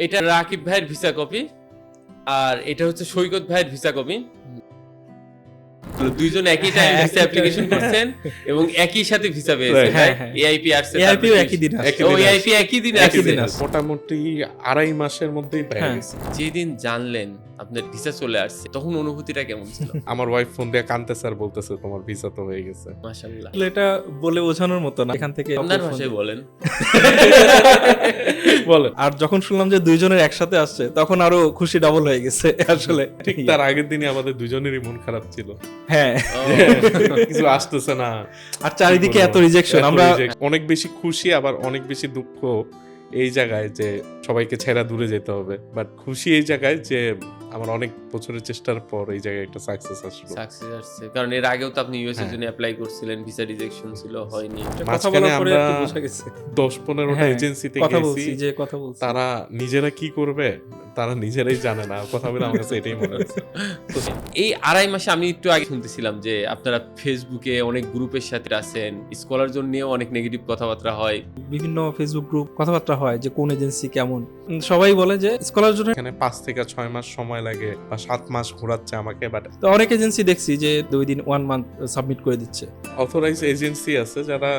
এটা রাকিব ভাইয়ের visa copy, আর এটা হচ্ছে সৈকত ভাইয়ের ভিসা কপি। দুইজন একই টাইমে ভিসা অ্যাপ্লিকেশন করছেন এবং একই সাথে ভিসা পেয়েছেন। এআইপি আসছে, এআইপিও একই দিন আসছে। ও এআইপি একই দিন আসছে, মোটামুটি 2.5 মাসের মধ্যেই পেয়ে গেছে। যেদিন জানলেন আপনার ভিসা চলে আসছে তখন অনুভূতিটা কেমন ছিল? আমার ওয়াইফ ফোন দিয়ে কাঁদতেছে আর বলতেছে তোমার ভিসা তো হয়ে গেছে। মাশাআল্লাহ। এটা বলে বোঝানোর মতো না, এখান থেকে আপনার ভাষায় বলেন। বলেন। আর যখন শুনলাম যে দুইজনের একসাথে আসছে তখন আরো খুশি ডাবল হয়ে গেছে আসলে। ঠিক তার আগের দিনই আমাদের দুজনেরই মন খারাপ ছিল, হ্যাঁ, কিছু আসতেছে না, আর চারিদিকে এত রিজেকশন। আমরা অনেক বেশি খুশি আবার অনেক বেশি দুঃখ এই জায়গায় যে সবাইকে ছেড়া দূরে যেতে হবে, বাট খুশি এই জায়গায় যে আমার অনেক বছরের চেষ্টার পর এই জায়গায় একটা সাকসেস আসলো। সাকসেস আসছে কারণ এর আগেও তো আপনি ইউএস এর জন্য অ্যাপ্লাই করছিলেন, ভিসা রিজেকশন ছিল, হয়নি। মাঝখানে আমরা বোঝা গেছে 10-15টা এজেন্সিতে গেছি, কথা বলছি তারা নিজেরা কি করবে তারা নিজেরাই জানে না। কথা বলে আমার কাছে এটাই মনে হচ্ছে। এই 2.5 মাসে আমি একটু আগে শুনতেছিলাম যে আপনারা ফেসবুকে অনেক গ্রুপের সাথে আছেন, স্কলার জোন নিয়েও অনেক নেগেটিভ কথাবার্তা হয়, বিভিন্ন ফেসবুক গ্রুপ কথাবার্তা হয় যে কোন এজেন্সি কেমন। সবাই বলে যে স্কলার জন্য এখানে 5 থেকে 6 মাস সময় লাগে বা 7 মাস ঘোরাচ্ছে আমাকে, বাট তো অনেক এজেন্সি দেখছি যে 2 দিন 1 মান্থ সাবমিট করে দিচ্ছে। অথরাইজ এজেন্সি আছে যারা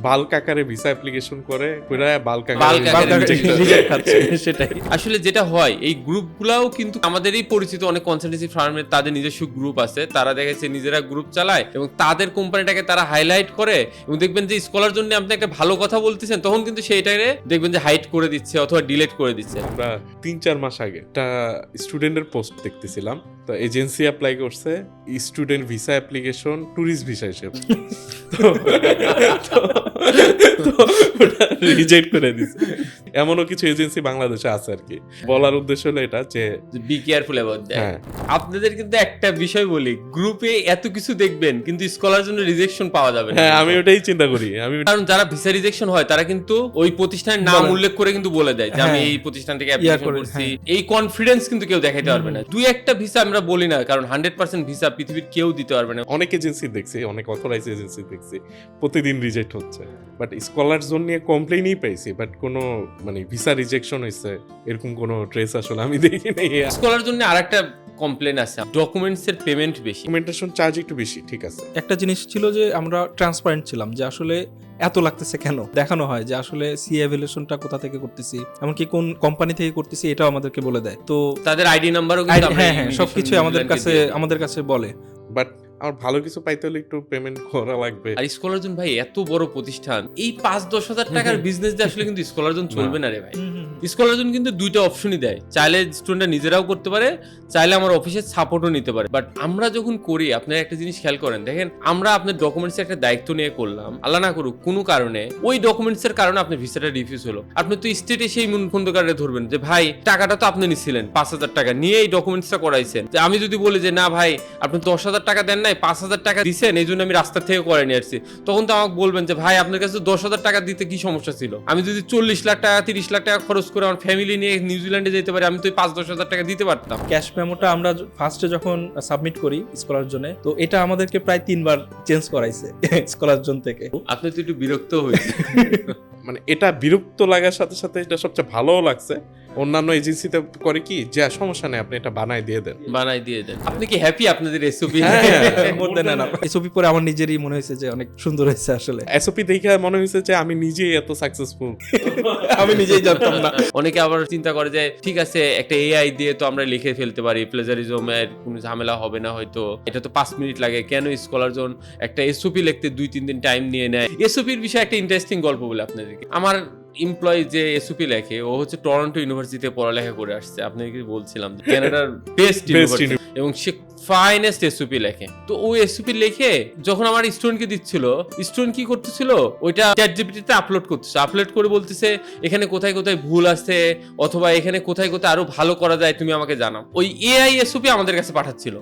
বাল্ক আকারে ভিসা অ্যাপ্লিকেশন করে, পুরা বাল্ক Bulk আকারে রিজেক্ট খাচ্ছে। সেটাই আসলে যেটা হয়, এই গ্রুপগুলাও কিন্তু আমাদেরই পরিচিত অনেক কনসালটেন্সি ফার্মের তাদের নিজস্ব গ্রুপ আছে, তারা দেখেছে নিজেরা গ্রুপ চালায় এবং তাদের কোম্পানিটাকে তারা হাইলাইট করে এবং দেখবেন যে স্কলার জন্য আপনি একটা ভালো কথা বলতেছেন তখন কিন্তু সেইটাকে দেখবেন যে হাইড করে দিচ্ছে অথবা ডিলিট করে দিচ্ছে। আমরা 3-4 মাস আগে একটা স্টুডেন্টের পোস্ট দেখতেছিলাম, তো এজেন্সি অ্যাপ্লাই করছে student visa application tourist visa হিসেবে, রিজেক্ট করে দিছে। এমনও কিছু এজেন্সি বাংলাদেশে আছে আর কি। বলার উদ্দেশ্য হলো এটা যে বি কেয়ারফুল অ্যাবাউট দ্যাট। আপনাদের কিন্তু একটা বিষয় বলি, গ্রুপে এত কিছু দেখবেন কিন্তু স্কলার জন্য রিজেকশন পাওয়া যাবে না। হ্যাঁ, আমি ওটাই চিন্তা করি। কারণ যারা ভিসা রিজেকশন হয় তারা কিন্তু ওই প্রতিষ্ঠানের নাম উল্লেখ করে কিন্তু বলে দেয় যে আমি এই প্রতিষ্ঠান থেকে অ্যাপ্লিকেশন করছি। এই কনফিডেন্স কিন্তু কেউ দেখাইতে পারবে না। দুই একটা ভিসা আমরা বলি না, কারণ 100% ভিসা পৃথিবীর কেউ দিতে পারবে না। অনেক এজেন্সি দেখছি, অনেক অথরাইজ এজেন্সি দেখছি, প্রতিদিন রিজেক্ট হচ্ছে, বাট স্কলার জোন নিয়ে কমপ্লেইনই পাইছি, বাট কোনো মানে ভিসা রিজেকশন হয়েছে এরকম কোনো ট্রেস আসলে আমি দেখি নাই। স্কলার জন্য আরেকটা কমপ্লেন আছে, ডকুমেন্টস এর পেমেন্ট বেশি, ডকুমেন্টেশন চার্জ একটু বেশি। ঠিক আছে, একটা জিনিস ছিল যে আমরা ট্রান্সপারেন্ট ছিলাম যে আসলে এত লাগতেছে কেন, দেখানো হয় যে আসলে সি এভালুয়েশনটা কোথা থেকে করতেছি, এমনকি কোন কোম্পানি থেকে করতেছি এটাও আমাদেরকে বলে দেয়। তো তাদের আইডি নাম্বারও কিন্তু আমরা সবকিছু আমাদের কাছে বলে। বাট আমার ভালো কিছু পাইতে হলে একটু পেমেন্ট করা লাগবে। আর স্কলার জোন ভাই এত বড় প্রতিষ্ঠান, এই 5-10 হাজার টাকার বিজনেস দিয়ে আসলে কিন্তু স্কলার জোন চলবে না রে ভাই। স্কলার জোন কিন্তু দুইটা অপশনই দেয়, চাইলে স্টুডেন্টরা নিজেরাও করতে পারে, চাইলে আমার অফিসের সাপোর্টও নিতে পারে। বাট আমরা যখন করি, আপনারা একটা জিনিস খেয়াল করেন, দেখেন আমরা আপনার ডকুমেন্টসের একটা দায়িত্ব নিয়ে করলাম, আল্লাহ না করুক কোনো কারণে ওই ডকুমেন্টসের কারণে আপনার ভিসাটা রিফিউজ হলো, আপনি তো স্টেটে সেই খন্দকারে ধরবেন যে ভাই টাকাটা তো আপনি নিছিলেন 5,000 টাকা নিয়ে এই ডকুমেন্টসটা করাইছেন। আমি যদি বলি যে না ভাই আপনি 10,000 টাকা দেন নাই, 5,000 টাকা দিচ্ছেন, এই জন্য আমি রাস্তা থেকে করে নিয়ে আসছি, তখন তো আমাকে বলবেন যে ভাই আপনার কাছে 10,000 টাকা দিতে কি সমস্যা ছিল? আমি যদি 40 লাখ টাকা 30 লাখ টাকা খরচ করে আমার ফ্যামিলি নিয়ে নিউজিল্যান্ডে যেতে পারি, আমি তো 5-10 হাজার টাকা দিতে পারতাম। ক্যাশ মেমোটা আমরা ফার্স্টে যখন সাবমিট করি স্কলার জন্য, তো এটা আমাদেরকে প্রায় 3 বার চেঞ্জ করাইছে স্কলার জোন থেকে। আপনি তো একটু বিরক্ত হয়েছে। মানে এটা বিরক্ত লাগার সাথে সাথে এটা সবচেয়ে ভালোও লাগছে। অন্যান্য এজেন্সিতে করে কি যে সমস্যা নেই আপনি এটা বানাই দিয়ে দেন। আপনি কি হ্যাপি আপনাদের এসওপি? এসওপি পরে আমার নিজেরই মনে হয়েছে যে অনেক সুন্দর হয়েছে। আসলে এসওপি দেখে মনে হয়েছে যে আমি নিজেই এত সাকসেসফুল, আমি নিজেই জানতাম না। অনেকে আবার চিন্তা করে যে ঠিক আছে একটা এআই দিয়ে তো আমরা লিখে ফেলতে পারি, প্লেজারিজমের কোনো ঝামেলা হবে না, হয়তো এটা তো 5 মিনিট লাগে, কেন স্কলার জোন একটা এসওপি লিখতে 2-3 দিন টাইম নিয়ে নেয়? এসওপির বিষয়ে একটা ইন্টারেস্টিং গল্প বলে আপনাদেরকে। আমার এমপ্লয়ি যে এসওপি লেখে, ও হচ্ছে টরন্টো ইউনিভার্সিটিতে পড়ালেখা করে আসছে, আপনাকে বলছিলাম কানাডার বেস্ট ইউনিভার্সিটি, এবং সে ফাইনেস্ট এসওপি লেখে। তো ওই এসওপি লেখে যখন আমার স্টুডেন্টকে দিচ্ছিল, স্টুডেন্ট কি করতেছিল, ওইটা চ্যাটজিপিটিতে আপলোড করতেছে, আপলোড করে বলতেছে এখানে কোথায় কোথায় ভুল আছে অথবা এখানে কোথায় কোথায় আরো ভালো করা যায় তুমি আমাকে জানাও। ওই এআই এসওপি আমাদের কাছে পাঠাচ্ছিল।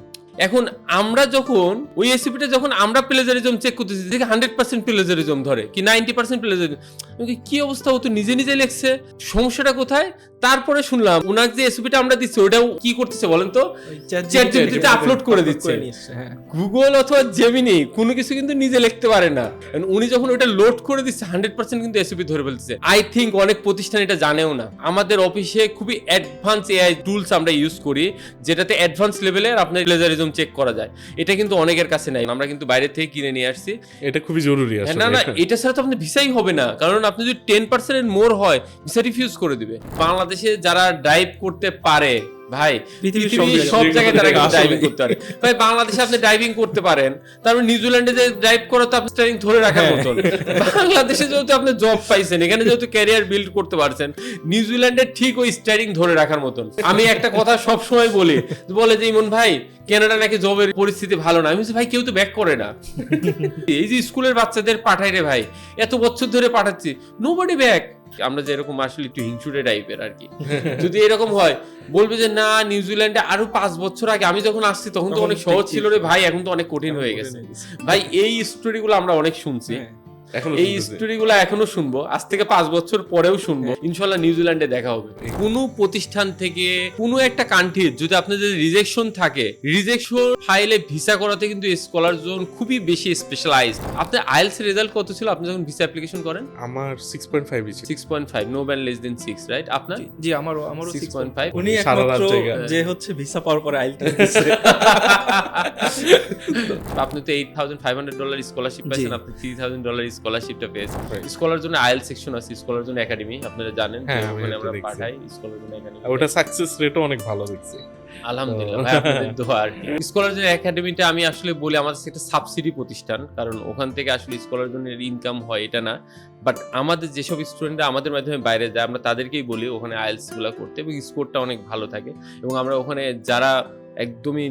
এখন আমরা যখন ওই এসিপিটা যখন আমরা প্লেজারিজম চেক করতেছি দেখি 100% প্লেজারিজম ধরে কি 90% প্লেজারিজম, কি অবস্থা, ও তো নিজে নিজে লিখছে, সমস্যাটা কোথায়? তারপরে শুনলাম ওনার যে এসিপিটা আমরা দিচ্ছি ওটাও কি করতেছে বলেন তো, চ্যাট জিপিটিতে আপলোড করে দিচ্ছে। গুগল অথবা জেমিনি কোনো কিছু কিন্তু নিজে লিখতে পারে না, উনি যখন ওটা লোড করে দিচ্ছে 100% কিন্তু এসিপি ধরে ফেলতেছে। আই থিঙ্ক অনেক প্রতিষ্ঠান এটা জানেও না। আমাদের অফিসে খুবই অ্যাডভান্স এআই টুলস আমরা ইউজ করি, যেটাতে অ্যাডভান্স লেভেলের আপনার প্লেজারিজম চেক করা যায়। এটা কিন্তু অনেকের কাছে নাই, আমরা কিন্তু বাইরে থেকে কিনে নিয়ে আসছি। এটা খুবই জরুরি আসলে। না না, এটা ছাড়া তো আপনার ভিসাই হবে না, কারণ আপনি যদি 10% এর মোর হয় ভিসা রিফিউজ করে দিবে। বাংলাদেশে যারা ড্রাইভ করতে পারে ভাই, পৃথিবীর সব জায়গায় তারা ড্রাইভিং করতে পারে ভাই। বাংলাদেশে আপনি ড্রাইভিং করতে পারেন, তারপর নিউজিল্যান্ডে যে ড্রাইভ করা তো আপনি স্টিয়ারিং ধরে রাখার মতন। বাংলাদেশে যেহেতু আপনি জব পাইছেন, এখানে যেহেতু ক্যারিয়ার বিল্ড করতে পারছেন, নিউজিল্যান্ডে ঠিক ওই স্টিয়ারিং ধরে রাখার মতন। আমি একটা কথা সব সময় বলি, বলে যে ইমন ভাই কানাডা নাকি জবের পরিস্থিতি ভালো না। আমি বলছি ভাই কেউ তো ব্যাক করে না। এই যে স্কুলের বাচ্চাদের পাঠাই রে ভাই, এত বছর ধরে পাঠাচ্ছি, নোবডি ব্যাক। আমরা যে এরকম আসলে একটু হিংসুটে টাইপের আর কি, যদি এরকম হয় বলবে যে না নিউজিল্যান্ডে আরো 5 বছর আগে আমি যখন আসছি তখন তো অনেক সহজ ছিল রে ভাই, এখন তো অনেক কঠিন হয়ে গেছে ভাই। এই স্টোরিগুলো আমরা অনেক শুনছি, এই স্টোরিগুলো এখনো শুনবো, আজ থেকে 5 বছর পরেও শুনবো। ইনশাল্লাহ নিউজিল্যান্ডে দেখা হবে। কোনো প্রতিষ্ঠান থেকে কোনো একটা কান্ট্রির যদি আপনার যদি রিজেকশন থাকে, রিজেকশন ফাইলে ভিসা করাতে কিন্তু স্কলার জোন খুবই বেশি স্পেশালাইজড। আপনার আইএলটিএস রেজাল্ট কত ছিল আপনি যখন ভিসা অ্যাপ্লিকেশন করেন? আমার 6.5 ছিল। 6.5, no band less than 6, right? আপনার? জি আমারও 6.5। উনি একমাত্র যে হচ্ছে ভিসা পাওয়ার পরে আইএলটিএস। আপনি তো $8,500 স্কলারশিপ পাইছেন, আপনি $3,000 স্কলারশিপটা পেয়েছেন। স্কলার জন্য আইএল সেকশন আছে, স্কলার জন্য একাডেমি আপনারা জানেন, ওখানে আমরা পাঠাই স্কলার জন্য একাডেমি। ওটা সাকসেস রেটও অনেক ভালো দেখছি আলহামদুলিল্লাহ ভাই, আপনাদের দোয়া আর কি। স্কলার জন্য একাডেমিটা আমি আসলে বলি আমাদের একটা সাবসিডি প্রতিষ্ঠান, কারণ ওখান থেকে আসলে স্কলার জন্য ইনকাম হয় এটা না, বাট আমাদের যেসব স্টুডেন্টরা আমাদের মাধ্যমে বাইরে যায় আমরা তাদেরকেই বলি ওখানে আইএলটিএস গুলো করতে, এবং স্কোরটা অনেক ভালো থাকে। এবং আমরা ওখানে যারা একদমই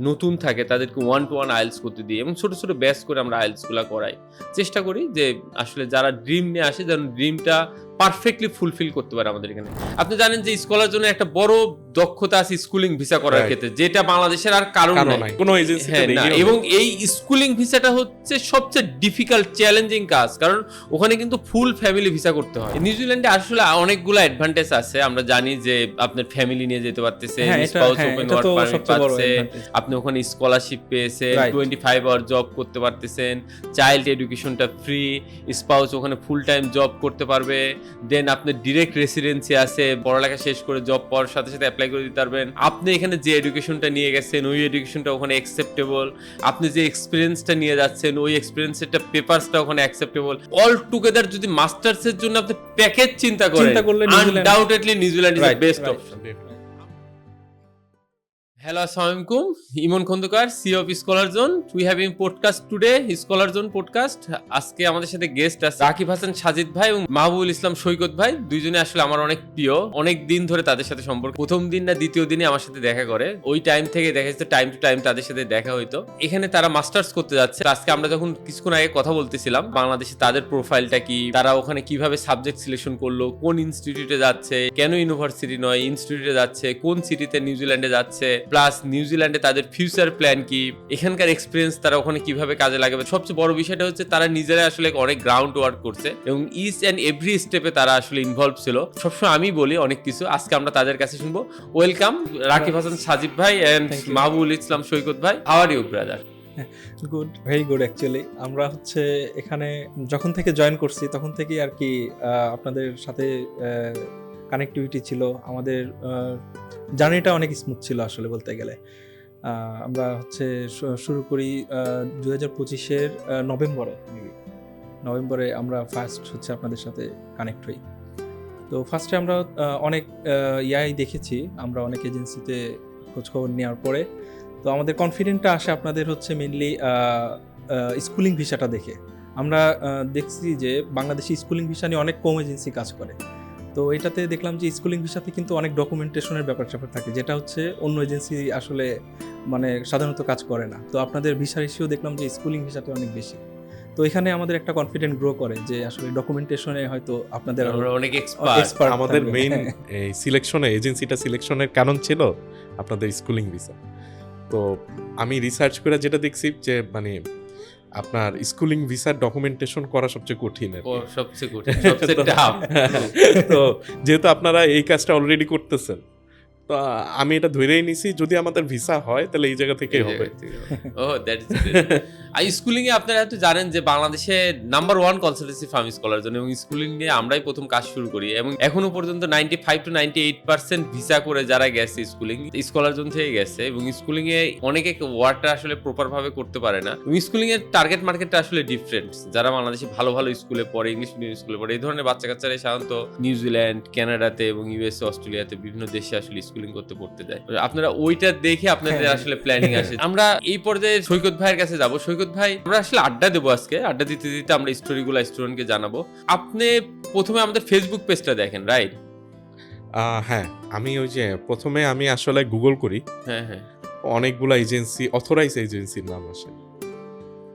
নতুন থাকে তাদেরকে 1-to-1 আইএলটিএস করতে দিই, এবং ছোট ছোট ব্যাচ করে আমরা আইএলটিএস গুলা করাই। চেষ্টা করি যে আসলে যারা ড্রিম নিয়ে আসে যেন ড্রিমটা পারফেক্টলি ফুলফিল করতে পারে আমাদের এখানে। আপনি জানেন যে স্কলার জন্য একটা বড় দক্ষতা আছে স্কুলিং ভিসা করার ক্ষেত্রে, যেটা বাংলাদেশের আর কারণ নাই কোনো এজেন্সিতে নেই। এবং এই স্কুলিং ভিসাটা হচ্ছে সবচেয়ে ডিফিকাল্ট চ্যালেঞ্জিং কাজ, কারণ ওখানে কিন্তু ফুল ফ্যামিলি ভিসা করতে হয়। নিউজিল্যান্ডে আসলে অনেকগুলো অ্যাডভান্টেজ আছে, আমরা জানি যে আপনার ফ্যামিলি নিয়ে যেতে পারতেছেন, স্পাউস ওপেন ওয়ার্ক পারমিট পাচ্ছে, আপনি ওখানে স্কলারশিপ পেয়েছেন, 25 আওয়ার জব করতে পারতেছেন, চাইল্ড এডুকেশনটা ফ্রি, স্পাউস ওখানে ফুল টাইম জব করতে পারবে, দেন আপনার ডিরেক্ট রেসিডেন্সি আছে, পড়ালেখা শেষ করে জব পাওয়ার সাথে সাথে অ্যাপ্লাই করে দিতে পারবেন। আপনি এখানে যে এডুকেশনটা নিয়ে গেছেন ওই এডুকেশনটা ওখানে অ্যাকসেপ্টেবল, আপনি যে এক্সপিরিয়েন্সটা নিয়ে যাচ্ছেন ওই এক্সপিরিয়েন্সের পেপারসটা ওখানে অ্যাকসেপ্টেবল। অল টুগেদার যদি মাস্টার্সের জন্য আপনি প্যাকেজ চিন্তা করেন, undoubtedly New Zealand is the best option. Hello, Assalamualaikum. Imon Khondokar, CEO of Scholar Zone. We have a podcast today, Scholar Zone podcast. আজকে আমাদের সাথে গেস্ট আছে রাকিব হাসান সাজিদ ভাই এবং মাহবুবুল ইসলাম সৈকত ভাই। দুইজনে আসলে আমার অনেক প্রিয়, অনেক দিন ধরে তাদের সাথে সম্পর্ক। প্রথম দিন না দ্বিতীয় দিনে আমার সাথে দেখা করে, ওই টাইম থেকে দেখা যাচ্ছে টাইম টু টাইম তাদের সাথে দেখা হইতো। এখানে তারা মাস্টার্স করতে যাচ্ছে। আজকে আমরা যখন কিছুক্ষণ আগে কথা বলতেছিলাম বাংলাদেশে তাদের প্রোফাইলটা কি, তারা ওখানে কিভাবে সাবজেক্ট সিলেকশন করলো, কোন ইনস্টিটিউটে যাচ্ছে, কেন ইউনিভার্সিটি নয় ইনস্টিটিউটে যাচ্ছে, কোন সিটিতে নিউজিল্যান্ডে যাচ্ছে, প্লাস নিউজিল্যান্ডে তাদের ফিউচার প্ল্যান কি, এখানকার এক্সপিরিয়েন্স তারা ওখানে কিভাবে কাজে লাগাবে। সবচেয়ে বড় বিষয়টা হচ্ছে তারা নিজেরা আসলে অনেক গ্রাউন্ড ওয়ার্ক করছে এবং ইচ অ্যান্ড এভরি স্টেপে তারা আসলে ইনভলভ ছিল। সবসময় আমি বলি অনেক কিছু, আজকে আমরা তাদের কাছে শুনবো। ওয়েলকাম রাকিব হাসান সাজিব ভাই এন্ড মাহবুবুল ইসলাম সৈকত ভাই। How are you brother? Good, very good. Actually আমরা হচ্ছে এখানে যখন থেকে জয়েন করছি তখন থেকেই আর কি আপনাদের সাথে কানেক্টিভিটি ছিল। আমাদের জার্নিটা অনেক স্মুথ ছিল আসলে বলতে গেলে। আমরা হচ্ছে শুরু করি 2025-এর নভেম্বরে আমরা ফার্স্ট হচ্ছে আপনাদের সাথে কানেক্ট হই। তো ফার্স্টে আমরা অনেক ইয়াই দেখেছি, আমরা অনেক এজেন্সিতে খোঁজখবর নেওয়ার পরে তো আমাদের কনফিডেন্টটা আসে আপনাদের হচ্ছে মেনলি স্কুলিং ভিসাটা দেখে। আমরা দেখছি যে বাংলাদেশি স্কুলিং ভিসা নিয়ে অনেক কম এজেন্সি কাজ করে। তো এটাতে দেখলাম যে স্কুলিং ভিসাতে কিন্তু অনেক ডকুমেন্টেশনের ব্যাপার থাকে, যেটা হচ্ছে অন্য এজেন্সি আসলে মানে সাধারণত কাজ করে না। তো আপনাদের ভিসা রেশিও দেখলাম যে স্কুলিং ভিসাতে অনেক বেশি। তো এখানে আমাদের একটা কনফিডেন্ট গ্রো করে যে আসলে ডকুমেন্টেশনে হয়তো আপনাদের অনেক এক্সপার্ট। আমাদের মেইন এই সিলেকশনে এজেন্সিটা সিলেকশনের কারণ ছিল আপনাদের স্কুলিং ভিসা। তো আমি রিসার্চ করে যেটা দেখছি যে মানে আপনার স্কুলিং ভিসার ডকুমেন্টেশন করা সবচেয়ে কঠিন আর কি। সবচেয়ে কঠিন, সবচেয়ে টাফ। তো যেহেতু আপনারা এই কাজটা অলরেডি করতেছেন, তো আমি এটা ধরেই নিছি যদি আমাদের ভিসা হয় তাহলে এই জায়গা থেকেই হবে। ও দ্যাট ইজ আর স্কুলিং এ আপনারা হয়তো জানেন যে বাংলাদেশে নাম্বার 1 কনসালটেন্সি ফার্ম স্কলার জন্য, এবং স্কুলিং নিয়ে আমরাই প্রথম কাজ শুরু করি, এবং এখনো পর্যন্ত 95 to 98% ভিসা করে যারা গেছে স্কুলিং স্কলার জোন থেকে গেছে। এবং স্কুলিং এ অনেকে ওয়ার্ডটা আসলে প্রপার ভাবে করতে পারে না, এবং স্কুলিং এর টার্গেট মার্কেটটা আসলে ডিফারেন্ট। যারা বাংলাদেশে ভালো ভালো স্কুলে পড়ে, ইংলিশ মিডিয়াম স্কুলে পড়ে, এই ধরনের বাচ্চা কাচ্চারা সাধারণত নিউজিল্যান্ড, কানাডাতে এবং ইউএসএ, অস্ট্রেলিয়াতে বিভিন্ন দেশে আসলে স্কুলিং করতে পড়তে যায়। আপনারা ওইটা দেখে আপনাদের আসলে প্ল্যানিং আসে। আমরা এই পর্যায়ে সৈকত ভাইয়ের কাছে যাব। সৈকত ভাই, আমরা আসলে আড্ডা দেবো আজকে। আড্ডা দিতে দিতে আমরা স্টোরিগুলো স্টুডেন্টকে জানাবো। আপনি প্রথমে আমাদের ফেসবুক পেজটা দেখেন, রাইট? হ্যাঁ, আমি ওই যে প্রথমে আমি আসলে গুগল করি, হ্যাঁ হ্যাঁ, অনেকগুলো এজেন্সি, অথরাইজ এজেন্সির নাম আসে।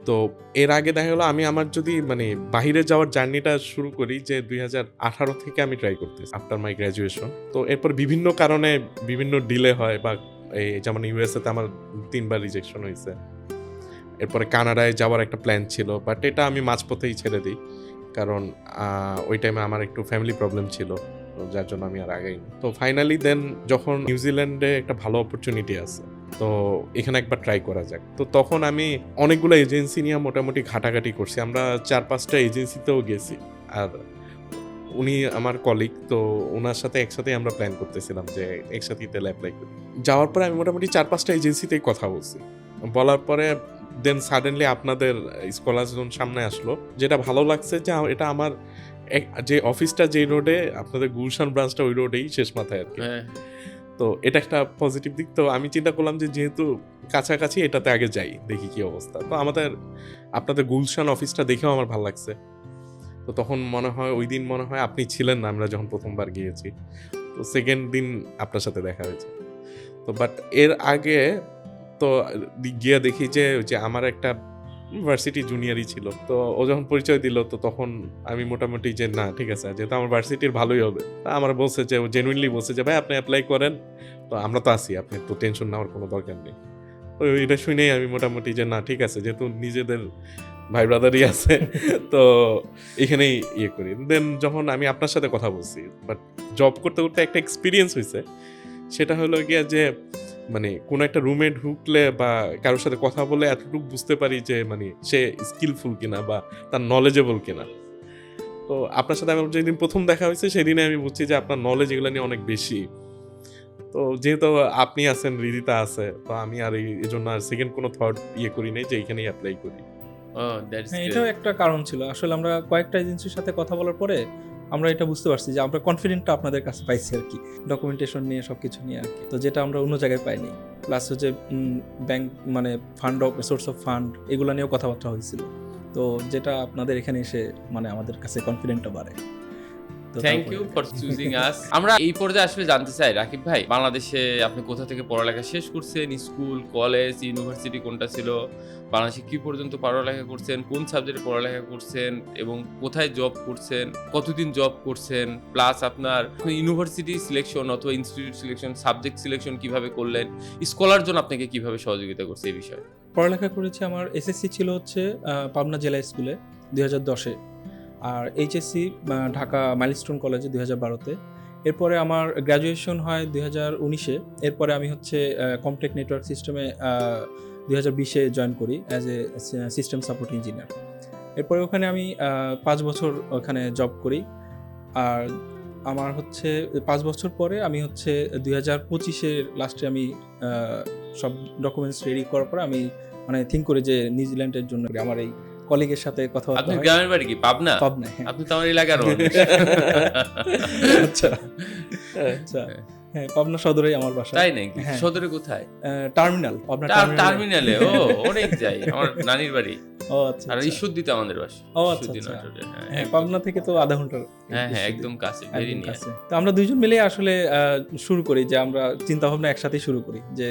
তো এর আগে দেখা গেলো আমি আমার যদি মানে বাইরে যাওয়ার জার্নিটা শুরু করি যে 2018 থেকে আমি ট্রাই করতেছি আফটার মাই গ্র্যাজুয়েশন। তো এরপর বিভিন্ন কারণে বিভিন্ন ডিলে হয়, বা এই যেমন ইউএসএতে আমার 3বার রিজেকশন হয়েছে। এরপরে কানাডায় যাওয়ার একটা প্ল্যান ছিল, বাট এটা আমি মাঝপথেই ছেড়ে দিই, কারণ ওই টাইমে আমার একটু ফ্যামিলি প্রবলেম ছিল, যার জন্য আমি আর আগাইনি। তো ফাইনালি দেন যখন নিউজিল্যান্ডে একটা ভালো অপরচুনিটি আছে, তো এখানে একবার ট্রাই করা যাক। তো তখন আমি অনেকগুলো এজেন্সি নিয়ে মোটামুটি ঘাটাঘাটি করছি। আমরা 4-5টা এজেন্সিতেও গেছি, আর উনি আমার কলিগ, তো ওনার সাথে একসাথে আমরা প্ল্যান করতেছিলাম যে একসাথে তেলে অ্যাপ্লাই করি। যাওয়ার পরে আমি মোটামুটি 4-5টা এজেন্সিতেই কথা বলছি। বলার পরে দেন সাডেনলি আপনাদের স্কলার জোন সামনে আসলো। যেটা ভালো লাগছে যে এটা আমার যে অফিসটা যে রোডে, আপনাদের গুলশান ব্রাঞ্চটা ওই রোডেই শেষ মাথায় আর কি। তো এটা একটা পজিটিভ দিক। তো আমি চিন্তা করলাম যে যেহেতু কাছাকাছি, এটাতে আগে যাই, দেখি কি অবস্থা। তো আপনাদের গুলশান অফিসটা দেখেও আমার ভালো লাগছে। তো তখন মনে হয় ওই দিন মনে হয় আপনি ছিলেন না আমরা যখন প্রথমবার গিয়েছি, তো সেকেন্ড দিন আপনার সাথে দেখা হয়েছে। তো বাট এর আগে তো গিয়ে দেখি যে আমার একটা ভার্সিটি জুনিয়রই ছিল, তো ও যখন পরিচয় দিল, তো তখন আমি মোটামুটি যে না ঠিক আছে, যেহেতু আমার ভার্সিটির ভালোই হবে, তা আমার বলছে যে ও জেনুইনলি বলছে যে ভাই আপনি অ্যাপ্লাই করেন, তো আমরা তো আছি, আপনি তো টেনশন নেওয়ার কোনো দরকার নেই। তো এটা শুনেই আমি মোটামুটি যে না ঠিক আছে, যেহেতু নিজেদের ভাই ব্রাদারই আছে, তো এখানেই ইয়ে করি। দেন যখন আমি আপনার সাথে কথা বলছি, বাট জব করতে করতে একটা এক্সপিরিয়েন্স হয়েছে, সেটা হলো গিয়া যে মানে কোনো একটা রুমে ঢুকলে বা কারোর সাথে কথা বলে এতটুকু বুঝতে পারি যে মানে সে স্কিলফুল কিনা বা তার নলেজেবল কিনা। তো আপনার সাথে আমার যেদিন প্রথম দেখা হয়েছে সেদিনে আমি বুঝছি যে আপনার নলেজ এগুলো নিয়ে অনেক বেশি। তো যেহেতু আপনি আছেন, রিদিতা আছে, তো আমি আর এই জন্য আর সেকেন্ড কোনো থট ইয়ে করি নাই যে এইখানেই অ্যাপ্লাই করি। এটাও একটা কারণ ছিল। আসলে আমরা কয়েকটা এজেন্সির সাথে কথা বলার পরে আমরা এটা বুঝতে পারছি যে আমরা কনফিডেন্টটা আপনাদের কাছে পাইছি আর কি, ডকুমেন্টেশন নিয়ে সবকিছু নিয়ে আর কি। তো যেটা আমরা অন্য জায়গায় পাইনি। প্লাস হচ্ছে ব্যাংক মানে fund of swords of fund এগুলো নিয়েও কথাবার্তা হয়েছিল। তো যেটা আপনাদের এখানে এসে মানে আমাদের কাছে কনফিডেন্টটা বাড়ে। থ্যাংক ইউ ফর চুজিং আস। আমরা এই পর্যায়ে আসলে জানতে চাই, রাকিব ভাই, বাংলাদেশে আপনি কোথা থেকে পড়ালেখা শেষ করছেন? স্কুল, কলেজ, ইউনিভার্সিটি কোনটা ছিল? বাংলাদেশে কি পর্যন্ত পড়ালেখা করছেন? কোন সাবজেক্টে পড়ালেখা করছেন? এবং কোথায় জব করছেন? কতদিন জব করছেন? প্লাস আপনার ইউনিভার্সিটি সিলেকশন অথবা ইনস্টিটিউট সিলেকশন, সাবজেক্ট সিলেকশন কিভাবে করলেন? স্কলার জন্য আপনাকে কিভাবে সহযোগিতা করছে এই বিষয়ে? পড়ালেখা করেছি, আমার এসএসসি ছিল হচ্ছে পাবনা জেলা স্কুলে 2010-এ, আর এইচএসসি ঢাকা মাইলস্টোন কলেজে 2012-তে। এরপরে আমার গ্র্যাজুয়েশন হয় 2019-এ। এরপরে আমি হচ্ছে কমটেক নেটওয়ার্ক সিস্টেমে 2020-এ জয়েন করি as a system support engineer. এরপরে ওখানে আমি 5 বছর ওখানে জব করি। আর আমার হচ্ছে 5 বছর পরে আমি হচ্ছে 2025-এর লাস্টে আমি সব ডকুমেন্টস রেডি করার পরে আমি মানে থিঙ্ক করি যে নিউজিল্যান্ডের জন্য আমার এই কলিগের সাথে কথা বলতে আপনার হয়। গ্রামের বাড়ি কি পাবনা? পাবনা, হ্যাঁ। আপনি তো আমার এলাকার মানুষ। আচ্ছা আচ্ছা, হ্যাঁ, পাবনা সদরেই আমার বাসা। তাই নাকি? হ্যাঁ। সদরে কোথায়? টার্মিনাল, পাবনা টার্মিনালে। ও, অনেক যাই, আমার নানির বাড়ি। ও আচ্ছা। আর ঈশ্বরদীতে আমাদের বাসা। ও আচ্ছা, ঈশ্বরদী আচ্ছা। নাটোরে, হ্যাঁ, হ্যাঁ, একদম। পাবনা থেকে তো আধা ঘন্টার। হ্যাঁ হ্যাঁ, একদম কাছে, ভেরি একদম নিয়ার। কাছে। তো আমরা দুইজন মিলে আসলে শুরু করি যে আমরা চিন্তা ভাবনা একসাথেই শুরু করি যে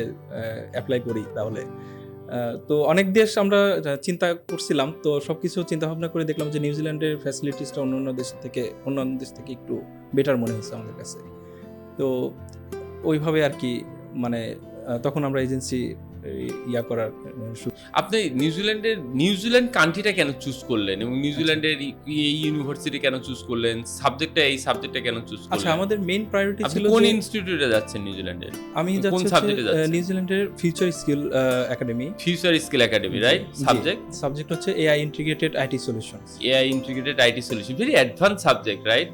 অ্যাপ্লাই করি তাহলে। তো অনেক দেশ আমরা চিন্তা করছিলাম, তো সবকিছু চিন্তা ভাবনা করে দেখলাম যে নিউজিল্যান্ডের ফ্যাসিলিটিসটা অন্যান্য দেশ থেকে একটু বেটার মনে হয়েছে আমাদের কাছে। তো ওইভাবে আর কি মানে তখন আমরা এজেন্সি ইয়া করার আপনি নিউজিল্যান্ড কান্ট্রিটা কেন চুজ করলেন এবং নিউজিল্যান্ডের এই ইউনিভার্সিটি কেন চুজ করলেন, এই সাবজেক্টটা কেন চুজ করলেন? আচ্ছা, আমাদের মেইন প্রায়োরিটি আপনি ছিল কোন যে ইনস্টিটিউটে যাচ্ছেন নিউজিল্যান্ডের? আমি কোন যাচ্ছি সাবজেক্টে যাচ্ছেন? নিউজিল্যান্ডের future skill academy. Future skill academy, right? Subject হচ্ছে AI integrated IT solutions. AI integrated IT solution, very advance subject, right?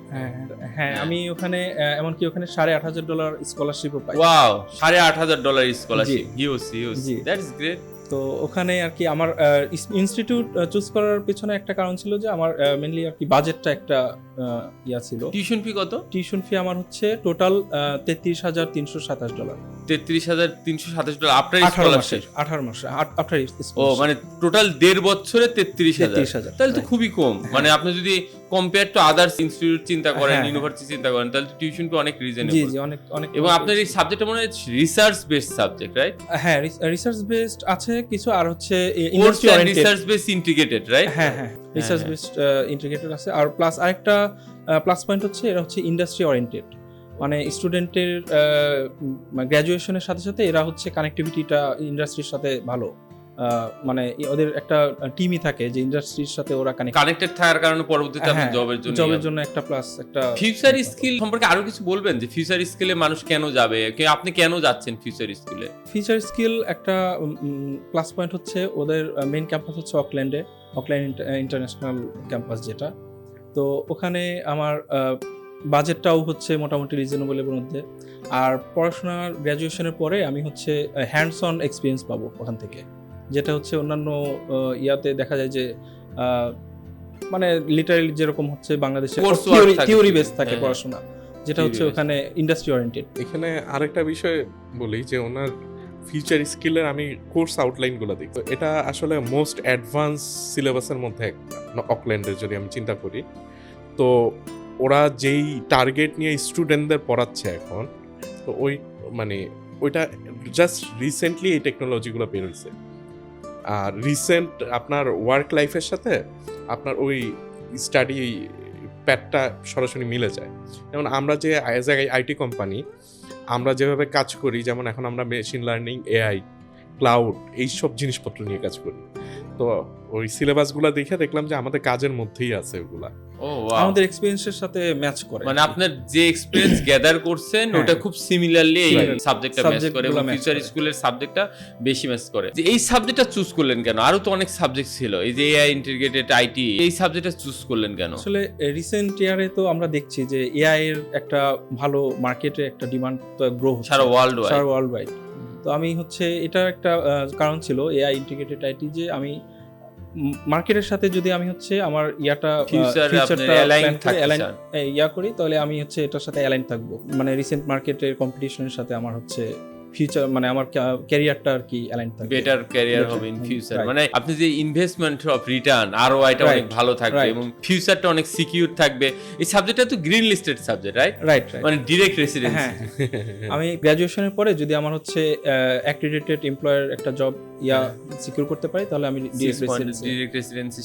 হ্যাঁ, আমি ওখানে এমনকি ওখানে $8,500 স্কলারশিপও পাই। Wow, $8,500 scholarship, huge, that's great. তো ওখানে আর কি আমার ইনস্টিটিউট চুজ করার পেছনে একটা কারণ ছিল যে আমার মেইনলি আর কি বাজেটটা একটা ইয়া ছিল। টিউশন ফি কত? টিউশন ফি আমার হচ্ছে টোটাল $33,327। $33,327 after scholarship? 18 মাসে আফটার ও মানে টোটাল 1.5 বছরে 33,000। 33,000, তাহলে তো খুবই কম। মানে আপনি যদি কম্পেয়ার টু আদার্স ইনস্টিটিউট চিন্তা করেন, ইউনিভার্সিটি চিন্তা করেন, তাহলে টিউশন ফি অনেক রিজনেবল। জি অনেক অনেক। এবং আপনার এই সাবজেক্টটা মনে হয় রিসার্চ বেসড সাবজেক্ট, রাইট? হ্যাঁ, রিসার্চ বেসড আছে কিছু, আর হচ্ছে industry oriented. Research based integrated, right? হ্যাঁ, রিসার্চ বেসড ইন্টিগ্রেটেড আছে। আর প্লাস আরেকটা প্লাস পয়েন্ট হচ্ছে এরা হচ্ছে ইন্ডাস্ট্রি ওরিয়েন্টেড, মানে স্টুডেন্টের গ্র্যাজুয়েশনের সাথে সাথে এরা হচ্ছে কানেক্টিভিটিটা ইন্ডাস্ট্রির সাথে ভালো, মানে ওদের একটা টিমই থাকে যে ইন্ডাস্ট্রির সাথে ওরা কানেক্টেড থাকার কারণে পরবর্তীতে আপনি জবের জন্য একটা প্লাস একটা। ফিউচার স্কিল সম্পর্কে আরো কিছু বলবেন যে ফিউচার স্কিলে মানুষ কেন যাবে, আপনি কেন যাচ্ছেন ফিউচার স্কিলে? ফিউচার স্কিল একটা প্লাস পয়েন্ট হচ্ছে ওদের মেইন ক্যাম্পাস হচ্ছে অকল্যান্ড ইন্টারন্যাশনাল ক্যাম্পাস যেটা। তো ওখানে আমার বাজেটটাও হচ্ছে মোটামুটি রিজনেবলের মধ্যে। আর পড়াশোনার গ্র্যাজুয়েশনের পরে আমি হচ্ছে হ্যান্ডস অন এক্সপিরিয়েন্স পাবো ওখান থেকে, যেটা হচ্ছে অন্যান্য ইয়াতে দেখা যায় যে মানে লিটারালি যেরকম হচ্ছে বাংলাদেশে থিওরি বেস থাকে পড়াশোনা, যেটা হচ্ছে ওখানে ইন্ডাস্ট্রি ওরিয়েন্টেড। এখানে আরেকটা বিষয় বলি যে ওনার ফিউচার স্কিলের আমি কোর্স আউটলাইনগুলো দেখি, তো এটা আসলে মোস্ট অ্যাডভান্স সিলেবাসের মধ্যে একটা অকল্যান্ডের যদি আমি চিন্তা করি। তো ওরা যেই টার্গেট নিয়ে স্টুডেন্টদের পড়াচ্ছে এখন, তো ওইটা জাস্ট রিসেন্টলি এই টেকনোলজিগুলো বের হয়েছে। আর রিসেন্ট আপনার ওয়ার্ক লাইফের সাথে আপনার ওই স্টাডি প্যাডটা সরাসরি মিলে যায়। যেমন আমরা যে আইটি কোম্পানি, আমরা যেভাবে কাজ করি, যেমন এখন আমরা মেশিন লার্নিং, এআই, ক্লাউড এইসব জিনিসপত্র নিয়ে কাজ করি। তো ওই সিলেবাসগুলো দেখে দেখলাম যে আমাদের কাজের মধ্যেই আছে ওগুলা, আমাদের এক্সপেরিয়েন্সের সাথে ম্যাচ করে। মানে আপনার যে এক্সপেরিয়েন্স গ্যাদার করছেন ওটা খুব সিমিলারলি এই সাবজেক্টটা ম্যাচ করে এবং ফিউচার স্কুলের সাবজেক্টটা বেশি ম্যাচ করে। যে এই সাবজেক্টটা চুজ করলেন কেন? আরো তো অনেক সাবজেক্ট ছিল, এই যে এআই ইন্টিগ্রেটেড আইটি, এই সাবজেক্টটা চুজ করলেন কেন? আসলে রিসেন্ট ইয়ারে তো আমরা দেখছি যে এআই এর একটা ভালো মার্কেটে একটা ডিমান্ড গ্রো হচ্ছে সারা ওয়ার্ল্ড ওয়াইড। তো আমি হচ্ছে এটা একটা কারণ ছিল এআই ইন্টিগ্রেটেড আইটি, যে আমি মার্কেটের সাথে যদি আমি হচ্ছে আমার ফিউচারটা ইয়া করি, তাহলে আমি হচ্ছে এটার সাথে অ্যালাইন থাকবো। মানে রিসেন্ট মার্কেটের কম্পিটিশনের সাথে আমার হচ্ছে ফিউচার, মানে আমার ক্যারিয়ারটা আর কি অ্যালাইন থাকবে, বেটার ক্যারিয়ার হবে ইন ফিউচার। মানে আপনি যে ইনভেস্টমেন্ট অফ রিটার্ন আরওআইটা অনেক ভালো থাকবে এবং ফিউচারটা অনেক সিকিউর থাকবে। এই সাবজেক্টটা তো গ্রিন লিস্টেড সাবজেক্ট, রাইট? মানে ডিরেক্ট রেসিডেন্সি। আমি গ্র্যাজুয়েশনের পরে যদি আমার হচ্ছে অ্যাক্রিডিটেড এমপ্লয়ার একটা জব সিকিউর করতে পারি, তাহলে আমি ডিরেক্ট রেসিডেন্সি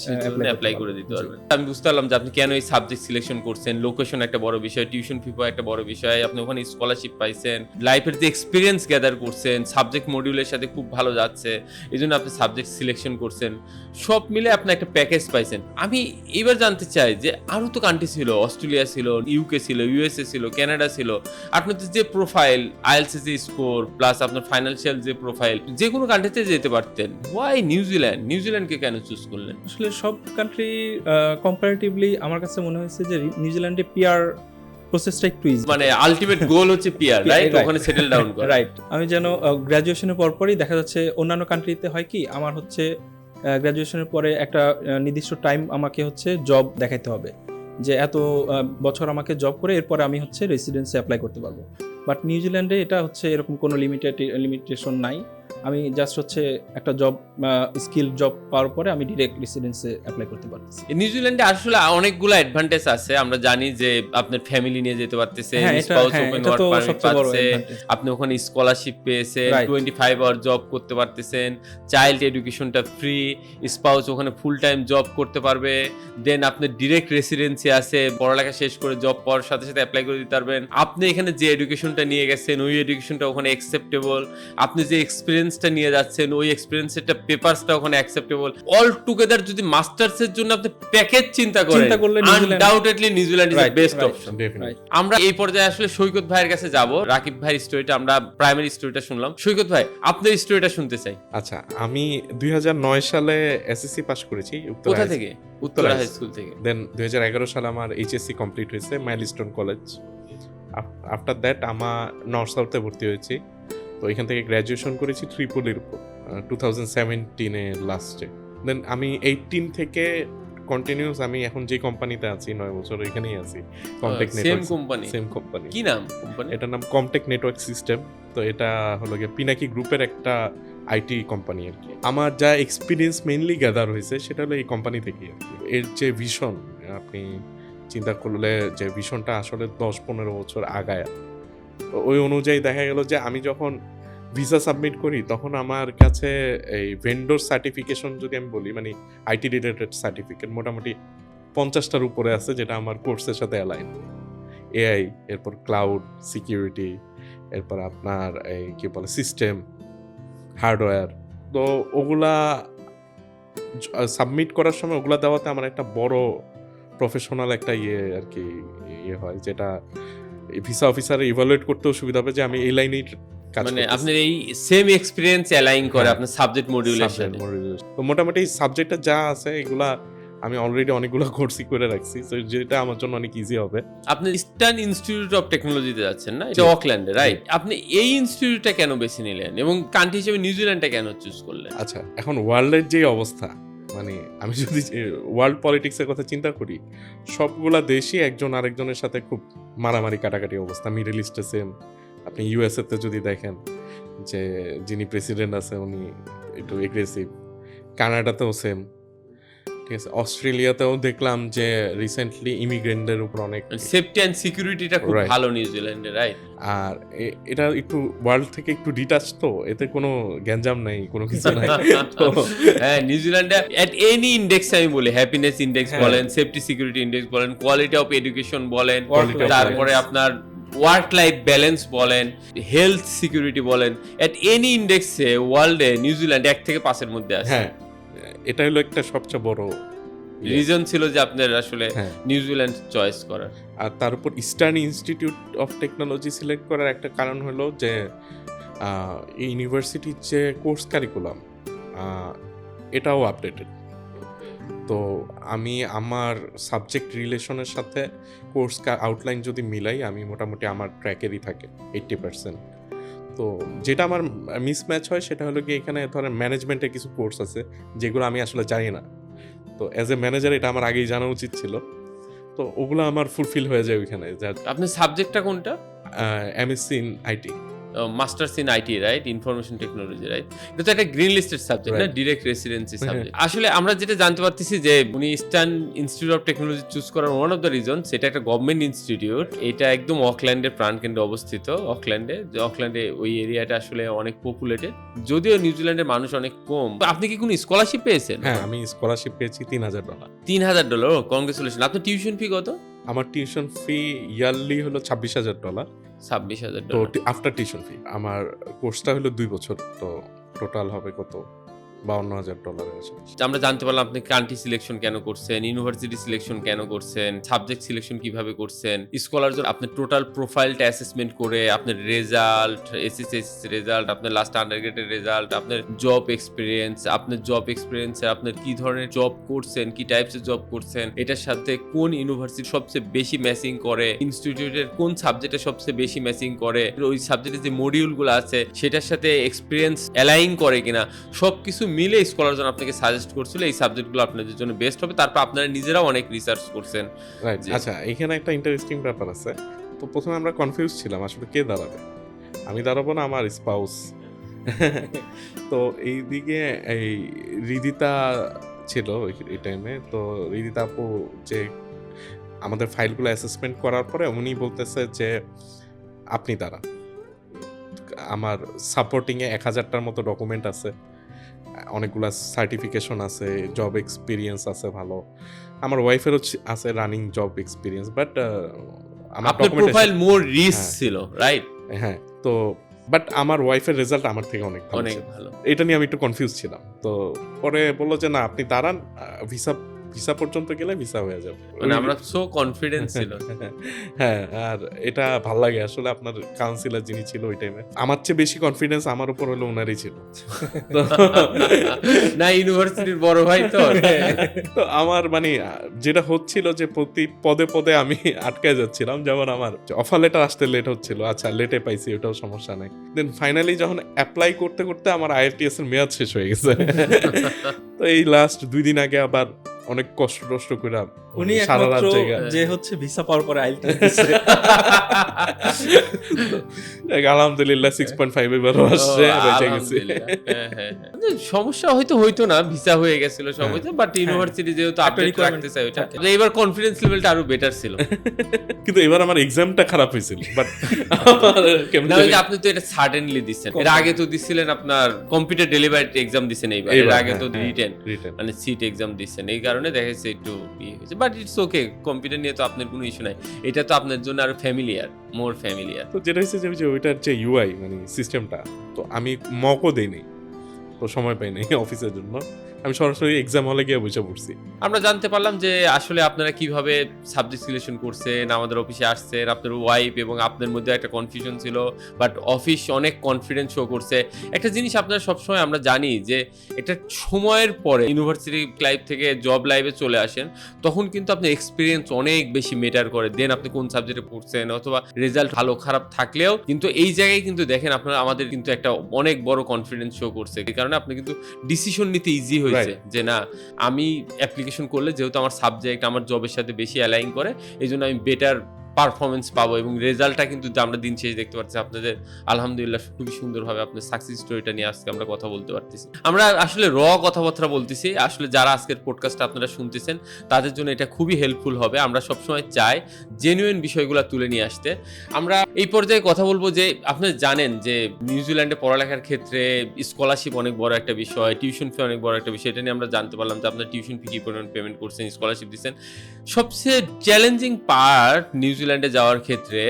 অ্যাপ্লাই করে দিতে পারবেন। আমি বুঝতে পারলাম যে আপনি কেন এই সাবজেক্ট সিলেকশন করছেন। লোকেশন একটা বড় বিষয়, টিউশন ফি একটা বড় বিষয়, আপনি ওখানে স্কলারশিপ পাইছেন, লাইফের যে এক্সপিরিয়েন্স গ্যাদার করছেন, সাবজেক্ট মডিউলের সাথে খুব ভালো যাচ্ছে, এই জন্য আপনি সাবজেক্ট সিলেকশন করছেন, সব মিলে আপনি একটা প্যাকেজ পাইছেন। আমি এবার জানতে চাই যে আরো তো কান্ট্রি ছিল, অস্ট্রেলিয়া ছিল, ইউকে ছিল, ইউএসএ ছিল, কানাডা ছিল, আপনার যে প্রোফাইল, আইএলটিএস যে স্কোর প্লাস আপনার ফাইন্যান্সিয়াল যে প্রোফাইল, যে কোনো কান্ট্রিতে যেতে পারতেন। ওয়াই নিউজিল্যান্ডকে কেন চুজ করলেন? আসলে সব কান্ট্রি কম্পারেটিভলি আমার কাছে মনে হয়েছে যে নিউজিল্যান্ডে পিআর প্রসেসটা একটু ইজি, মানে আলটিমেট গোল হচ্ছে পিআর, রাইট? ওখানে সেটেল ডাউন করা, রাইট। আমি যেন গ্র্যাজুয়েশনের পরপরই দেখা যাচ্ছে অন্যান্য কান্ট্রিতে হয় কি, আমার হচ্ছে গ্র্যাজুয়েশনের পরে একটা নির্দিষ্ট টাইম আমাকে হচ্ছে জব দেখাইতে হবে, যে এত বছর আমাকে জব করে এরপরে আমি হচ্ছে রেসিডেন্সি অ্যাপ্লাই করতে পারবো। বাট নিউজিল্যান্ডে এটা হচ্ছে এরকম কোনো লিমিটেশন নাই। আমি জাস্ট হচ্ছে একটা জব স্কিল জব পাওয়ার পরে আমি ডিরেক্ট রেসিডেন্সে অ্যাপ্লাই করতে পারতেছি। নিউজিল্যান্ডে আসলে অনেকগুলো অ্যাডভান্টেজ আছে। আমরা জানি যে আপনার ফ্যামিলি নিয়ে যেতে পারতেছেন, স্পাউস ওপেন ওয়ার্ক পারমিট পাচ্ছে, আপনি ওখানে স্কলারশিপ পেয়েছেন, 25 আওয়ার জব করতে পারতেছেন, চাইল্ড এডুকেশনটা ফ্রি, স্পাউস ওখানে ফুল টাইম জব করতে পারবে, দেন আপনার ডিরেক্ট রেসিডেন্সি আছে, পড়ালেখা শেষ করে জব পাওয়ার সাথে সাথে অ্যাপ্লাই করে দিতে পারবেন। আপনি এখানে যে এডুকেশনটা নিয়ে গেছেন ওই এডুকেশনটা ওখানে অ্যাকসেপ্টেবল, আপনি যে এক্সপিরিয়েন্স এক্সপিরিয়েন্সটা নিয়ে যাচ্ছেন, ওই এক্সপিরিয়েন্সের পেপারসটা ওখানে অ্যাকসেপ্টেবল, অল টুগেদার যদি মাস্টার্সের জন্য আপনি প্যাকেজ চিন্তা করলে undoubtedly New Zealand is the Right, best right. Option. Right. আমরা এই পর্যায়ে আসলে সৈকত ভাইয়ের কাছে যাব। রাকিব ভাইয়ের স্টোরিটা আমরা প্রাইমারি স্টোরিটা শুনলাম, সৈকত ভাই আপনার স্টোরিটা শুনতে চাই। আচ্ছা, আমি 2009 সালে এসএসসি পাস করেছি কোথা থেকে? উত্তরা হাই স্কুল থেকে। দেন 2011 সালে আমার এইচএসসি কমপ্লিট হয়েছে মাইলস্টোন কলেজ। আফটার দ্যাট আমার নর্থ সাউথে ভর্তি হয়েছি। তো এখান থেকে গ্র্যাজুয়েশন করেছি ট্রিপলির উপর 2017 লাস্টে। দেন আমি 18 থেকে কন্টিনিউস আমি এখন যে কোম্পানিতে আছি 9 বছর এখানেই আছি, Comtech same network company. Same company. কি নাম কোম্পানি? এটার নাম কমটেক নেটওয়ার্ক সিস্টেম। তো এটা হলো গিয়ে পিনাকি গ্রুপের একটা আইটি কোম্পানি আর কি। আমার যা এক্সপিরিয়েন্স মেইনলি গ্যাদার হয়েছে সেটা হলো এই কোম্পানি থেকেই আর কি। এর যে ভিশন, আপনি চিন্তা করলে যে ভিশনটা আসলে 10-15 বছর আগায়, তো ওই অনুযায়ী দেখা গেল যে আমি যখন ভিসা সাবমিট করি তখন আমার কাছে এই ভেন্ডর সার্টিফিকেশন যদি আমি বলি, মানে আইটি রিলেটেড সার্টিফিকেট মোটামুটি 50টার উপরে আছে, যেটা আমার কোর্সের সাথে অ্যালাইন। এআই, এরপর ক্লাউড সিকিউরিটি, এরপর আপনার এই কি বলে সিস্টেম হার্ডওয়্যার। তো ওগুলা সাবমিট করার সময় ওগুলা দেওয়াতে আমার একটা বড় প্রফেশনাল একটা আর কি হয়, যেটা ভিসা অফিসারে ইভালুয়েট করতেও সুবিধা হবে যে আমি এই লাইনেই কাজ মানে করতেছি। আপনার এই সেম এক্সপেরিয়েন্স অ্যালাইন করে হ্যাঁ। আপনার সাবজেক্ট মডিউলের সাথে। তো মোটামুটি সাবজেক্টটা যা আছে এগুলা আমি অলরেডি অনেকগুলো কোর্সই করে রাখছি, তো যেটা আমার জন্য অনেক ইজি হবে। আপনি ইস্টার্ন ইনস্টিটিউট অফ টেকনোলজিতে যাচ্ছেন না, এটা অকল্যান্ডে, রাইট? আপনি এই ইনস্টিটিউটটা কেন বেছে নিলেন এবং কান্ট্রি হিসেবে নিউজিল্যান্ডটা কেন চুজ করলেন? আচ্ছা, এখন ওয়ার্ল্ডের যে অবস্থা, মানে আমি যদি ওয়ার্ল্ড পলিটিক্সের কথা চিন্তা করি, সবগুলা দেশই একজন আরেকজনের সাথে খুব মারামারি কাটাকাটি অবস্থা। মিডল ইস্টে সেম, আপনি ইউএসএ তে যদি দেখেন যে যিনি প্রেসিডেন্ট আছে উনি একটু এগ্রেসিভ, কানাডাতেও সেম, ঠিক আছে। অস্ট্রেলিয়াতেও দেখলাম যে রিসেন্টলি ইমিগ্রেন্টদের উপর অনেক সেফটি এন্ড সিকিউরিটিটা খুব Right. ভালো নিউজিল্যান্ডে, রাইট? আর এটা একটু ওয়ার্ল্ড থেকে একটু ডিটাচ, তো এতে কোনো গ্যাঞ্জাম নাই, কোনো কিছু নাই। তো হ্যাঁ, নিউজিল্যান্ডে এট এনি ইন্ডেক্স আমি বলি, হ্যাপিনেস ইন্ডেক্স হ্যাঁ। বলেন, সেফটি সিকিউরিটি ইন্ডেক্স বলেন, কোয়ালিটি অফ এডুকেশন বলেন, Work-life তারপরে balance. আপনার ওয়ার্ক লাইফ ব্যালেন্স বলেন, হেলথ সিকিউরিটি বলেন, এট এনি ইন্ডেক্সে ওয়ার্ল্ডে নিউজিল্যান্ড 1 থেকে 5 এর মধ্যে আছে। হ্যাঁ, এটা হলো একটা সবচেয়ে বড় রিজন ছিল যে আপনার আসলে হ্যাঁ। নিউজিল্যান্ড চয়েস করার। আর তার উপর eastern institute of technology select করার একটা কারণ হলো যে এই ইউনিভার্সিটির যে কোর্স কারিকুলাম এটাও আপডেটেড। তো আমি আমার সাবজেক্ট রিলেশনের সাথে কোর্স আউটলাইন যদি মিলাই, আমি মোটামুটি আমার ট্র্যাকেরই থাকে 80%। তো যেটা আমার মিসম্যাচ হয় সেটা হলো কি, এখানে ধরেন ম্যানেজমেন্টের কিছু কোর্স আছে যেগুলো আমি আসলে জানি না। তো অ্যাজ এ ম্যানেজার এটা আমার আগেই জানা উচিত ছিল, তো ওগুলো আমার ফুলফিল হয়ে যায় ওইখানে। আপনার সাবজেক্টটা কোনটা? MSc in IT, masters in IT, right? Information technology, right? এটা তো একটা গ্রিন লিস্টেড সাবজেক্ট না, Right. Direct residency subject. আসলে আমরা যেটা জানতে পারতেছি যে উনি eastern institute of technology choose করার ওয়ান অফ দ্য রিজন, সেটা একটা গভর্নমেন্ট ইনস্টিটিউট। এটা একদম অকল্যান্ডের প্রাণকেন্দ্রে অবস্থিত। অকল্যান্ডে ওই এরিয়াটা আসলে অনেক পপুলেটেড, যদিও নিউজিল্যান্ডের মানুষ অনেক কম। তো আপনি কি কোনো স্কলারশিপ পেয়েছেন? হ্যাঁ, আমি স্কলারশিপ পেয়েছি $3,000। $3,000, কংগ্রেচুলেশন। আপনার টিউশন ফি কত? আমার টিউশন ফি ইয়ারলি হলো $26,000। তো $26,000। আফটার টিউশন ফি আমার কোর্সটা হলো 2 বছর, তো টোটাল হবে কত, $52,000। আমরা জানতে পারলাম আপনি কান্ট্রি সিলেকশন কেন করছেন, ইউনিভার্সিটি সিলেকশন কেন করছেন, সাবজেক্ট সিলেকশন কিভাবে করছেন, স্কলার জন্য আপনার টোটাল প্রোফাইলটা অ্যাসেসমেন্ট করে আপনার রেজাল্ট, এসএসএস রেজাল্ট, আপনার লাস্ট আন্ডারগ্রেডের রেজাল্ট, আপনার জব এক্সপিরিয়েন্স, আপনার কি ধরনের জব করছেন, কি টাইপসের জব করছেন, এটার সাথে কোন ইউনিভার্সিটি সবচেয়ে বেশি ম্যাচিং করে, ইনস্টিটিউটের কোন সাবজেক্টে সবচেয়ে বেশি ম্যাচিং করে, ওই সাবজেক্টের যে মডিউলগুলো আছে সেটার সাথে এক্সপিরিয়েন্স অ্যালাইন করে কিনা, সবকিছু মিলে স্কলার জন আপনাকে সাজেস্ট করছিল এই সাবজেক্টগুলো আপনাদের জন্য বেস্ট হবে। তারপর আপনারা নিজেরাও অনেক রিসার্চ করছেন। রাইট। জি। আচ্ছা, এখানে একটা ইন্টারেস্টিং ব্যাপার আছে। তো প্রথমে আমরা কনফিউজ ছিলাম আসলে কে দাঁড়াবে। আমি দাঁড়াবো না আমার স্পাউস। তো এইদিকে এই হৃদিতা ছিল এই টাইমে। তো হৃদিতা আপু যে আমাদের ফাইলগুলো অ্যাসেসমেন্ট করার পরে উনি বলতেছে যে আপনি দাঁড়ান। আমার সাপোর্টিংয়ে 1000টার মতো ডকুমেন্ট আছে, অনেকগুলো সার্টিফিকেশন আছে, জব এক্সপিরিয়েন্স আছে ভালো। আমার ওয়াইফেরও আছে রানিং জব এক্সপিরিয়েন্স, বাট আমার আপনার প্রোফাইল মোর রিচ হ্যাঁ। ছিল, রাইট? হ্যাঁ। তো বাট আমার ওয়াইফের রেজাল্ট আমার থেকে অনেক ভালো অনেক ছিল। ভালো। এটা নিয়ে আমি একটু কনফিউজ ছিলাম। তো পরে বললো যে না আপনি দাঁড়ান, ভিসা পর্যন্ত গেলে ভিসা হয়ে যাবে। মানে আমরা সো কনফিডেন্স ছিল। হ্যাঁ, আর এটা ভাল লাগে আসলে আপনার কাউন্সিলর যিনি ছিল ওই টাইমে আমার চেয়ে বেশি কনফিডেন্স আমার উপর হলো ওনারই ছিল। তো না ইউনিভার্সিটির বড় ভাই তো। তো আমার মানে যেটা হচ্ছিল যে প্রতি পদে পদে আমি আটকায় যাচ্ছিলাম। যেমন আমার অফার লেটার আসতে লেট হচ্ছিল, আচ্ছা লেটে পাইছি ওটাও সমস্যা নাই। দেন ফাইনালি যখন অ্যাপ্লাই করতে করতে আমার IELTS এর মেয়াদ শেষ হয়ে গেছে। তো এই লাস্ট 2 দিন আগে আবার অনেক কষ্ট করে উনি সারা রাত একমাত্র জায়গা যে হচ্ছে ভিসা পাওয়ার পরে IELTS আলহামদুলিল্লাহ 6.5 এবারও আসছে, বেঁচে গেছি। সমস্যা হয়তো না, ভিসা হয়ে গেছিল সমস্যা, বাট ইউনিভার্সিটি যেহেতু আপডেট রাখতে চাই ওটা, এবার কনফিডেন্স লেভেলটা আরো বেটার ছিল। কিন্তু এবার আমার এক্সামটা খারাপ হয়েছিল, বাট না ওই যে আপনি তো এটা সাডেনলি দিচ্ছেন, এর আগে তো দিছিলেন আপনার কম্পিউটার ডেলিভারি এক্সাম দিছেন, এইবার এর আগে তো রিটেন মানে সিট এক্সাম দিচ্ছেন, এই কারণে দেখা যাচ্ছে একটু ইয়ে হয়েছে, বাট ইটস ওকে। কম্পিউটার নিয়ে তো আপনার কোনো ইস্যু নাই, এটা তো আপনার জন্য আরো ফ্যামিলিয়ার, মোর ফ্যামিলিয়ার। তো যেটা হচ্ছে যে ওইটার যে UI মানে সিস্টেমটা, তো আমি মকও দেই নাই, তো সময় পাই নাই অফিসের জন্য, আমি সরাসরি এক্সাম হলে গিয়ে বসে পড়ছি। আমরা জানতে পারলাম যে আসলে আপনারা কিভাবে সাবজেক্ট সিলেকশন করছেন, আমাদের অফিসে আসছেন, আপনার ওয়াইফ এবং আপনার মধ্যে একটা কনফিউশন ছিল, বাট অফিস অনেক কনফিডেন্স শো করছে। একটা জিনিস আপনারা সবসময় আমরা জানি যে একটা সময়ের পরে ইউনিভার্সিটি লাইফ থেকে জব লাইফে চলে আসেন, তখন কিন্তু আপনার এক্সপিরিয়েন্স অনেক বেশি ম্যাটার করে। দেন আপনি কোন সাবজেক্টে পড়ছেন, অথবা রেজাল্ট ভালো খারাপ থাকলেও কিন্তু এই জায়গায় কিন্তু দেখেন আপনারা আমাদের কিন্তু একটা অনেক বড় কনফিডেন্স শো করছে, এই কারণে আপনি কিন্তু ডিসিশন নিতে ইজি হয়েছে যে না আমি অ্যাপ্লিকেশন করলে যেহেতু আমার সাবজেক্ট আমার জবের সাথে বেশি অ্যালাইন করে, এই জন্য আমি বেটার পারফরমেন্স পাবো, এবং রেজাল্টটা কিন্তু আমরা দিন শেষে দেখতে পাচ্ছি আপনাদের আলহামদুলিল্লাহ খুবই সুন্দরভাবে আপনার সাকসেস স্টোরিটা নিয়ে আজকে আমরা কথা বলতে পারতেছি। আমরা আসলে কথাবার্তা বলতেছি, আসলে যারা আজকের পডকাস্টটা আপনারা শুনতেছেন তাদের জন্য এটা খুবই হেল্পফুল হবে। আমরা সবসময় চাই জেনুইন বিষয়গুলো তুলে নিয়ে আসতে। আমরা এই পর্যায়ে কথা বলবো যে আপনারা জানেন যে নিউজিল্যান্ডে পড়ালেখার ক্ষেত্রে স্কলারশিপ অনেক বড় একটা বিষয়, টিউশন ফি অনেক বড় একটা বিষয়। এটা নিয়ে আমরা জানতে পারলাম যে আপনার টিউশন ফি কি পরিমাণ পেমেন্ট করছেন, স্কলারশিপ দিচ্ছেন। সবচেয়ে চ্যালেঞ্জিং পার্ট নিউজিল্যান্ডে যাওয়ার ক্ষেত্রে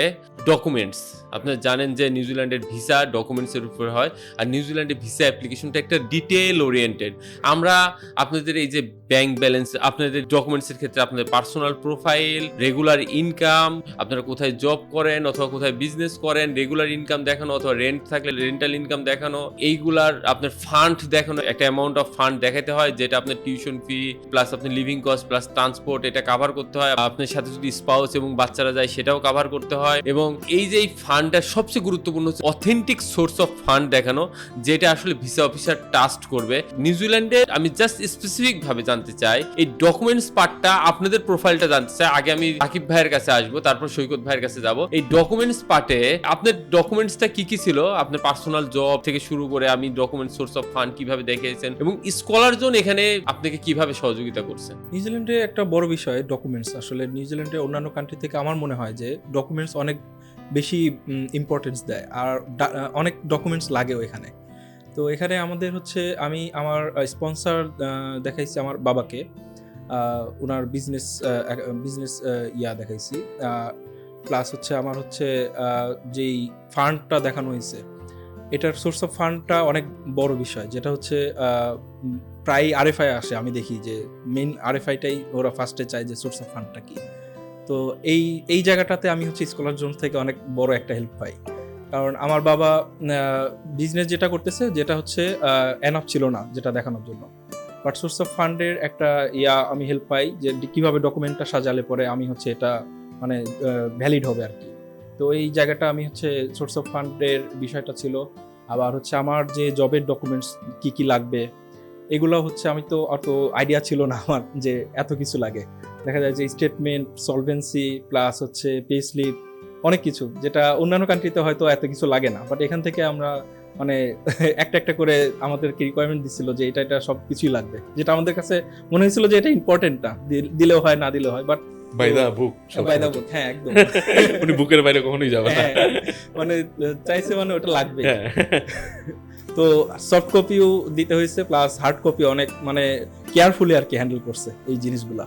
ডকুমেন্টস। আপনারা জানেন যে নিউজিল্যান্ডের ভিসা ডকুমেন্টসের উপর হয়, আর নিউজিল্যান্ডের ভিসা অ্যাপ্লিকেশনটা একটা ডিটেল ওরিয়েন্টেড। আমরা আপনাদের এই যে ব্যাংক ব্যালেন্স, আপনাদের ডকুমেন্টসের ক্ষেত্রে আপনাদের পার্সোনাল প্রোফাইল, রেগুলার ইনকাম, আপনারা কোথায় জব করেন অথবা কোথায় বিজনেস করেন, রেগুলার ইনকাম দেখানো, অথবা রেন্ট থাকলে রেন্টাল ইনকাম দেখানো, এইগুলার আপনার ফান্ড দেখানো, একটা অ্যামাউন্ট অফ ফান্ড দেখাতে হয় যেটা আপনার টিউশন ফি প্লাস আপনার লিভিং কস্ট প্লাস ট্রান্সপোর্ট এটা কাভার করতে হয়। আপনার সাথে যদি স্পাউস এবং বাচ্চারা যায় সেটাও কাভার করতে হয়। এবং এই যে এই ফান্ডটা সবচেয়ে গুরুত্বপূর্ণ হচ্ছে অথেন্টিক সোর্স অফ ফান্ড দেখানো, যেটা আসলে ভিসা অফিসার ট্রাস্ট করবে। নিউজিল্যান্ডে আমি জাস্ট স্পেসিফিক ভাবে জানতে চাই এই ডকুমেন্টস পার্টটা, আপনাদের প্রোফাইলটা জানতে চাই। আগে আমি আকিব ভাইয়ের কাছে আসবো, তারপর সৈকত ভাইয়ের কাছে যাব। এই ডকুমেন্টস পার্টে আপনার ডকুমেন্টসটা কি কি ছিল, আপনার পার্সোনাল জব থেকে শুরু করে আমি ডকুমেন্ট সোর্স অফ ফান্ড কিভাবে দেখিয়েছেন, এবং স্কলার জোন এখানে আপনাকে কিভাবে সহযোগিতা করছেন। নিউজিল্যান্ডে একটা বড় বিষয় ডকুমেন্টস। আসলে নিউজিল্যান্ডে অন্যান্য কান্ট্রি থেকে আমার মনে হয় যে ডকুমেন্টস অনেক বেশি ইম্পর্টেন্স দেয়, আর অনেক ডকুমেন্টস লাগেও এখানে। তো এখানে আমাদের হচ্ছে আমি আমার স্পন্সর দেখাইছি আমার বাবাকে, ওনার বিজনেস দেখাইছি, প্লাস হচ্ছে আমার হচ্ছে যেই ফান্ডটা দেখানো হয়েছে, এটার সোর্স অফ ফান্ডটা অনেক বড় বিষয়, যেটা হচ্ছে প্রায় RFI আসে। আমি দেখি যে মেইন RFIটাই ওরা ফার্স্টে চায় যে সোর্স অফ ফান্ডটা কি। তো এই জায়গাটাতে আমি হচ্ছে স্কলার জোন থেকে অনেক বড় একটা হেল্প পাই, কারণ আমার বাবা বিজনেস যেটা করতেছে যেটা হচ্ছে এনাফ ছিল না যেটা দেখানোর জন্য, বাট সোর্স অফ ফান্ডের একটা আমি হেল্প পাই যে কিভাবে ডকুমেন্টটা সাজালে পরে আমি হচ্ছে এটা মানে ভ্যালিড হবে আর কি। তো এই জায়গাটা আমি হচ্ছে সোর্স অফ ফান্ডের বিষয়টা ছিল। আবার হচ্ছে আমার যে জবের ডকুমেন্টস কি কি লাগবে এগুলো হচ্ছে আমি তো অত আইডিয়া ছিল না আমার যে এত কিছু লাগে। দেখা যায় যে স্টেটমেন্ট, সলভেন্সি প্লাস হচ্ছে পে স্লিপ, অনেক কিছু যেটা অন্যান্য কান্ট্রিতে হয়তো এত কিছু লাগে না, বাট এখান থেকে আমরা মানে একটা একটা করে আমাদেরকে রিকোয়ারমেন্ট দিচ্ছিল যে এটা সব কিছুই লাগবে, যেটা আমাদের কাছে মনে হয়েছিল যে এটা ইম্পর্টেন্ট না, দিলেও হয় না দিলেও হয়, বাট বাই দা বুক, হ্যাঁ একদম উনি বুকের বাইরে কখনোই যাবে না, মানে চাইছে মানে ওটা লাগবে। তো সফট কপিও দিতে হয়েছে, প্লাস হার্ড কপি অনেক মানে কেয়ারফুলি আর কি হ্যান্ডেল করছে এই জিনিসগুলা।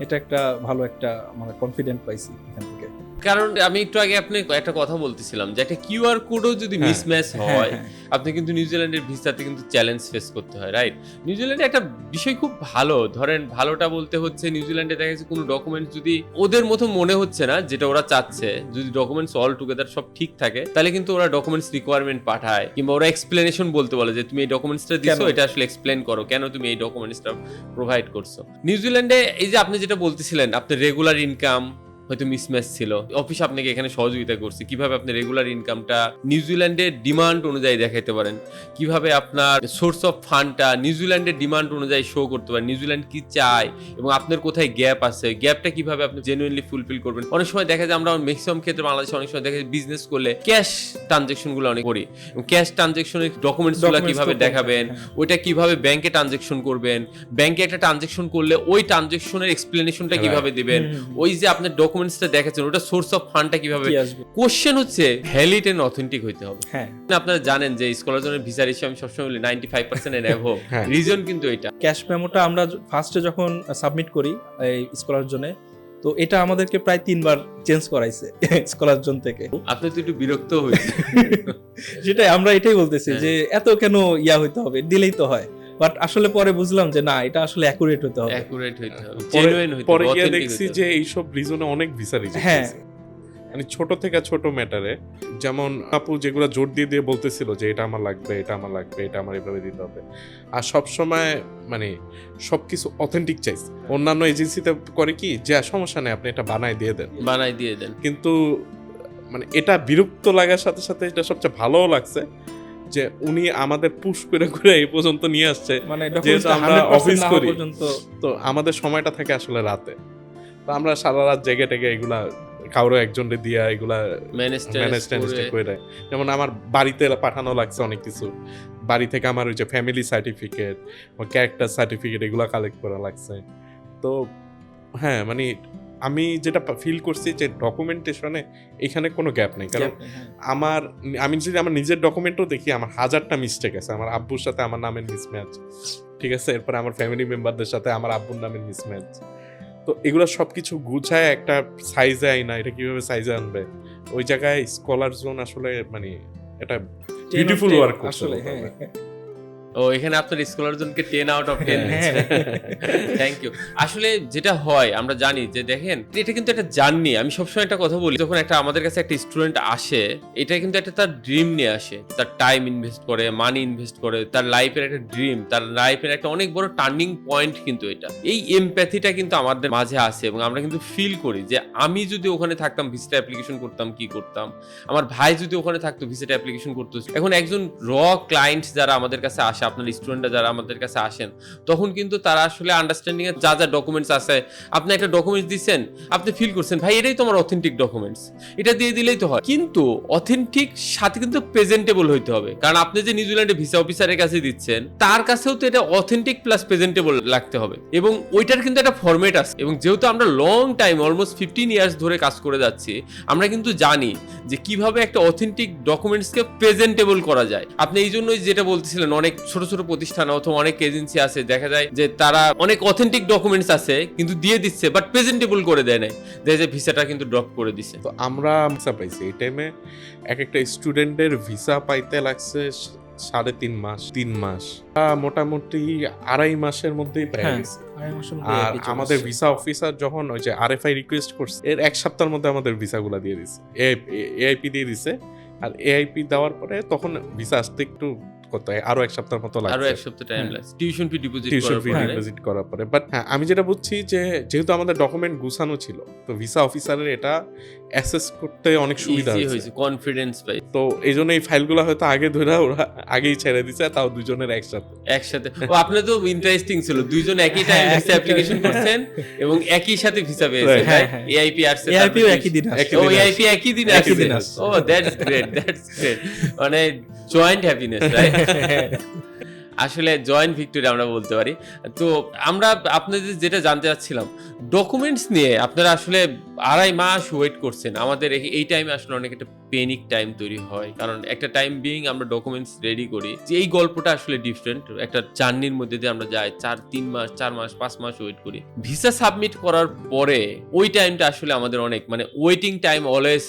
এটা একটা ভালো একটা মানে কনফিডেন্ট পাইছি এখান থেকে। কারণ আমি একটু আগে আপনি একটা কথা বলতেছিলাম যে একটা কিউআর কোডও যদি মিসম্যাচ হয় আপনি কিন্তু নিউজিল্যান্ডের ভিসাতে কিন্তু চ্যালেঞ্জ ফেস করতে হয়, রাইট? নিউজিল্যান্ডে একটা বিষয় খুব ভালো, ধরেন ভালোটা বলতে হচ্ছে নিউজিল্যান্ডে দেখা যাচ্ছে কোনো ডকুমেন্টস যদি ওদের মতো মনে হচ্ছে না যেটা ওরা চাচ্ছে, যদি ডকুমেন্টস অল টুগেদার সব ঠিক থাকে তাহলে কিন্তু ওরা ডকুমেন্টস রিকোয়ারমেন্ট পাঠায়, কিংবা ওরা এক্সপ্লেনেশন বলতে বলে যে তুমি এই ডকুমেন্টসটা দিছো, এটা আসলে এক্সপ্লেন করো কেন তুমি এই ডকুমেন্টসটা প্রোভাইড করছো। নিউজিল্যান্ডে এই যে আপনি যেটা বলতেছিলেন আপনার রেগুলার ইনকাম হয়তো মিসম্যাচ ছিল, অফিস আপনাকে এখানে সহযোগিতা করছে, কিভাবে আপনি রেগুলার ইনকামটা নিউজিল্যান্ডের ডিমান্ড অনুযায়ী দেখাইতে পারেন, কিভাবে আপনার সোর্স অফ ফান্ডটা নিউজিল্যান্ডের ডিমান্ড অনুযায়ী শো করতে পারেন, নিউজিল্যান্ড কি চায় এবং আপনার কোথায় গ্যাপ আছে, গ্যাপটা কিভাবে আপনি জেনুইনলি ফুলফিল করবেন। অনেক সময় দেখা যায় আমরা ম্যাক্সিমাম ক্ষেত্রে বাংলাদেশে অনেক সময় দেখা যায় বিজনেস করলে ক্যাশ ট্রানজেকশন গুলো অনেক করি, ক্যাশ ট্রানজেকশনের ডকুমেন্টস গুলো কিভাবে দেখাবেন, ওইটা কিভাবে ব্যাংকে ট্রানজেকশন করবেন, ব্যাংকে একটা ট্রানজেকশন করলে ওই ট্রানজেকশনের এক্সপ্লেনেশনটা কিভাবে দিবেন, ওই যে আপনার ডকুমেন্টসটা দেখাচ্ছেন ওটা সোর্স অফ ফান্ডটা কিভাবে। কোশ্চেন হচ্ছে ভ্যালিড এন্ড অথেন্টিক হইতে হবে। আপনারা জানেন যে স্কলার জোনের ভিসার ইস্যু আমি সবসময় বলি 95% এন্ড অ্যাবভ, রিজন কিন্তু এটা। ক্যাশ মেমোটা আমরা ফার্স্টে যখন সাবমিট করি এই স্কলার জোনে, তো এটা আমাদেরকে প্রায় 3 বার চেঞ্জ করাইছে স্কলার জোন থেকে। আপনি তো একটু বিরক্ত হয়েছে সেটাই আমরা এটাই বলতেছি যে এত কেন হইতে হবে, দিলেই তো হয়। বাট আসলে পরে বুঝলাম যে না, এটা আসলে অ্যাকুরেট হতে হবে, জেনুইন হইতে হবে। পরে গিয়ে দেখছি যে এইসব রিজনে অনেক ভিসা রিজেক্ট হয়েছে, মানে ছোট থেকে ছোট ম্যাটারে। যেমন আপু যেগুলো জোর দিয়ে দিয়ে বলতেছিল যে এটা আমার লাগবে, এটা আমার লাগবে, এটা আমার এভাবে দিতে হবে, আর সব সময় মানে সবকিছু অথেন্টিক চাইছে। অন্যান্য এজেন্সিতে করে কি যে সমস্যা নেই আপনি এটা বানাই দিয়ে দেন, কিন্তু মানে এটা বিরক্ত লাগার সাথে সাথে এটা সবচেয়ে ভালোও লাগছে যে উনি আমাদের পুশ করে করে এই পর্যন্ত নিয়ে আসছে, মানে যেহেতু আমরা অফিস করি তো আমাদের সময়টা থাকে আসলে রাতে, তো আমরা সারা রাত জেগে টেগে এগুলা কারো একজনকে দিয়া এগুলা ম্যানেজ করে। যেমন আমার বাড়িতে পাঠানো লাগছে অনেক কিছু, বাড়ি থেকে আমার ওই যে ফ্যামিলি সার্টিফিকেট, ক্যারেক্টার সার্টিফিকেট এগুলা কালেক্ট করা লাগছে। তো হ্যাঁ, মানে আমি যেটা ফিল করছি যে ডকুমেন্টেশনে এখানে কোনো গ্যাপ নেই, কারণ আমি যদি আমার নিজের ডকুমেন্টও দেখি আমার 1000টা মিস্টেক আছে। আমার আব্বুর সাথে আমার নামের মিসম্যাচ, ঠিক আছে, এরপরে আমার ফ্যামিলি মেম্বারদের সাথে আমার আব্বুর নামের মিসম্যাচ। তো এগুলো সবকিছু গুছায় একটা সাইজে আই না, এটা কিভাবে সাইজে আনবে, ওই জায়গায় স্কলার জোন আসলে মানে এটা বিউটিফুল ওয়ার্ক আসলে। ও এখানে আপনার স্কলার জোনকে 10 আউট অফ 10 থ্যাংক ইউ। আসলে যেটা হয় আমরা জানি যে দেখেন এটা কিন্তু একটা জার্নি। আমি সবসময় একটা কথা বলি, যখন একটা আমাদের কাছে একটা স্টুডেন্ট আসে, এটা কিন্তু একটা তার ড্রিম নিয়ে আসে, তার টাইম ইনভেস্ট করে, মানি ইনভেস্ট করে, তার লাইফের একটা ড্রিম, তার লাইফের একটা অনেক বড় টার্নিং পয়েন্ট কিন্তু এটা। এই এমপ্যাথিটা কিন্তু আমাদের মাঝে আছে এবং আমরা কিন্তু ফিল করি যে আমি যদি ওখানে থাকতাম ভিসাটা অ্যাপ্লিকেশন করতাম কি করতাম, আমার ভাই যদি ওখানে থাকতো ভিসাটা অ্যাপ্লিকেশন করতো। এখন একজন র ক্লায়েন্ট যারা আমাদের কাছে আসে, আপনার স্টুডেন্টরা যারা আমাদের কাছে আসেন, তখন কিন্তু তারা আসলে আন্ডারস্ট্যান্ডিং এর যা যা ডকুমেন্টস আছে, আপনি একটা ডকুমেন্টস দিচ্ছেন, আপনি ফিল করছেন ভাই এটাই তো আমার অথেন্টিক ডকুমেন্টস, এটা দিয়ে দিলেই তো হয়। কিন্তু অথেন্টিক সাথে কিন্তু প্রেজেন্টেবল হইতে হবে, কারণ আপনি যে নিউজিল্যান্ডে ভিসা অফিসারের কাছে দিচ্ছেন তার কাছেও তো এটা অথেন্টিক প্লাস প্রেজেন্টেবল লাগতে হবে, এবং ওইটার কিন্তু একটা ফরম্যাট আছে। এবং যেহেতু আমরা লং টাইম অলমোস্ট 15 ইয়ার্স ধরে কাজ করে যাচ্ছি, আমরা কিন্তু জানি যে কিভাবে একটা অথেন্টিক ডকুমেন্টসকে প্রেজেন্টেবল করা যায়। আপনি এই জন্যই যেটা বলতেছিলেন, অনেক ছোট ছোট প্রতিষ্ঠান অথবা অনেক এজেন্সি আছে, দেখা যায় যে তারা অনেক অথেন্টিক ডকুমেন্টস আছে কিন্তু দিয়ে দিচ্ছে বাট প্রেজেন্টেবল করে দেয় না, দেখা যায় ভিসাটা কিন্তু ড্রপ করে দিচ্ছে। তো আমরা ভিসা পাইছি এই টাইমে, এক একটা স্টুডেন্টের ভিসা পাইতে লাগছে 3.5 মাস, মোটামুটি 2.5 মাসের মধ্যেই পেয়ে গেছে। আর আমাদের ভিসা অফিসার যখন ওই যে আরএফআই রিকোয়েস্ট করছে, এর 1 সপ্তাহের মধ্যে আমাদের ভিসাগুলো দিয়ে দিছে, এআইপি দিয়ে দিছে। আর এআইপি দেওয়ার পরে তখন ভিসা আসতে একটু আরো 1 সপ্তাহের মতো লাগছে, আরো 1 সপ্তাহ টাইম লাগছে টিউশন ফি ডিপোজিট করার পরে। বাট হ্যাঁ, আমি যেটা বুঝছি যে যেহেতু আমাদের ডকুমেন্ট গুছানো ছিল, তো ভিসা অফিসারের এটা অ্যাসেস করতে অনেক সুবিধা হয়েছে, কনফিডেন্স পাই। তো এই জন্য এই ফাইলগুলো হয়তো আগে ধরে ওরা আগেই ছেড়ে দিছে, তাও দুজনের একসাথে। ও আপনি তো ইন্টারেস্টিং ছিল, দুইজন একই টাইম ভিসা অ্যাপ্লিকেশন করছেন এবং একই সাথে ভিসা পেয়েছেন। এআইপি আসছে, এআইপিও একই দিন আসছে। ও এআইপি একই দিন আসছে। ও দ্যাটস গ্রেট, মানে জয়েন্ট হ্যাপিনেস, রাইট? আসলে জয়েন্ট ভিক্টোরি আমরা বলতে পারি। তো আমরা আপনাদের যেটা জানতে চাচ্ছিলাম, ডকুমেন্টস নিয়ে আপনারা আসলে ২.৫ মাস ওয়েট করছেন। আমাদের এই টাইমে আসলে অনেক একটা পেনিক টাইম তৈরি হয়। কারণ একটা টাইম বিইং আমরা ডকুমেন্টস রেডি করি। যে এই গল্পটা আসলে ডিফারেন্ট। একটা জার্নির মধ্যে দিয়ে আমরা যাই ৩ মাস, ৪ মাস, ৫ মাস ওয়েট করি। ভিসা সাবমিট করার পরে ওই টাইমটা আসলে আমাদের অনেক মানে waiting time always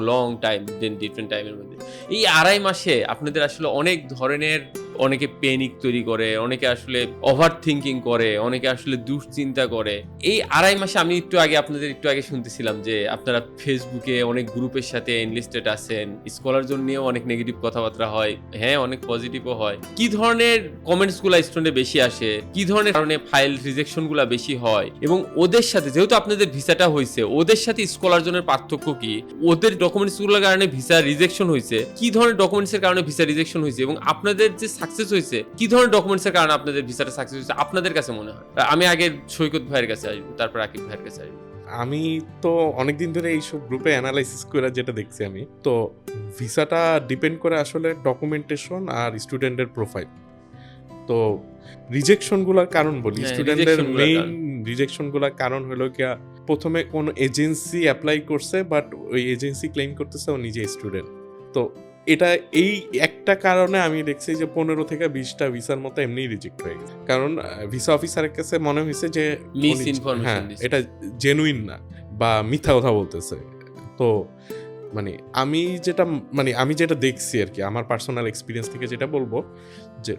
long time then different টাইমের মধ্যে। এই ২.৫ মাসে আপনাদের আসলে অনেক ধরনের অনেকে প্যানিক তৈরি করে, অনেকে আসলে ওভার থিংকিং করে, অনেকে আসলে দুশ্চিন্তা করে। এই ২.৫ মাসে আমি আপনাদের একটু আগে শুনতেছিলাম যে আপনারা ফেসবুকে অনেক গ্রুপের সাথে এনলিস্টেড আছেন, স্কলার জোন নিয়েও অনেক নেগেটিভ কথাবার্তা হয়, হ্যাঁ অনেক পজিটিভও হয়। কি ধরনের কমেন্টস গুলা স্টুডেন্টে বেশি আসে, কি ধরনের কারণে ফাইল রিজেকশন গুলা বেশি হয়, এবং ওদের সাথে যেহেতু আপনাদের ভিসাটা হয়েছে, ওদের সাথে স্কলার জোনের পার্থক্য কি, ওদের ডকুমেন্টস গুলোর কারণে ভিসা রিজেকশন হয়েছে, কি ধরনের ডকুমেন্টস এর কারণে ভিসা রিজেকশন হয়েছে, এবং আপনাদের যে সাকসেস হয়েছে কি ধরনের ডকুমেন্টস এর কারণে আপনাদের ভিসাটা সাকসেস হয়েছে আপনাদের কাছে মনে হয়। আমি আগে সৈকত ভাইয়ের কাছে আসবো, তারপর আকিব ভাইয়ের কাছে আসবো। আমি তো অনেকদিন ধরে এইসব গ্রুপে অ্যানালাইসিস করে যেটা দেখছি আমি, তো ভিসাটা ডিপেন্ড করে আসলে ডকুমেন্টেশন আর স্টুডেন্টের প্রোফাইল। তো রিজেকশনগুলোর কারণ বলি, স্টুডেন্টদের মেইন রিজেকশনগুলোর কারণ হলো কি, প্রথমে কোন এজেন্সি অ্যাপ্লাই করছে বাট ওই এজেন্সি ক্লেম করতেছে ও নিজে স্টুডেন্ট। তো এটা এই একটা কারণে আমি দেখছি যে 15 থেকে 20টা ভিসার মতো এমনি রিজেক্ট হয়ে গেছে, কারণ ভিসা অফিসারের কাছে মনে হয়েছে যে মিস ইনফরমেশন দিছে, এটা জেনুইন না বা মিথ্যা কথা বলতেছে। তো আমি যেটা দেখছি আর কি, আমার পার্সোনাল এক্সপিরিয়েন্স থেকে যেটা বলবো যে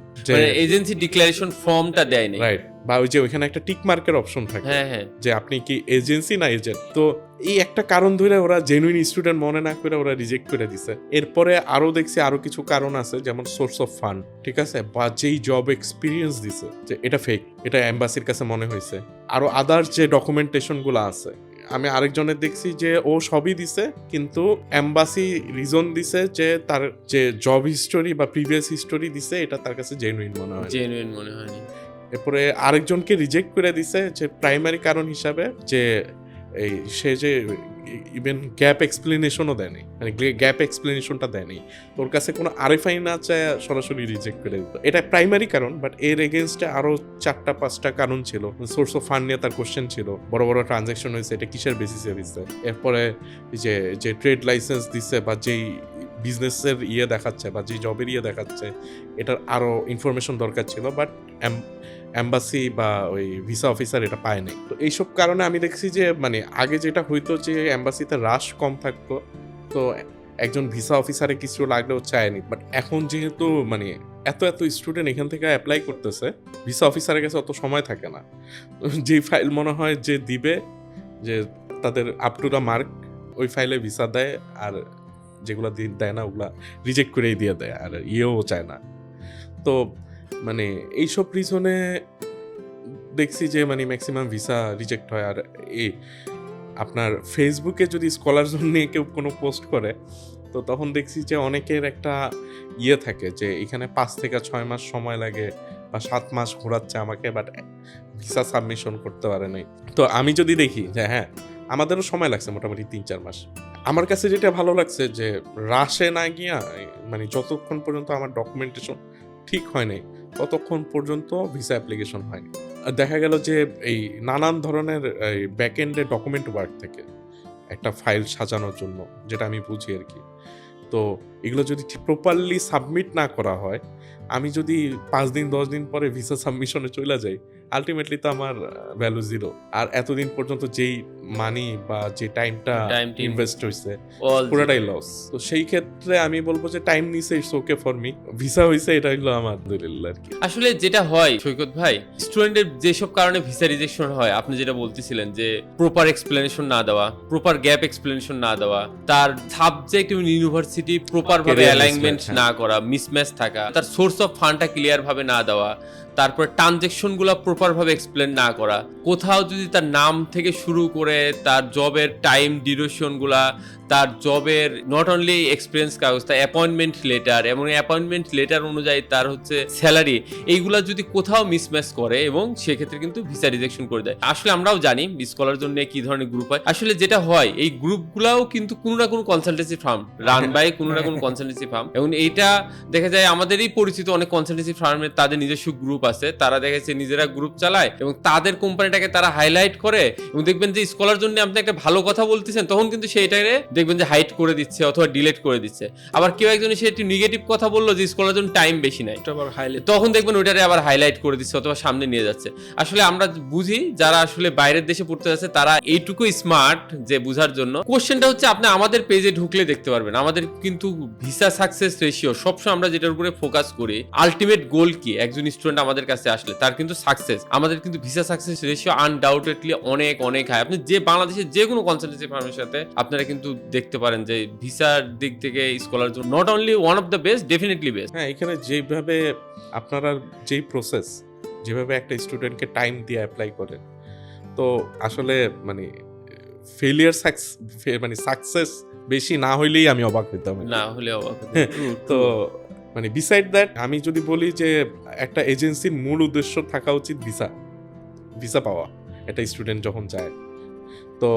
এজেন্সি ডিক্লারেশন ফর্মটা দেয় নাই, রাইট, বা ওই যে ওখানে একটা টিক মার্কের অপশন থাকে, হ্যাঁ যে আপনি কি এজেন্সি না এজেন্ট। তো এই একটা কারণ ধরে ওরা জেনুইন স্টুডেন্ট মনে না করে ওরা রিজেক্ট করে দিছে। এরপরে আরো দেখছি আরো কিছু কারণ আছে, যেমন সোর্স অফ ফান্ড, ঠিক আছে, বা যেই জব এক্সপিরিয়েন্স দিছে যে এটা ফেক, এটা এম্বাসির কাছে মনে হয়েছে। আরো আদার যে ডকুমেন্টেশন গুলো আছে, আমি আরেকজনের দেখছি যে ও সবই দিছে, কিন্তু এম্বাসি রিজন দিছে যে তার যে জব হিস্টোরি বা প্রিভিয়াস হিস্টোরি দিছে এটা তার কাছে জেনুইন মনে হয়নি। এরপরে আরেকজনকে রিজেক্ট করে দিছে যে প্রাইমারি কারণ হিসাবে যে এই সে যে ইভেন গ্যাপ এক্সপ্লেনেশনও দেয়নি, মানে গ্যাপ এক্সপ্লেনেশনটা দেয়নি, তোর কাছে কোনো আরএফআই না চায় সরাসরি রিজেক্ট করে দিত। এটা প্রাইমারি কারণ, বাট এর এগেনস্টে আরো 4-5টা কারণ ছিল। সোর্স অফ ফান্ড নিয়ে তার কোশ্চেন ছিল, বড় বড় ট্রানজাকশন হয়েছে, এটা কিসের বেসিসে দিচ্ছে। এরপরে যে ট্রেড লাইসেন্স দিচ্ছে বা যেই বিজনেসের দেখাচ্ছে বা যে জবের দেখাচ্ছে, এটার আরো ইনফরমেশন দরকার ছিল, বাট এম্বাসি বা ওই ভিসা অফিসার এটা পায় নাই। তো এইসব কারণে আমি দেখছি যে মানে আগে যেটা হইতো যে এম্বাসিতে রাশ কম থাকতো, তো একজন ভিসা অফিসারে কিছু লাগলেও চায়নি, বাট এখন যেহেতু মানে এত স্টুডেন্ট এখান থেকে অ্যাপ্লাই করতেছে, ভিসা অফিসারের কাছে অত সময় থাকে না। যেই ফাইল মনে হয় যে দিবে, যে তাদের আপ টু দ্য মার্ক ওই ফাইলে ভিসা দেয়, আর যেগুলো দেয় না ওগুলা রিজেক্ট করেই দিয়ে দেয়, আর চায় না। তো মানে এইসব রিজনে দেখছি যে মানে ম্যাক্সিমাম ভিসা রিজেক্ট হয়। আর আপনার ফেসবুকে যদি স্কলার জোন নিয়ে কেউ কোনো পোস্ট করে, তো তখন দেখছি যে অনেকের একটা থাকে যে এখানে 5 থেকে 6 মাস সময় লাগে বা 7 মাস ঘোরাচ্ছে আমাকে, বাট ভিসা সাবমিশন করতে পারে নাই। তো আমি যদি দেখি যে হ্যাঁ আমাদেরও সময় লাগছে মোটামুটি 3-4 মাস, আমার কাছে যেটা ভালো লাগছে যে রাশে না গিয়া মানে যতক্ষণ পর্যন্ত আমার ডকুমেন্টেশন ঠিক হয় নাই ততক্ষণ পর্যন্ত ভিসা অ্যাপ্লিকেশন হয়নি। দেখা গেল যে এই নানান ধরনের ব্যাকএন্ডে ডকুমেন্ট ওয়ার্ক থাকে একটা ফাইল সাজানোর জন্য, যেটা আমি বুঝি আর কি। তো এগুলো যদি প্রপারলি সাবমিট না করা হয়, আমি যদি 5 দিন 10 দিন পরে ভিসা সাবমিশনে চলে যাই, আলটিমেটলি তো আমার ভ্যালু জিরো। আর এতদিন পর্যন্ত যেই মানি বা যে টাইমটা ইনভেস্ট হয়েছে পুরোটাই লস। তো সেই ক্ষেত্রে আমি বলবো যে টাইম নিছে, it's okay for me, visa হয়েছে এটা হলো আমার আলহামদুলিল্লাহ আর কি। আসলে যেটা হয় সৈকত ভাই, স্টুডেন্টের যেসব কারণে ভিসা রিজেকশন হয়, আপনি যেটা বলতেছিলেন যে প্রপার এক্সপ্লেনেশন না দেওয়া, প্রপার গ্যাপ এক্সপ্লেনেশন না দেওয়া, তার সাবজেক্ট এবং ইউনিভার্সিটি প্রপার ভাবে অ্যালাইনমেন্ট না করা, মিসম্যাচ থাকা, তার সোর্স অফ ফান্ডটা ক্লিয়ার ভাবে না দেওয়া, তারপর ট্রানজেকশন গুলা প্রপার ভাবে এক্সপ্লেন না করা, কোথাও যদি তার নাম থেকে শুরু করে তার জবের টাইম ডিউরেশন গুলা, তার জবের নট অনলি এক্সপিরিয়েন্স কাগজ, তার অ্যাপয়েন্টমেন্ট লেটার এবং অ্যাপয়েন্টমেন্ট লেটার অনুযায়ী তার হচ্ছে স্যালারি, এইগুলা যদি কোথাও মিসম্যাচ করে এবং সেক্ষেত্রে কিন্তু ভিসা রিজেকশন করে দেয়। আসলে আমরাও জানি স্কলার জন্য কি ধরনের গ্রুপ হয়। আসলে যেটা হয় এই গ্রুপগুলাও কিন্তু কোনো না কোনো কনসালটেন্সি ফার্ম রান বাই কোনো না কোনো কনসালটেন্সি ফার্ম, এবং এইটা দেখা যায় আমাদেরই পরিচিত অনেক কনসালটেন্সি ফার্মের তাদের নিজস্ব গ্রুপ আছে, তারা দেখা যাচ্ছে নিজেরা গ্রুপ চালায় এবং তাদের কোম্পানিটাকে তারা হাইলাইট করে, এবং দেখবেন যে স্কলার জন্য আপনি একটা ভালো কথা বলতেছেন তখন কিন্তু সেইটাকে দেখবেন যে হাইড করে দিচ্ছে অথবা ডিলিট করে দিচ্ছে। আবার কেউ একজন সে একটি নেগেটিভ কথা বললো যে স্কলার জন্য টাইম বেশি নাই, তখন দেখবেন ওইটারে আবার হাইলাইট করে দিচ্ছে অথবা সামনে নিয়ে যাচ্ছে। আসলে আমরা বুঝি যারা আসলে বাইরের দেশে পড়তে যাচ্ছে তারা এইটুকু স্মার্ট যে বুঝার জন্য। কোশ্চেনটা হচ্ছে আপনি আমাদের পেজে ঢুকলে দেখতে পারবেন আমাদের কিন্তু ভিসা সাকসেস রেশিও সবসময় আমরা যেটার উপরে ফোকাস করি, আলটিমেট গোল কি একজন স্টুডেন্ট আমাদের কাছে আসলে তার কিন্তু সাকসেস। আমাদের কিন্তু ভিসা সাকসেস রেশিও আনডাউটেডলি অনেক অনেক হাই। আপনি যে বাংলাদেশের যে কোনো কনসালটেন্সি ফার্মের সাথে আপনারা কিন্তু দেখতে পারেন যে ভিসার দিক থেকে স্কলার জন্য not only one of the best, definitely best. হ্যাঁ, এখানে যেভাবে আপনারা যেই প্রসেস, যেভাবে একটা স্টুডেন্টকে টাইম দিয়ে অ্যাপ্লাই করেন, তো আসলে মানে ফেলিয়ার মানে সাকসেস বেশি না হইলেই আমি অবাক হইতাম, না হলে অবাক তো মানে বিসাইড দ্যাট আমি যদি বলি যে একটা এজেন্সির মূল উদ্দেশ্য থাকা উচিত ভিসা পাওয়া একটা স্টুডেন্ট যখন যায়। তো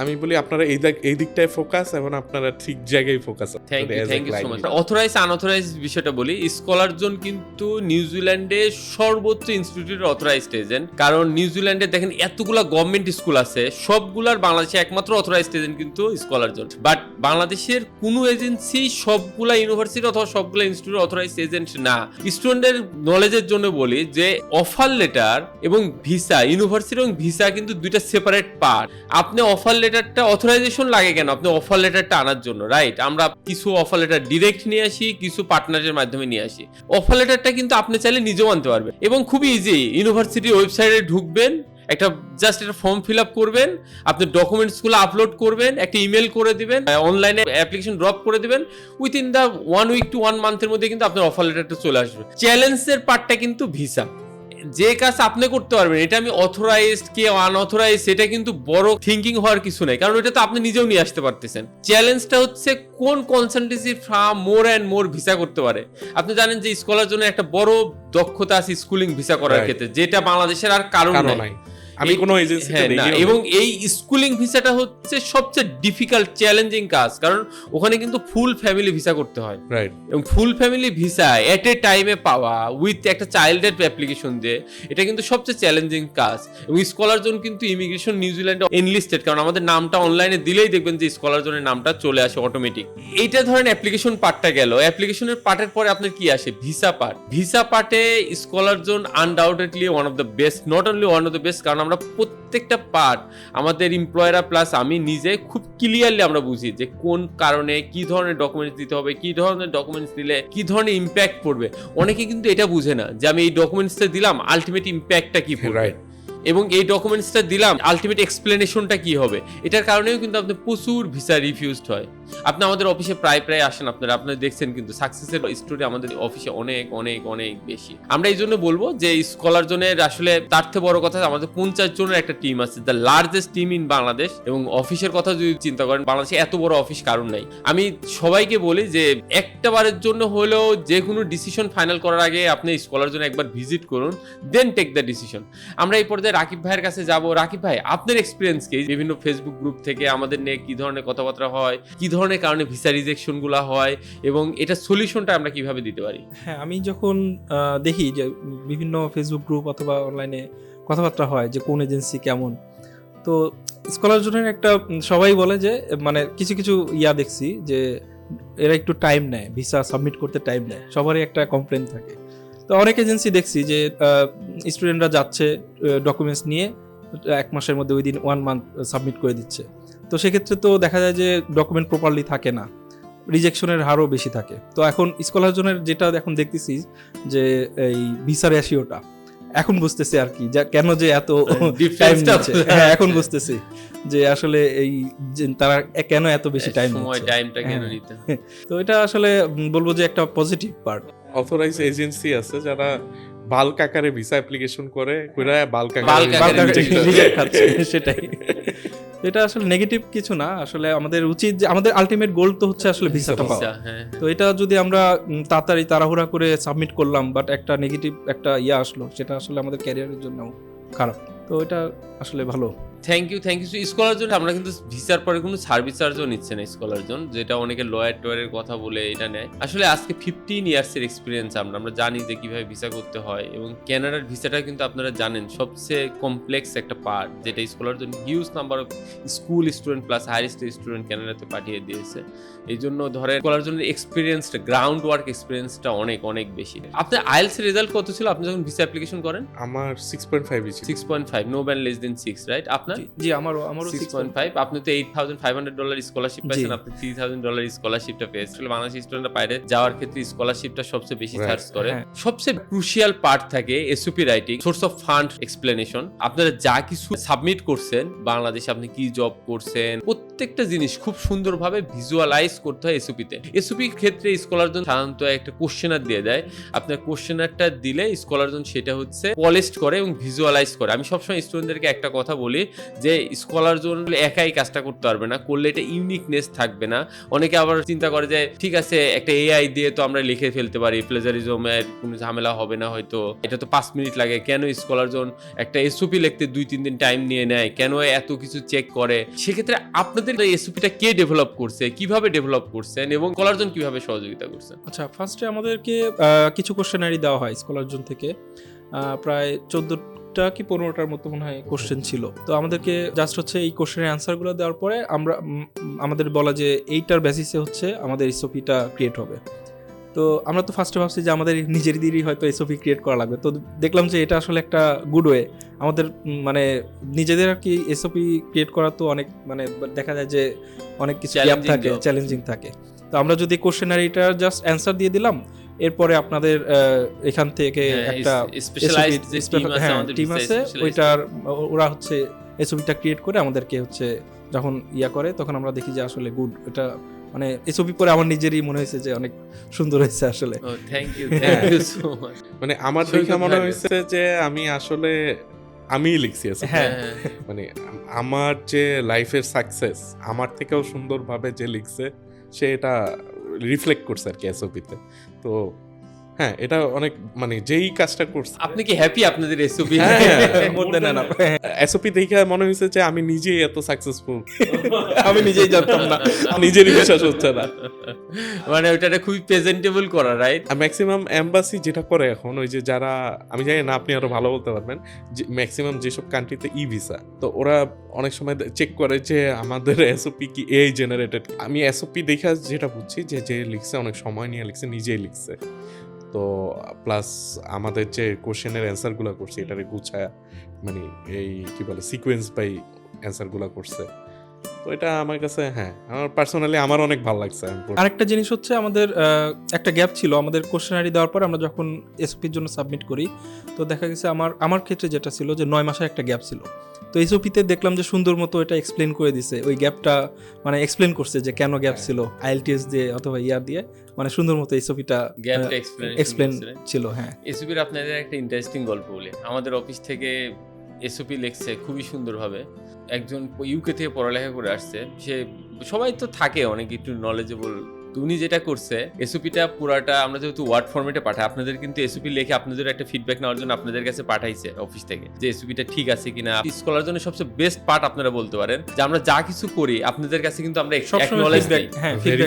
আমি বলি আপনারা এই দিকটায় ফোকাস, এবং আপনারা ঠিক জায়গায় focus. Thank you so much. Authorize unauthorize বিষয়টা বলি, স্কলার জোন কিন্তু নিউজিল্যান্ডে সর্বোচ্চ ইনস্টিটিউটের অথরাইজড এজেন্ট। কারণ নিউজিল্যান্ডে দেখেন এতগুলা গভর্নমেন্ট স্কুল আছে, সবগুলার বাংলাদেশে একমাত্র অথরাইজড এজেন্ট কিন্তু স্কলার জোন। বাট বাংলাদেশের কোনো এজেন্সি সবগুলা ইউনিভার্সিটি অথবা সবগুলা ইনস্টিটিউট অথরাইজড এজেন্ট না। স্টুডেন্টের নলেজের জন্য বলি যে অফার লেটার এবং ভিসা, ইউনিভার্সিটি এবং ভিসা কিন্তু দুইটা সেপারেট পার্ট। আপনি অফার লেটারটা অথরাইজেশন লাগে কেন? আপনি অফার লেটারটা আনার জন্য, রাইট? আমরা কিছু অফার লেটার ডিরেক্ট নিয়ে আসি, কিছু পার্টনারের মাধ্যমে নিয়ে আসি। অফার লেটারটা কিন্তু আপনি চাইলে নিজেও আনতে পারবেন এবং খুবই ইজি। ইউনিভার্সিটির ওয়েবসাইটে ঢুকবেন, একটা জাস্ট একটা ফর্ম ফিল আপ করবেন, আপনি ডকুমেন্টসগুলো আপলোড করবেন, একটা ইমেল করে দিবেন, অনলাইনে অ্যাপ্লিকেশন ড্রপ করে দিবেন, উইথিন দ্য 1 উইক টু 1 মান্থের মধ্যে কিন্তু আপনার অফার লেটারটা চলে আসবে। চ্যালেঞ্জের পার্টটা কিন্তু ভিসা। যে কাজ আপনি করতে পারবেন, এটা আমি অথরাইজড কে আনঅথরাইজড সেটা কিন্তু বড় থিঙ্কিং হওয়ার কিছু নাই, কারণ এটা তো আপনি নিজেও নিয়ে আসতে পারতেছেন। চ্যালেঞ্জটা হচ্ছে কোন consultancy firm more and more visa করতে পারে। আপনি জানেন যে স্কলার জন্য একটা বড় দক্ষতা আছে স্কুলিং ভিসা করার ক্ষেত্রে, যেটা বাংলাদেশের আর কারণ নাই। আমি কোনো এজেন্সিতে দেইনি। এবং এই স্কুলিং ভিসাটা হচ্ছে সবচেয়ে ডিফিকাল্ট চ্যালেঞ্জিং কাজ, কারণ ওখানে কিন্তু ফুল ফ্যামিলি ভিসা করতে হয়, রাইট? এবং ফুল ফ্যামিলি ভিসা এট এ টাইমে পাওয়া উইথ একটা চাইল্ডের অ্যাপ্লিকেশন দিয়ে, এটা কিন্তু সবচেয়ে চ্যালেঞ্জিং কাজ। এবং স্কলার জোন কিন্তু ইমিগ্রেশন নিউজিল্যান্ডে এনলিস্টেড, কারণ আমাদের নামটা অনলাইনে দিলেই দেখবেন যে স্কলার জোনের নামটা চলে আসে অটোমেটিক। এইটা ধরেন অ্যাপ্লিকেশন পার্টটা গেল, অ্যাপ্লিকেশনের পার্টের পরে আপনার কি আসে? Visa part. ভিসা পার্টে scholar zone undoubtedly one of the best, not only one of the best, কারণ আমরা প্রত্যেকটা পার্ট আমাদের এমপ্লয়াররা প্লাস আমি নিজে খুব ক্লিয়ারলি আমরা বুঝি যে কোন কারণে কি ধরনের ডকুমেন্টস দিতে হবে, কি ধরনের ডকুমেন্টস দিলে কি ধরনের ইম্প্যাক্ট পড়বে। অনেকে কিন্তু এটা বুঝে না যে আমি এই ডকুমেন্টসটা দিলাম আলটিমেট ইম্প্যাক্টটা কি পড়বে, এবং এই ডকুমেন্টসটা দিলাম আলটিমেট এক্সপ্লেনেশনটা কি হবে। এটার কারণেও কিন্তু আপনার প্রচুর ভিসা রিফিউজড হয়। আপনি আমাদের অফিসে প্রায় আসেন, আপনারা দেখছেন কিন্তু সাকসেসের স্টোরি আমাদের অফিসে অনেক অনেক অনেক বেশি। আমরা এই জন্য বলবো যে স্কলার জোনের আসলে তার থেকে বড় কথা আমাদের 50 জনের একটা টিম আছে, the largest team in Bangladesh. এবং অফিসের কথা যদি চিন্তা করেন, বাংলাদেশে এত বড় অফিস কারণ নাই। আমি সবাইকে বলি যে একটা বারের জন্য হলেও যে কোনো ডিসিশন ফাইনাল করার আগে আপনি স্কলার জোনে একবার ভিজিট করুন, দেন টেক দ্য ডিসিশন। আমরা এই পর্যায়ে রাকিব ভাইয়ের কাছে যাব। রাকিব ভাই, আপনার এক্সপিরিয়েন্স কি? বিভিন্ন ফেসবুক গ্রুপ থেকে আমাদের নিয়ে কি ধরনের কথাবার্তা হয়, কি ধরনের কারণে ভিসা রিজেকশন গুলা হয়, এবং এটা সলিউশনটা আমরা কিভাবে দিতে পারি? হ্যাঁ, আমি যখন দেখি যে বিভিন্ন ফেসবুক গ্রুপ অথবা অনলাইনে কথাবার্তা হয় যে কোন এজেন্সি কেমন, তো স্কলার জোনের একটা সবাই বলে যে মানে কিছু কিছু দেখছি যে এরা একটু টাইম নেয়, ভিসা সাবমিট করতে টাইম নেয়, সবারই একটা কমপ্লেন থাকে। তো অনেক এজেন্সি দেখছি যে স্টুডেন্টরা যাচ্ছে ডকুমেন্টস নিয়ে 1 মাসের মধ্যে উইদিন 1 মান্থ সাবমিট করে দিচ্ছে। তো সেক্ষেত্রে তো দেখা যায় যে ডকুমেন্ট প্রপারলি থাকে না, রিজেকশনের হারও বেশি থাকে। তো এখন স্কলার জোনের যেটা এখন দেখতেছি যে এই ভিসা রেশিওটা এখন বুঝতেছি আর কি, কেন যে এত টাইম নিচ্ছে। হ্যাঁ, এখন বুঝতেছি যে আসলে এই তারা কেন এত বেশি টাইমটা কেন নিতে। তো এটা আসলে বলবো যে একটা পজিটিভ পার্ট। অথরাইজড এজেন্সি আছে যারা বাল্ক আকারে ভিসা অ্যাপ্লিকেশন করে বাল্ক রিজেক্ট খাচ্ছে, সেটাই। এটা আসলে নেগেটিভ কিছু না, আসলে আমাদের উচিত যে আমাদের আলটিমেট গোল তো হচ্ছে আসলে ভিসাটা পাওয়া। ভিসা, হ্যাঁ। তো এটা যদি আমরা তাড়াতাড়ি তাড়াহুড়া করে সাবমিট করলাম, বাট একটা নেগেটিভ একটা আসলো, সেটা আসলে আমাদের ক্যারিয়ারের জন্য খারাপ। তো এটা আসলে ভালো। Thank you scholar zone. আমরা কিন্তু ভিসার পরে কোনো সার্ভিস চার্জও নিচ্ছে না স্কলার জোন, যেটা অনেকে লয়ার টয়ারের কথা বলে এটা নেয়। আসলে আজকে 15 ইয়ার্সের এক্সপিরিয়েন্স আমরা জানি যে কিভাবে ভিসা করতে হয়, এবং ক্যানাডার ভিসাটা কিন্তু আপনারা জানেন সবচেয়ে কমপ্লেক্স একটা পার্ট, যেটা Scholar Zone huge number of school student plus higher student ক্যানাডাতে পাঠিয়ে দিয়েছে। এই জন্য ধরেন স্কলার জোনের এক্সপিরিয়েন্সটা, গ্রাউন্ড ওয়ার্ক এক্সপিরিয়েন্সটা অনেক অনেক বেশি। আপনার আইএলটিএস রেজাল্ট কত ছিল আপনি যখন ভিসা অ্যাপ্লিকেশন করেন? আমার 6.5 ছিল। 6.5, no band less than 6, right? আপনার? জি, আমারও 6.5। আপনি তো $8,500 স্কলারশিপ পাইছেন, আপনি $3,000 স্কলারশিপটা পেয়েছেন। বাংলাদেশি স্টুডেন্টরা বাইরে যাওয়ার ক্ষেত্রে স্কলারশিপটা সবচেয়ে বেশি সার্চ করে। সবচেয়ে ক্রুশিয়াল পার্ট থাকে SOP writing, source of fund explanation. আপনারা যা কিছু সাবমিট করছেন, বাংলাদেশে আপনি কি জব করছেন, প্রত্যেকটা জিনিস খুব সুন্দরভাবে ভিজুয়ালাইজ করতে হয় এসওপিতে। এসওপির ক্ষেত্রে স্কলার জোন সাধারণত একটা কোশ্চেনার দিয়ে দেয়। আপনার কোশ্চেনারটা দিলে স্কলার জোন সেটা হচ্ছে পলিশড করে এবং ভিজুয়ালাইজ করে। আমি সবসময় স্টুডেন্টদেরকে একটা কথা বলি যে স্কলার জোন একাই কাজটা করতে পারবে না, করলে এটা ইউনিকনেস থাকবে না। অনেকে আবার চিন্তা করে যে ঠিক আছে একটা এআই দিয়ে তো আমরা লিখে ফেলতে পারি, প্লেজারিজমের কোনো ঝামেলা হবে না, হয়তো এটা তো 5 মিনিট লাগে, কেন স্কলার জোন একটা এসওপি লিখতে 2-3 দিন টাইম নিয়ে নেয়, কেন এত কিছু চেক করে? সেক্ষেত্রে আপনাদের এসওপিটা কে ডেভেলপ করছে, কিভাবে ডেভেলপ করছেন, এবং স্কলার জোন কিভাবে সহযোগিতা করছে? আচ্ছা, ফার্স্টে আমাদেরকে কিছু কোশ্চেনারি দেওয়া হয় স্কলার জোন থেকে, প্রায় 14টা কি 15টার মতো মনে হয় কোশ্চেন ছিল। তো আমাদেরকে জাস্ট হচ্ছে এই কোশ্চেনের অ্যান্সারগুলো দেওয়ার পরে আমরা আমাদের বলা যে এইটার বেসিসে হচ্ছে আমাদের এসওপিটা ক্রিয়েট হবে। তো আমরা তো ফার্স্টে ভাবছি যে আমাদের নিজেদেরই হয়তো এসওপি ক্রিয়েট করা লাগবে। তো দেখলাম যে এটা আসলে একটা গুড ওয়ে আমাদের, মানে নিজেদের আর কি এসওপি ক্রিয়েট করা তো অনেক, মানে দেখা যায় যে অনেক কিছু গ্যাপ থাকে, চ্যালেঞ্জিং থাকে। তো আমরা যদি কোশ্চেনারিটার জাস্ট অ্যান্সার দিয়ে দিলাম, এরপরে আপনাদের এখান থেকে একটা স্পেশালাইজড টিম আছে, ওইটার ওরা হচ্ছে এসওপিটা ক্রিয়েট করে আমাদেরকে হচ্ছে যখন করে, তখন আমরা দেখি যে আসলে গুড, এটা মানে এসওপি পরে আমার নিজেরই মনে হয়েছে যে অনেক সুন্দর হয়েছে আসলে। Thank you so much. মানে আমার দেখে মনে হয়েছে যে আমি আসলে আমি লিখছি আছে। মানে আমার যে লাইফের সাকসেস আমার থেকেও সুন্দরভাবে যে লিখছে সে এটা রিফ্লেক্ট করছে আর কি এসওপিতে। তো হ্যাঁ, এটা অনেক, মানে যেই কাজটা করছে। আপনি কি হ্যাপি আপনাদের এসওপি? এসওপি দেখে মনে হয়েছে যে আমি নিজেই এত সাকসেসফুল, আমি নিজেই জানতাম না, নিজেরই বিশ্বাস হচ্ছে না। মানে ওইটা খুবই প্রেজেন্টেবল করা, রাইট? ম্যাক্সিমাম এমবাসি যেটা করে এখন, ওই যে যারা, আমি জানি না আপনি আরো ভালো বলতে পারবেন, যে ম্যাক্সিমাম যেসব কান্ট্রিতে ই ভিসা, তো ওরা অনেক সময় চেক করে যে আমাদের এসওপি কি এআই জেনারেটেড। আমি এসওপি দেখে যেটা বুঝছি যে লিখছে অনেক সময় নিয়ে লিখছে, নিজেই লিখছে। তো প্লাস আমাদের যে কোশ্চেনের অ্যান্সারগুলো করছে এটারে গুছায়া, মানে এই কি বলে সিকোয়েন্স বাই অ্যান্সারগুলো করছে। তো এটা আমার কাছে, হ্যাঁ, আমার পার্সোনালি আমার অনেক ভালো লাগছে। আরেকটা জিনিস হচ্ছে আমাদের একটা গ্যাপ ছিল আমাদের কোশ্চেনারি দেওয়ার পর আমরা যখন এসওপির জন্য সাবমিট করি, তো দেখা গেছে আমার ক্ষেত্রে যেটা ছিল যে 9 মাসের একটা গ্যাপ ছিল। তো এসওপিতে দেখলাম যে সুন্দর মতো এটা এক্সপ্লেন করে দিছে, ওই গ্যাপটা মানে এক্সপ্লেন করছে যে কেন গ্যাপ ছিল, আইএলটিএস দিয়ে অথবা দিয়ে মানে সুন্দর মতো এসওপিটা গ্যাপটা এক্সপ্লেন ছিল। হ্যাঁ, এসওপির আপনাদের একটা ইন্টারেস্টিং গল্প বলি। আমাদের অফিস থেকে এসওপি লেখছে খুবই সুন্দরভাবে। একজন ইউকে থেকে পড়ালেখা করে আসছে, সে সবাই তো থাকে অনেক একটু নলেজেবল। তো উনি যেটা করছে, এসওপিটা পুরাটা আমরা যেহেতু ওয়ার্ড ফরম্যাটে পাঠাই, আপনাদের কিন্তু এসওপি লিখে আপনাদের একটা ফিডব্যাক নেওয়ার জন্য আপনাদের কাছে পাঠাইছে অফিস থেকে, যে এসওপিটা ঠিক আছে কিনা। স্কলার জন্য সবচেয়ে বেস্ট পার্ট আপনারা বলতে পারেন যে আমরা যা কিছু করি আপনাদের কাছে কিন্তু আমরা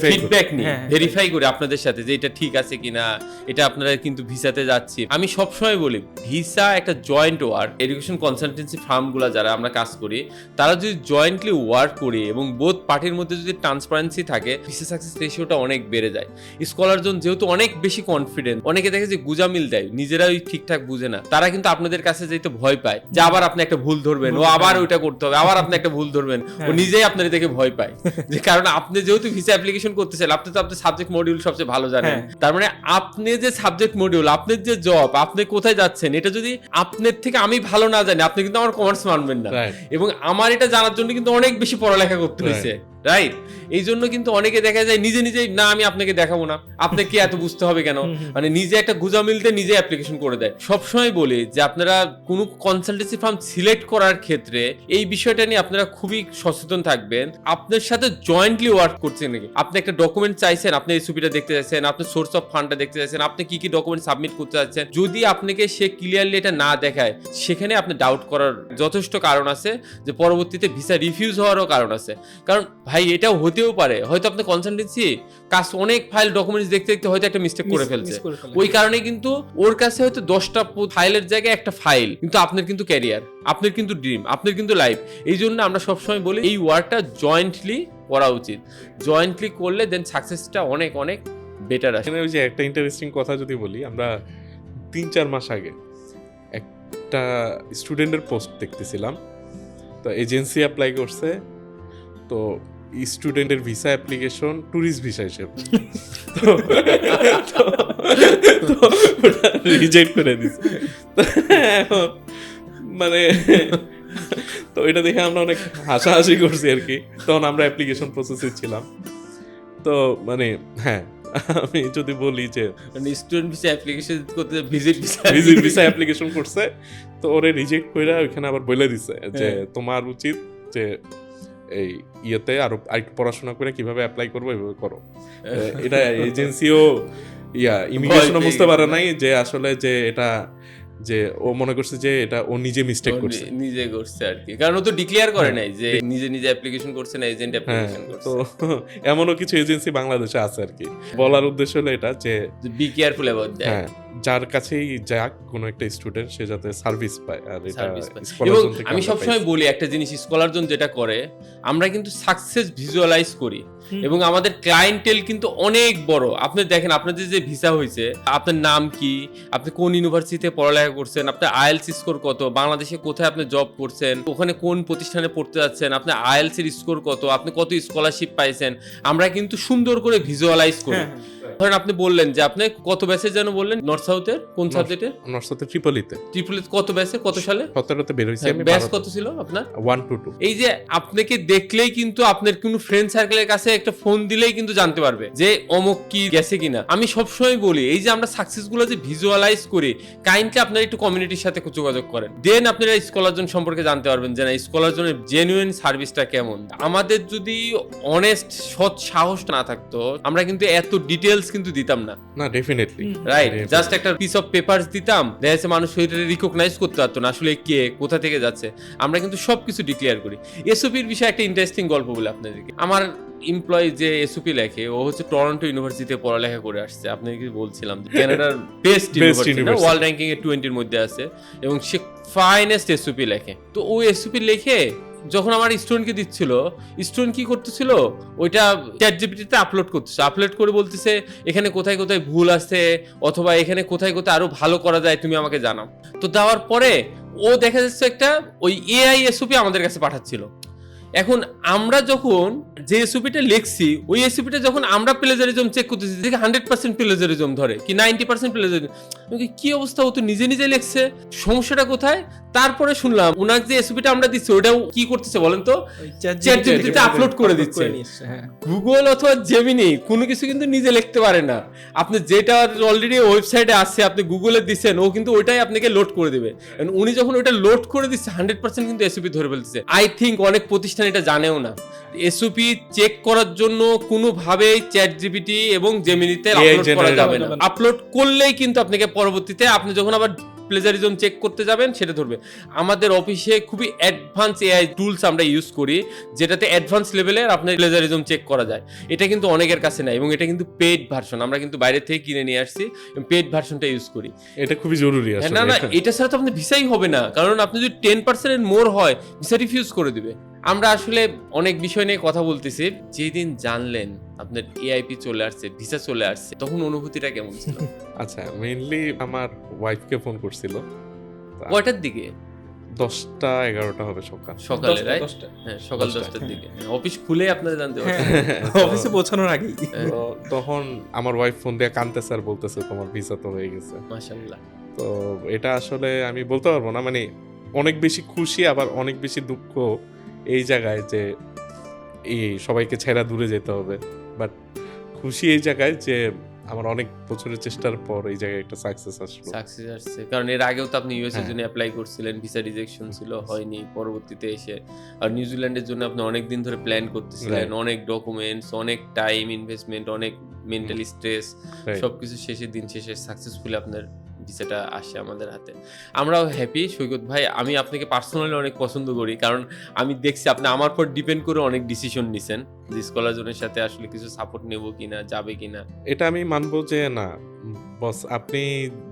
ফিডব্যাক নিই, ভেরিফাই করি আপনাদের সাথে যে এটা ঠিক আছে কিনা, এটা আপনারা কিন্তু ভিসাতে যাচ্ছি। আমি সবসময় বলি ভিসা একটা জয়েন্ট ওয়ার্ক। এডুকেশন কনসালটেন্সি ফার্মগুলো যারা আমরা কাজ করি, তারা যদি জয়েন্টলি ওয়ার্ক করি এবং বোথ পার্টির মধ্যে যদি ট্রান্সপারেন্সি থাকে, ভিসা সাকসেস রেশিওটা অনেক বেড়ে যায়। স্কলার জোন যেহেতু অনেক বেশি কনফিডেন্ট, অনেকে দেখে যে গুজামিল দেয়, নিজেরাই ঠিকঠাক বুঝে না, তারা কিন্তু আপনাদের কাছে যেতে ভয় পায় যে আবার আপনি একটা ভুল ধরবেন, ও আবার ওইটা করতে হবে, আবার আপনি একটা ভুল ধরবেন, ও নিজেই আপনাদের দেখে ভয় পায়। যে কারণ আপনি যেহেতু ভিসা অ্যাপ্লিকেশন করতেছেন, আপনি তো আপনার সাবজেক্ট মডিউল সবচেয়ে ভালো জানেন। তার মানে আপনি যে সাবজেক্ট মডিউল, আপনার যে জব, আপনি কোথায় যাচ্ছেন, এটা যদি আপনার থেকে আমি ভালো না জানি, আপনি কিন্তু আমার কমার্স মানবেন না। এবং আমার এটা জানার জন্য কিন্তু অনেক বেশি পড়ালেখা করতে হয়েছে। রাইট? এই জন্য কিন্তু অনেকে দেখা যায় নিজে নিজেই, না আমি আপনাকে দেখাবো না, আপনাকে এত বুঝতে হবে কেন, মানে নিজে একটা গুজা মিলতে নিজে অ্যাপ্লিকেশন করে দেয়। সবসময় বলি যে আপনারা কোনো কনসালটেন্সি ফার্ম সিলেক্ট করার ক্ষেত্রে এই বিষয়টা নিয়ে আপনারা খুবই সচেতন থাকবেন। আপনার সাথে জয়েন্টলি ওয়ার্ক করছেন নাকি, আপনি একটা ডকুমেন্ট চাইছেন, আপনি এসওপিটা দেখতে চাইছেন, আপনি সোর্স অফ ফান্ডটা দেখতে চাইছেন, আপনি কি কি ডকুমেন্ট সাবমিট করতে চাচ্ছেন, যদি আপনাকে সে ক্লিয়ারলি এটা না দেখায়, সেখানে আপনি ডাউট করার যথেষ্ট কারণ আছে, যে পরবর্তীতে ভিসা রিফিউজ হওয়ারও কারণ আছে। কারণ ভাই এটাও হতেও পারে, হয়তো আপনি কনসালটেন্সি কাজ অনেক ফাইল ডকুমেন্টস দেখতে দেখতে হয়তো একটা মিস্টেক করে ফেলছে, ওই কারণে কিন্তু ওর কাছে হয়তো 10টা ফাইলের জায়গায় একটা ফাইল, কিন্তু আপনার কিন্তু ক্যারিয়ার, আপনার কিন্তু ড্রিম, আপনার কিন্তু লাইফ। এই জন্য আমরা সবসময় বলি এই ওয়ার্কটা জয়েন্টলি করা উচিত। জয়েন্টলি করলে দেন সাকসেসটা অনেক অনেক বেটার আসে। এখানে ওই যে একটা ইন্টারেস্টিং কথা যদি বলি, আমরা 3-4 মাস আগে একটা স্টুডেন্টের পোস্ট দেখতেছিলাম, তো এজেন্সি অ্যাপ্লাই করছে, তো স্টুডেন্টের ভিসা অ্যাপ্লিকেশন ট্যুরিস্ট ভিসা হিসেবে রিজেক্ট করে দিচ্ছে। এখন মানে তো এটা দেখে আমরা অনেক হাসাহাসি করছি আর কি, তখন আমরা অ্যাপ্লিকেশন প্রসেসে ছিলাম। তো মানে হ্যাঁ, আমি যদি বলি যে স্টুডেন্ট ভিসা অ্যাপ্লিকেশন করতে ভিজিট ভিসা অ্যাপ্লিকেশন করছে, তো ওরে রিজেক্ট কইরা ওখানে আবার বলে দিছে যে তোমার উচিত যে এই ইয়েতে আরো আরেকটু পড়াশোনা করে কিভাবে অ্যাপ্লাই করবো এভাবে করো। এটা এজেন্সিও ইমিগ্রেশনও বুঝতে পারে নাই যে আসলে যে এটা, যে ও মনে করছে যে এটা ও নিজে মিস্টেক করছে, নিজে করছে আর কি, কারণ ও তো ডিক্লেয়ার করে নাই যে নিজে নিজে অ্যাপ্লিকেশন করছে না, এজেন্ট অ্যাপ্লিকেশন করছে। তো এমনও কিছু এজেন্সি বাংলাদেশে আছে আর কি। বলার উদ্দেশ্য হলো এটা যে বি কেয়ারফুল অ্যাবাউট দ্যাট। হ্যাঁ, যার কাছেই যাক কোনো একটা স্টুডেন্ট, সে যাতে সার্ভিস পায়। আর এটা এবং আমি সবসময় বলি একটা জিনিস, স্কলার জোন যেটা করে, আমরা কিন্তু সাকসেস ভিজুয়ালাইজ করি এবং আমাদের ক্লায়েন্টেল কিন্তু অনেক বড়। আপনি দেখেন আপনাদের যে ভিসা হয়েছে, আপনার নাম কি, আপনি কোন ইউনিভার্সিটিতে পড়ালেখা করছেন, আপনার আইএলস স্কোর কত, বাংলাদেশে কোথায় আপনি জব করছেন, ওখানে কোন প্রতিষ্ঠানে পড়তে যাচ্ছেন, আপনার আইএলস এর স্কোর কত, আপনি কত স্কলারশিপ পাইছেন, আমরা কিন্তু সুন্দর করে ভিজুয়ালাইজ করি। ধরেন আপনি বললেন যে আপনি কত ব্যাচে যেন বললেন, নর্থ সাউথের কোন সাবজেক্টে? নর্থ সাউথে ট্রিপলিতে কত ব্যাচে, কত সালে? 17তে বের হইছে আমি। ব্যাচ কত ছিল আপনার? 1 to 2। এই যে আপনাকে দেখলেই কিন্তু আপনার কোনো ফ্রেন্ড সার্কেলের কাছে একটা ফোন দিলেই কিন্তু জানতে পারবে যে অমুক কি গেছে কিনা। আমি সবসময় বলি এই যে আমরা সাকসেস গুলো যে ভিজুয়ালাইজ করি, কাইন্ডলি আপনারা একটু কমিউনিটির সাথে যোগাযোগ করেন, দেন আপনারা স্কলার জোন সম্পর্কে জানতে পারবেন যে না স্কলার জোনের জেনুইন সার্ভিসটা কেমন। আমাদের যদি অনেস্ট সৎ সাহস না থাকতো, আমরা কিন্তু এত ডিটেলস কিন্তু দিতাম না। না, ডেফিনেটলি রাইট, জাস্ট একটা পিস অফ পেপারস দিতাম, দেখা যাচ্ছে মানুষ সেটা রিকগনাইজ করতে পারতো না আসলে কে কোথা থেকে যাচ্ছে। আমরা কিন্তু সবকিছু ডিক্লেয়ার করি। এসওপির বিষয়ে একটা ইন্টারেস্টিং গল্প বলে আপনাদেরকে। আমার এমপ্লয়ি যে এসওপি লেখে, ও হচ্ছে টরন্টো ইউনিভার্সিটিতে পড়ালেখা করে আসছে। আপনাকে বলছিলাম কানাডার বেস্ট ইউনিভার্সিটি, ওয়ার্ল্ড র্যাঙ্কিং এ 20 মধ্যে আছে এবং সে ফাইনেস্ট এসওপি লেখে। তো ও এসওপি লেখে যখন আমার স্টুডেন্টকে দিচ্ছিল, স্টুডেন্ট কি করতেছিল, ওইটা চ্যাটজিপিটিতে আপলোড করতেছে, আপলোড করে বলতেছে এখানে কোথায় কোথায় ভুল আছে অথবা এখানে কোথায় কোথায় আরো ভালো করা যায় তুমি আমাকে জানাও। তো দেওয়ার পরে ও দেখা যাচ্ছে একটা ওই এআই এসওপি আমাদের কাছে পাঠাচ্ছিল। এখন আমরা যখন যে এসওপিটা লিখছি, ওই এসওপিটা যখন আমরা প্লেজারিজম চেক করতেছি, দেখি 100% প্লেজারিজম ধরে কি 90% প্লেজারিজম। কি অবস্থা, ও তো নিজে নিজে লিখছে, সমস্যাটা কোথায়? তারপরে শুনলাম ওনার যে এসওপিটা আমরা দিচ্ছি ওটাও কি করতেছে বলেন তো, চ্যাটজিপিটিতে আপলোড করে দিচ্ছে। গুগল অথবা জেমিনি কোনো কিছু কিন্তু নিজে লিখতে পারে না। আপনি যেটা অলরেডি ওয়েবসাইটে আছে আপনি গুগলে দিচ্ছেন, ও কিন্তু ওইটাই আপনাকে লোড করে দিবে। উনি যখন ওইটা লোড করে দিচ্ছে 100% কিন্তু এসওপি ধরে ফেলতেছে। আই থিঙ্ক অনেক প্রতিষ্ঠান এটা জানেও না। এসওপি চেক করার জন্য কোনোভাবেই চ্যাটজিপিটি এবং জেমিনিতে আপলোড করা যাবে না। আপলোড করলেই কিন্তু আপনাকে পরবর্তীতে আপনি যখন আবার প্লেজারিজম চেক করতে যাবেন সেটা ধরবে। আমাদের অফিসে খুবই অ্যাডভান্স এআই টুলস আমরা ইউজ করি, যেটাতে অ্যাডভান্স লেভেলের আপনার প্লেজারিজম চেক করা যায়। এটা কিন্তু অনেকের কাছে নাই এবং এটা কিন্তু পেইড ভার্সন, আমরা কিন্তু বাইরে থেকে কিনে নিয়ে আসছি, পেইড ভার্সনটা ইউজ করি। এটা খুবই জরুরি আসলে। না না, এটা ছাড়া তো আপনি ভিসাই হবে না, কারণ আপনি যদি 10% এর মোর হয় ভিসা রিফিউজ করে দিবে। আমরা আসলে অনেক বিষয় নিয়ে কথা বলতেছি। যেদিন জানলেন আপনার এআইপি চলে আসছে, ভিসা চলে আসছে, তখন অনুভূতিটা কেমন ছিল? আচ্ছা, মেইনলি আমার ওয়াইফকে ফোন করছিল কয়টার দিকে? 10টা-11টা হবে সকালে, রাইট? হ্যাঁ, সকাল 10টার দিকে অফিস খুলে আপনারা জানতে পারছেন, অফিসে পৌঁছানোর আগেই। তখন আমার ওয়াইফ ফোন দিয়ে কাঁদতেছে আর বলতেছে তোমার ভিসা তো হয়ে গেছে। মাশাআল্লাহ। তো এটা আসলে আমি বলতে পারবো না, মানে অনেক বেশি খুশি আবার অনেক বেশি দুঃখ এই জায়গায় যে এই সবাইকে ছেড়া দূরে যেতে হবে, বাট খুশি এই জায়গায় যে আমার অনেক বছরের চেষ্টার পর এই জায়গায় একটা সাকসেস আসছে, কারণ এর আগেও তো আপনি ইউএস এর হ্যাঁ। জন্য অ্যাপ্লাই করছিলেন, ভিসা রিজেকশন ছিল, হয়নি, পরবর্তীতে এসে আর নিউজিল্যান্ডের জন্য আপনি অনেক দিন ধরে প্ল্যান করতেছিলেন, Right. অনেক ডকুমেন্টস, অনেক টাইম ইনভেস্টমেন্ট, অনেক মেন্টালি স্ট্রেস, Right. সবকিছু দিন শেষে সাকসেসফুলি আপনার ভিসাটা আসে আমাদের হাতে। আমরাও হ্যাপি সৈকত ভাই। আমি আপনাকে পার্সোনালি অনেক পছন্দ করি, কারণ আমি দেখছি আপনি আমার পর ডিপেন্ড করে অনেক ডিসিশন নিছেন যে স্কলার জোনের সাথে আসলে কিছু সাপোর্ট নেব কিনা, যাবে কিনা। এটা আমি মানবো যে না বস, আপনি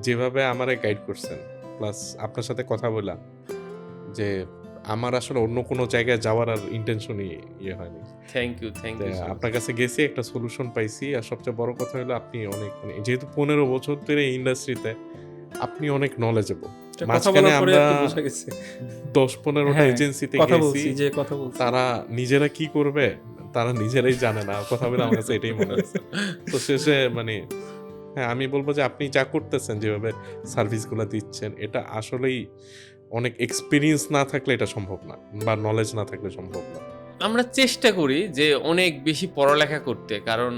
যেভাবে আমারে গাইড করছেন, প্লাস আপনার সাথে কথা বললাম যে আমার আসলে অন্য কোনো জায়গায় যাওয়ার আর ইন্টেনশনই হয়নি। থ্যাংক ইউ আপনার কাছে গেছি, একটা সলিউশন পাইছি, আর সবচেয়ে বড় কথা হলো আপনি অনেক যেহেতু 15 বছর ধরে এই ইন্ডাস্ট্রিতে আপনি অনেক নলেজেবল। কথা মাঝখানে বলার পরে আমরা একটু বোঝা গেছে 10-15টা হ্যাঁ, এজেন্সিতে কথা গেছি, বলছি যে কথা বলছি তারা নিজেরা কি করবে তারা নিজেরাই জানে না। কথা বলে আমার কাছে এটাই মনে হচ্ছে। তো শেষে মানে হ্যাঁ, আমি বলবো যে আপনি যা করতেছেন, যেভাবে সার্ভিসগুলো দিচ্ছেন, এটা আসলেই অনেক এক্সপিরিয়েন্স না থাকলে এটা সম্ভব না, বা নলেজ না থাকলে সম্ভব না। আমরা চেষ্টা করি যে অনেক বেশি পড়ালেখা করতে, কারণ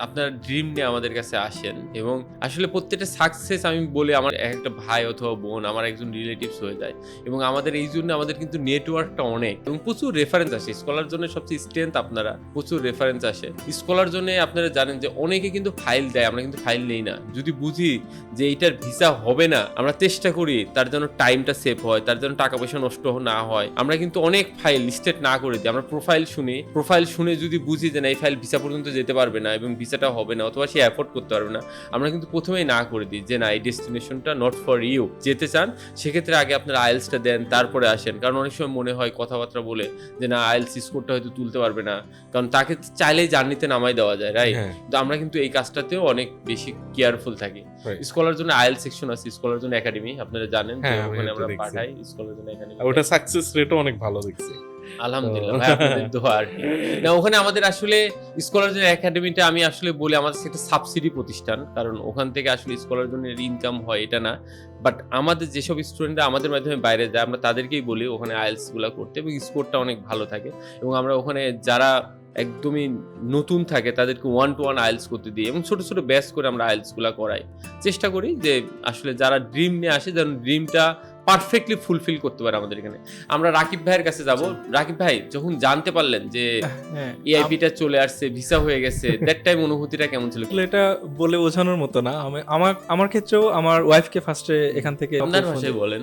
আপনার ড্রিম নিয়ে আমাদের কাছে আসেন এবং আসলে প্রত্যেকটা সাকসেস আমি বলি আমার একটা ভাই অথবা বোন, আমার একজন রিলেটিভস হয়ে যায় এবং আমাদের এই জন্য আমাদের কিন্তু নেটওয়ার্কটা অনেক এবং প্রচুর রেফারেন্স আসে। স্কলার জন্য সবচেয়ে স্ট্রেংথ আপনারা, প্রচুর রেফারেন্স আসে। স্কলার জন্য আপনারা জানেন যে অনেকে কিন্তু ফাইল দেয়, আমরা কিন্তু ফাইল নেই না। যদি বুঝি যে এইটার ভিসা হবে না, আমরা চেষ্টা করি তার জন্য টাইমটা সেভ হয়, তার জন্য টাকা পয়সা নষ্ট না হয়। আমরা কিন্তু অনেক ফাইল লিস্টেড না করে দিই। আমরা প্রোফাইল শুনে যদি বুঝি যে না এই ফাইল ভিসা পর্যন্ত যেতে পারবে না এবং ভিসাটা হবে না অথবা সে অ্যাফোর্ড করতে পারবে না, আমরা কিন্তু প্রথমেই না করে দিই যে না এই ডেস্টিনেশনটা নট ফর ইউ। যেতে চান সেক্ষেত্রে আগে আপনার আইএলসটা দেন, তারপরে আসেন। কারণ অনেক সময় মনে হয় কথাবার্তা বলে যে না আইএলস স্কোরটা হয়তো তুলতে পারবে না, কারণ তাকে চাইলেই জার্নিতে নামাই দেওয়া যায়, রাইট? হ্যাঁ, তো আমরা কিন্তু এই কাজটাতেও অনেক বেশি কেয়ারফুল থাকি। right. স্কলার জন্য আইএল সেকশন আছে, স্কলার জন্য একাডেমি, আপনারা জানেন যে হ্যাঁ, আমি ওখানে এটা আমরা দেখছি। পাঠাই স্কলার জন্য একাডেমি। ওটা সাকসেস রেটও অনেক ভালো দেখছি। আলহামদুলিল্লাহ ভাই, আপনাদের দোয়া আর কি। না, ওখানে আমাদের আসলে স্কলার জন্য একাডেমিটা আমি আসলে বলি আমাদের একটা সাবসিডি প্রতিষ্ঠান, কারণ ওখান থেকে আসলে স্কলার জন্য ইনকাম হয় এটা না, বাট আমাদের যেসব স্টুডেন্টরা আমাদের মাধ্যমে বাইরে যায় আমরা তাদেরকেই বলি ওখানে আইএলস গুলা করতে এবং স্কোরটা অনেক ভালো থাকে এবং আমরা ওখানে যারা একদমই নতুন থাকে তাদেরকে 1-to-1 আইএলস করতে দিই এবং ছোট ছোট ব্যাচ করে আমরা আইএলস গুলা করাই। চেষ্টা করি যে আসলে যারা ড্রিম নিয়ে আসে যেন ড্রিমটা পারফেক্টলি ফুলফিল করতে পারে আমাদের এখানে। আমরা রাকিব ভাইয়ের কাছে যাব। রাকিব ভাই, যখন জানতে পারলেন যে হ্যাঁ, এআইপিটা চলে আসছে, ভিসা হয়ে গেছে, দ্যাট টাইম অনুভূতিটা কেমন ছিল? আসলে এটা বলে বোঝানোর মতো না। আমার ক্ষেত্রেও আমার ওয়াইফকে ফার্স্টে এখান থেকে আপনার ভাষায় বলেন।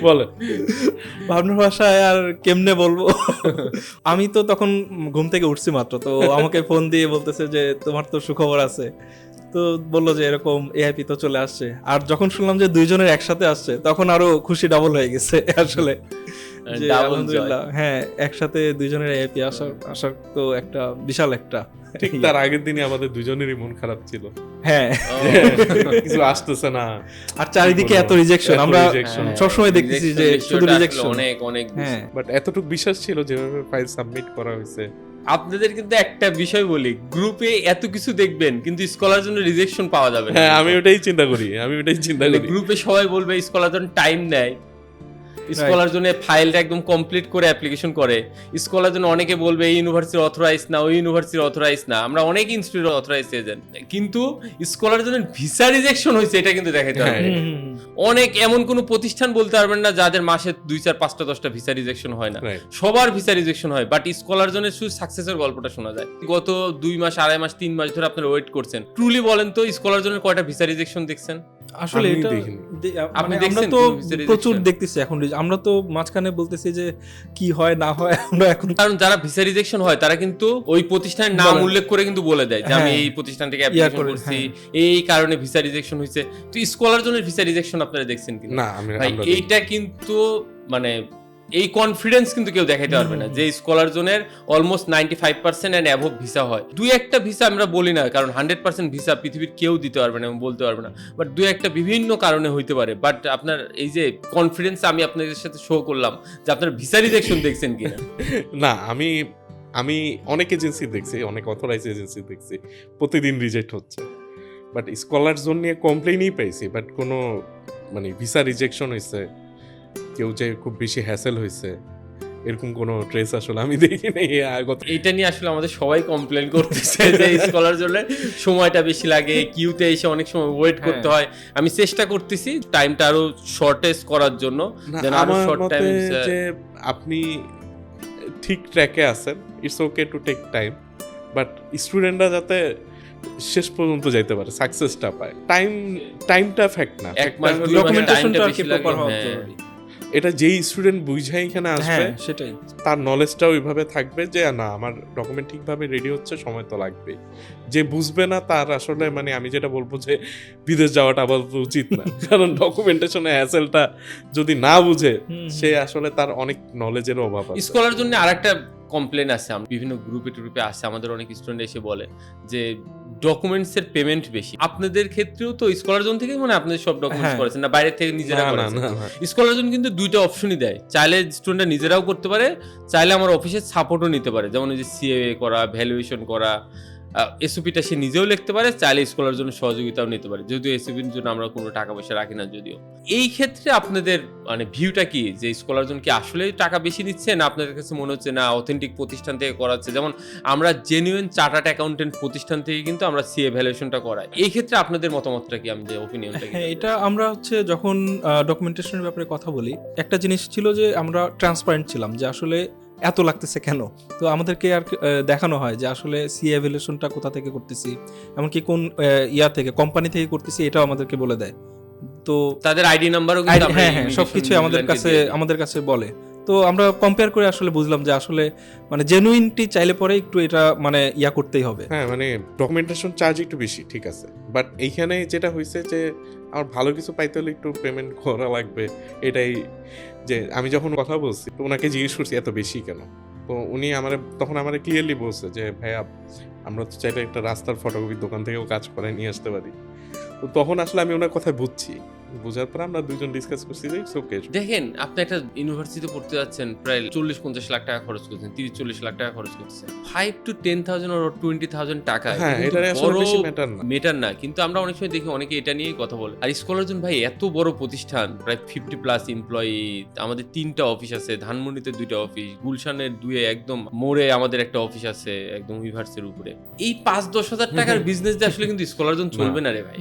বলেন। ভাবনার ভাষায় আর কেমনে বলবো। আমি তো তখন ঘুম থেকে উঠছি মাত্র, তো আমাকে ফোন দিয়ে বলতেছে যে তোমার তো সুখবর আছে। তো বললো যে এরকম এআইপি তো চলে আসছে। আর যখন শুনলাম যে দুইজনের একসাথে আসছে তখন আরো খুশি ডাবল হয়ে গেছে আসলে। যে Double আলহামদুলিল্লাহ, হ্যাঁ, একসাথে দুইজনের এআইপি আসার তো একটা বিশাল একটা। ঠিক তার আগের দিনে আমাদের দুজনেরই মন খারাপ ছিল, হ্যাঁ, কিছু আসতেছে না, আর চারিদিকে এত রিজেকশন। আমরা সবসময় দেখতেছি যে শুধু রিজেকশন, অনেক অনেক। হ্যাঁ, বাট এতটুকু বিশ্বাস ছিল যেভাবে ফাইল সাবমিট করা হয়েছে। আপনাদের কিন্তু একটা বিষয় বলি, গ্রুপে এত কিছু দেখবেন কিন্তু স্কলার জন্য রিজেকশন পাওয়া যাবে না। হ্যাঁ, আমি ওটাই চিন্তা করি। গ্রুপে সবাই বলবে স্কলার জন্য টাইম নেয়, স্কলার জন্য ফাইলটা একদম কমপ্লিট করে অ্যাপ্লিকেশন করে, স্কলার জন্য অনেকে বলবে এই ইউনিভার্সিটি অথরাইজ না, ওই ইউনিভার্সিটি অথরাইজ না। আমরা অনেক ইনস্টিটিউট অথরাইজ এজেন্ট, কিন্তু স্কলার জন্য ভিসা রিজেকশন হয়েছে এটা কিন্তু দেখাইতে হবে। অনেক এমন কোনো প্রতিষ্ঠান বলতে পারবেন না যাদের মাসে 2-4-5-10টা ভিসা রিজেকশন হয় না, সবার ভিসা রিজেকশন হয়। বাট স্কলার জন্য শুধু সাকসেসের গল্পটা শোনা যায়। গত 2 মাস, 2.5 মাস, 3 মাস ধরে আপনারা ওয়েট করছেন। ট্রুলি বলেন তো স্কলার জন্য কয়টা ভিসা রিজেকশন দেখছেন? আসলে এটা আপনি আমরা তো প্রচুর দেখতেছি এখন। আমরা তো মাঝখানে বলতেছি যে কি হয় না হয় আমরা এখন, কারণ যারা ভিসা রিজেকশন হয় তারা কিন্তু ওই প্রতিষ্ঠানের নাম উল্লেখ করে কিন্তু বলে দেয় যে আমি এই প্রতিষ্ঠান থেকে অ্যাপ্লিকেশন করছি, এই কারণে ভিসা রিজেকশন হয়েছে। তো স্কলার জন্য ভিসা রিজেকশন আপনারা দেখছেন কিনা? না, ভাই এইটা কিন্তু মানে এই কনফিডেন্স কিন্তু কেউ দেখাইতে পারবে না যে স্কলার জোনের অলমোস্ট 95% এন্ড অ্যাবভ ভিসা হয়। দুই একটা ভিসা আমরা বলি না, কারণ 100% ভিসা পৃথিবীর কেউ দিতে পারবে না এবং বলতে পারবে না, বাট দুই একটা বিভিন্ন কারণে হইতে পারে। বাট আপনার এই যে কনফিডেন্স আমি আপনাদের সাথে শো করলাম যে আপনার ভিসা রিজেকশন দেখছেন কিনা। না, আমি অনেক এজেন্সি দেখছি, অনেক অথরাইজ এজেন্সি দেখছি, প্রতিদিন রিজেক্ট হচ্ছে। বাট স্কলার জোন নিয়ে কমপ্লেইনই পাইছি, বাট কোনো মানে ভিসা রিজেকশন হয়েছে, কেউ যে খুব বেশি হ্যাসেল হয়েছে এরকম কোনো ট্রেস আসলে আমি দেখি নাই আগত। এইটা নিয়ে আসলে আমাদের সবাই কমপ্লেন করতেছে যে স্কলার জন্য সময়টা বেশি লাগে, কিউতে এসে অনেক সময় ওয়েট করতে হয়। আমি চেষ্টা করতেছি টাইমটা আরো শর্টেজ করার জন্য, যেন আরো আমার শর্ট মতে টাইম। যে আপনি ঠিক ট্র্যাকে আছেন, it's okay to take time, but স্টুডেন্টরা যাতে শেষ পর্যন্ত যাইতে পারে, সাকসেসটা পায়। টাইমটা ফ্যাক্ট না, এক মাস দুই মাস ডকুমেন্টেশনটা টাইমটা আর কি বেশি প্রপার লাগে। হওয়া হ্যাঁ। জরুরি। এটা যেই স্টুডেন্ট বুঝাই এখানে আসবে হ্যাঁ সেটাই। তার নলেজটাও ওইভাবে থাকবে যে না আমার ডকুমেন্ট ঠিকভাবে রেডি হচ্ছে, সময় তো লাগবে। যে বুঝবে না তার আসলে মানে আমি যেটা বলবো যে বিদেশ যাওয়াটা আপাতত উচিত না, কারণ ডকুমেন্টেশনে হ্যাসেলটা যদি না বুঝে সে আসলে তার অনেক নলেজের অভাব আছে। স্কলার জন্য আরেকটা কমপ্লেন আছে, বিভিন্ন গ্রুপে আসে, আমাদের অনেক স্টুডেন্ট এসে বলে যে ডকুমেন্টস এর পেমেন্ট বেশি। আপনাদের ক্ষেত্রেও তো স্কলার জোন থেকে মানে আপনাদের সব ডকুমেন্টস করেছেন না, বাইরে থেকে নিজেরা করেছেন? স্কলার জোন কিন্তু দুইটা অপশনই দেয়, চাইলে স্টুডেন্টরা নিজেরাও করতে পারে, চাইলে আমার অফিসের সাপোর্টও নিতে পারে, যেমন এই যে সিএ করা, ভ্যালুয়েশন করা, এসওপিটা সে নিজেও লিখতে পারে, চাইলে স্কলার জন্য সহযোগিতাও নিতে পারে, যদিও এসওপির জন্য আমরা কোনো টাকা পয়সা রাখি না। যদিও এই ক্ষেত্রে আপনাদের মানে ভিউটা কি, যে স্কলার জোন কি আসলে টাকা বেশি নিচ্ছে, না আপনাদের কাছে মনে হচ্ছে না অথেন্টিক প্রতিষ্ঠান থেকে করাচ্ছে? যেমন আমরা জেনুইন চার্টার্ড অ্যাকাউন্টেন্ট প্রতিষ্ঠান থেকে কিন্তু আমরা সিএ ভ্যালুয়েশনটা করাই। এই ক্ষেত্রে আপনাদের মতামতটা কি, আমি যে অপিনিয়নটা? হ্যাঁ, এটা আমরা হচ্ছে যখন ডকুমেন্টেশনের ব্যাপারে কথা বলি, একটা জিনিস ছিল যে আমরা ট্রান্সপারেন্ট ছিলাম যে আসলে এত লাগতেছে কেন। তো আমাদেরকে আর দেখানো হয় যে আসলে সিএ ভ্যালুয়েশনটা কোথা থেকে করতেছি, এমনকি কোন ইয়া থেকে, কোম্পানি থেকে করতেছি, এটাও আমাদেরকে বলে দেয়। তো তাদের আইডি নাম্বারও হ্যাঁ হ্যাঁ সবকিছু আমাদের কাছে বলে। তো আমরা কম্পেয়ার করে আসলে বুঝলাম যে আসলে মানে জেনুইনটি চাইলে পরে একটু এটা মানে ইয়া করতেই হবে। হ্যাঁ মানে ডকুমেন্টেশন চার্জ একটু বেশি, ঠিক আছে, বাট এইখানে যেটা হয়েছে যে আমার ভালো কিছু পাইতে হলে একটু পেমেন্ট করা লাগবে। এটাই যে আমি যখন কথা বলছি তো ওনাকে জিজ্ঞেস করছি এত বেশি কেন, তো উনি তখন আমার ক্লিয়ারলি বলছে যে ভাইয়া আমরা তো চাইলে একটা রাস্তার ফটোকপির দোকান থেকেও কাজ করে নিয়ে আসতে পারি। তো তখন আসলে আমি ওনার কথা বুঝছি, বুঝার পর আমরা দুজন ডিসকাস করছি যে ইটস ওকে। দেখেন, আপনি একটা ইউনিভার্সিটিতে পড়তে যাচ্ছেন, প্রায় 40-50 লাখ টাকা খরচ করছেন, 30-40 লাখ টাকা খরচ করছেন, 5 to 10,000 or 20,000 টাকা। হ্যাঁ এটা আসলে বেশি ম্যাটার না, কিন্তু আমরা অনেক সময় দেখি অনেকে এটা নিয়েই কথা বলে। আর স্কলার জোন ভাই এত বড় প্রতিষ্ঠান, প্রায় 50+ এমপ্লয়ি, আমাদের 3টা অফিস আছে, ধানমন্ডিতে 2টা অফিস, গুলশানের 2-এ একদম মোড়ে আমাদের একটা অফিস আছে, একদম ইউনিভার্সিটির উপরে। এই 5-10 হাজার টাকার বিজনেস দিয়ে আসলে কিন্তু স্কলার জোন চলবে না রে ভাই।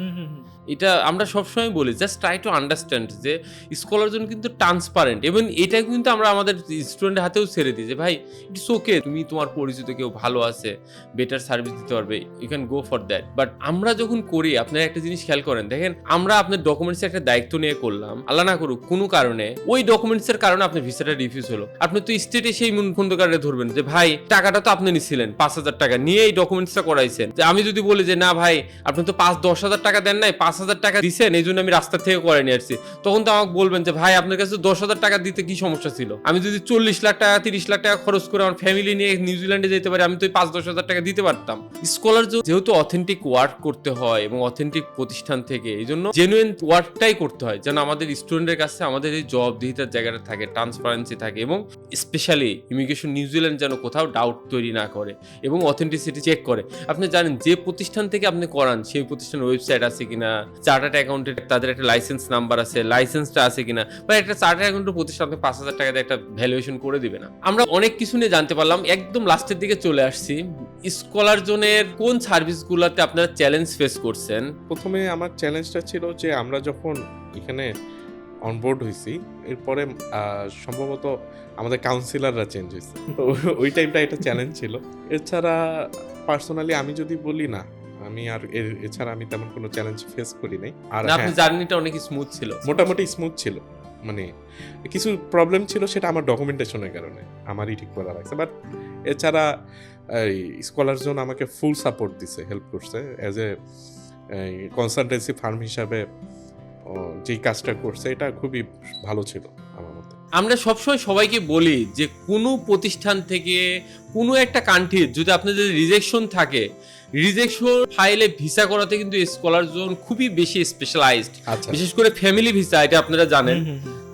এটা আমরা সবসময় বলি, জাস্ট ট্রাই টু আন্ডারস্ট্যান্ড যে স্কলার জোন কিন্তু ট্রান্সপারেন্ট, এবং এটা কিন্তু আমরা আমাদের স্টুডেন্টের হাতেও ছেড়ে দিই যে ভাই ইটস ওকে, তুমি তোমার পরিচিত কেউ ভালো আছে, বেটার সার্ভিস দিতে পারবে, you can go for that. But আমরা যখন করি, আপনারা একটা জিনিস খেয়াল করেন, দেখেন আমরা আপনার ডকুমেন্টসের একটা দায়িত্ব নিয়ে করলাম, আল্লাহ না করুক কোনো কারণে ওই ডকুমেন্টসের কারণে আপনার ভিসাটা রিফিউজ হলো, আপনি তো স্টেটে সেই খন্দকারে ধরবেন যে ভাই টাকাটা তো আপনি নিছিলেন 5,000 টাকা নিয়ে এই ডকুমেন্টসটা করাইছেন। যে আমি যদি বলি যে না ভাই আপনি তো 5-10 হাজার টাকা দেন নাই, 5,000 টাকা দিচ্ছেন, এই জন্য আমি রাস্তা থেকে করে নিয়ে আসছি, তখন তো আমাকে বলবেন যে ভাই আপনার কাছে 10,000 টাকা দিতে কি সমস্যা ছিল? আমি যদি 40 লাখ টাকা 30 লাখ টাকা খরচ করে আমার ফ্যামিলি নিয়ে নিউজিল্যান্ডে যেতে পারি, আমি তো 5-10 হাজার টাকা দিতে পারতাম। স্কলার যেহেতু অথেন্টিক ওয়ার্ক করতে হয় এবং অথেন্টিক প্রতিষ্ঠান থেকে, এই জন্য জেনুইন ওয়ার্কটাই করতে হয়, যেন আমাদের স্টুডেন্টের কাছে আমাদের এই জবাবদিহিতার জায়গাটা থাকে, ট্রান্সপারেন্সি থাকে, এবং স্পেশালি ইমিগ্রেশন নিউজিল্যান্ড যেন কোথাও ডাউট তৈরি না করে এবং অথেন্টিসিটি চেক করে। আপনি জানেন যে প্রতিষ্ঠান থেকে আপনি করান সেই প্রতিষ্ঠানের ওয়েবসাইট আছে কিনা, চার্টার্ড অ্যাকাউন্টেন্ট তাদের একটা লাইসেন্স নাম্বার আছে, লাইসেন্সটা আছে কিনা, বা একটা চার্টার্ড অ্যাকাউন্টের প্রতিষ্ঠান 5,000 টাকা দিয়ে একটা ভ্যালুয়েশন করে দিবে না। আমরা অনেক কিছু নিয়ে জানতে পারলাম, একদম লাস্টের দিকে চলে আসছি। স্কলার জোনের কোন সার্ভিসগুলোতে আপনারা চ্যালেঞ্জ ফেস করছেন? প্রথমে আমার চ্যালেঞ্জটা ছিল যে আমরা যখন এখানে অনবোর্ড হয়েছি, এরপরে সম্ভবত আমাদের কাউন্সিলররা চেঞ্জ হয়েছে, তো ওই টাইমটা একটা চ্যালেঞ্জ ছিল। এছাড়া পার্সোনালি আমি যদি বলি না, আমি আর এছাড়া আমি তেমন কোনো চ্যালেঞ্জ ফেস করি নাই। আর আপনার জার্নিটা অনেক স্মুথ ছিল? মোটামুটি স্মুথ ছিল, মানে কিছু প্রবলেম ছিল সেটা আমার ডকুমেন্টেশনের কারণে আমারই ঠিক করা লাগছে, বাট এছাড়া এই স্কলার জোন আমাকে ফুল সাপোর্ট দিছে, হেল্প করছে অ্যাজ এ কনসালটেন্সি ফার্ম হিসাবে। যেই কাজটা করছে এটা খুবই ভালো ছিল আমার মতে। আমরা সবসময় সবাইকে বলি যে কোনো প্রতিষ্ঠান থেকে কোনো একটা কান্ট্রির যদি আপনাদের রিজেকশন থাকে, রিজেকশন ফাইলে ভিসা করাতে কিন্তু স্কলার জোন খুবই বেশি স্পেশালাইজড, বিশেষ করে ফ্যামিলি ভিসা, এটা আপনারা জানেন।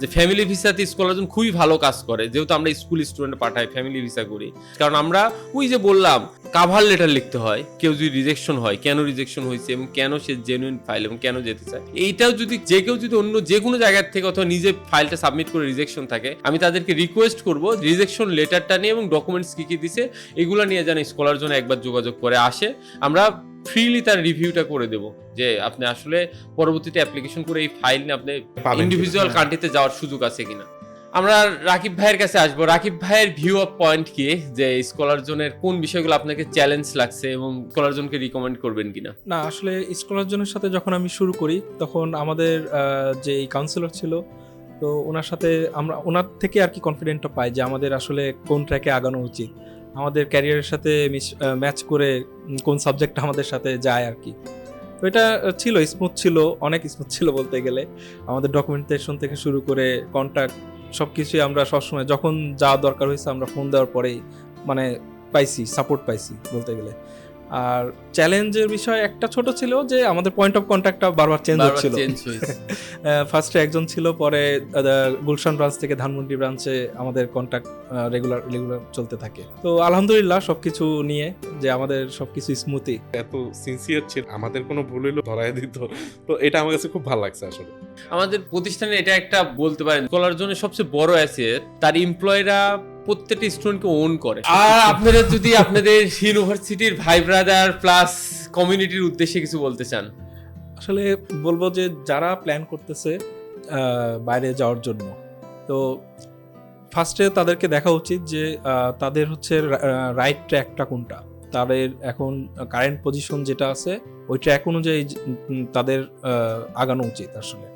যে ফ্যামিলি ভিসাতে স্কলার জোন খুবই ভালো কাজ করে, যেহেতু আমরা স্কুল স্টুডেন্ট পাঠাই, ফ্যামিলি ভিসা করি। কারণ আমরা ওই যে বললাম কাভার লেটার লিখতে হয়, কেউ যদি রিজেকশন হয় কেন রিজেকশন হয়েছে এবং কেন সে জেনুইন ফাইল এবং কেন যেতে চায়, এইটাও যদি যে কেউ যদি অন্য যে কোনো জায়গার থেকে অথবা নিজে ফাইলটা সাবমিট করে রিজেকশন থাকে, আমি তাদেরকে রিকোয়েস্ট করব রিজেকশন লেটারটা নিয়ে এবং ডকুমেন্টস কি কি দিছে এগুলো নিয়ে যেন স্কলার জন্য একবার যোগাযোগ করে আসে, আমরা ফ্রিলি তার রিভিউটা করে দেব যে আপনি আসলে পরবর্তীতে অ্যাপ্লিকেশন করে এই ফাইল নিয়ে আপনি ইন্ডিভিজুয়াল কান্ট্রিতে যাওয়ার সুযোগ আছে কিনা। আমরা রাকিব ভাইয়ের কাছে আসবো। রাকিব ভাইয়ের ভিউ অফ পয়েন্ট কি, যে স্কলার জোনের কোন বিষয়গুলো আপনাকে চ্যালেঞ্জ লাগছে এবং স্কলার জোনকে রিকমেন্ড করবেন কিনা? না, আসলে স্কলার জোনের সাথে যখন আমি শুরু করি তখন আমাদের যে কাউন্সিলর ছিল, তো ওনার সাথে আমরা ওনার থেকে আর কি কনফিডেন্টটা পাই যে আমাদের আসলে কোন ট্র্যাকে আগানো উচিত, আমাদের ক্যারিয়ারের সাথে ম্যাচ করে কোন সাবজেক্টটা আমাদের সাথে যায় আর কি। তো এটা ছিল স্মুথ ছিল, অনেক স্মুথ ছিল বলতে গেলে। আমাদের ডকুমেন্টেশন থেকে শুরু করে কন্ট্যাক্ট সব কিছুই আমরা সবসময় যখন যা দরকার হয়েছে আমরা ফোন দেওয়ার পরেই মানে পাইছি, সাপোর্ট পাইছি বলতে গেলে। আর চ্যালেঞ্জের বিষয় একটা ছোট ছিল যে আমাদের পয়েন্ট অফ কন্ট্যাক্টটা বারবার চেঞ্জ হচ্ছিল। ফার্স্টে একজন ছিল, পরে গুলশান ব্রাঞ্চ থেকে ধানমন্ডি ব্রাঞ্চে আমাদের কন্ট্যাক্ট রেগুলার চলতে থাকে। তো আলহামদুলিল্লাহ সবকিছু নিয়ে যে আমাদের সবকিছু স্মুথই। এত সিনসিয়ার ছিল, আমাদের কোনো ভুল হইলো ধরায় দিত, তো এটা আমার কাছে খুব ভালো লাগছে আসলে। আমাদের প্রতিষ্ঠানে এটা একটা বলতে পারেন স্কলার জোনের সবচেয়ে বড় অ্যাসেট, তার এমপ্লয়িরা প্রত্যেকটা স্টুডেন্টকে ওন করে। আর আপনারা যদি আপনাদের ইউনিভার্সিটির ভাই ব্রাদার প্লাস কমিউনিটির উদ্দেশ্যে কিছু বলতে চান? আসলে বলবো যে যারা প্ল্যান করতেছে বাইরে যাওয়ার জন্য, তো ফার্স্টে তাদেরকে দেখা উচিত যে তাদের হচ্ছে রাইট ট্র্যাকটা কোনটা, তাদের এখন কারেন্ট পজিশন যেটা আছে ওই ট্র্যাক অনুযায়ী তাদের আগানো উচিত আসলে।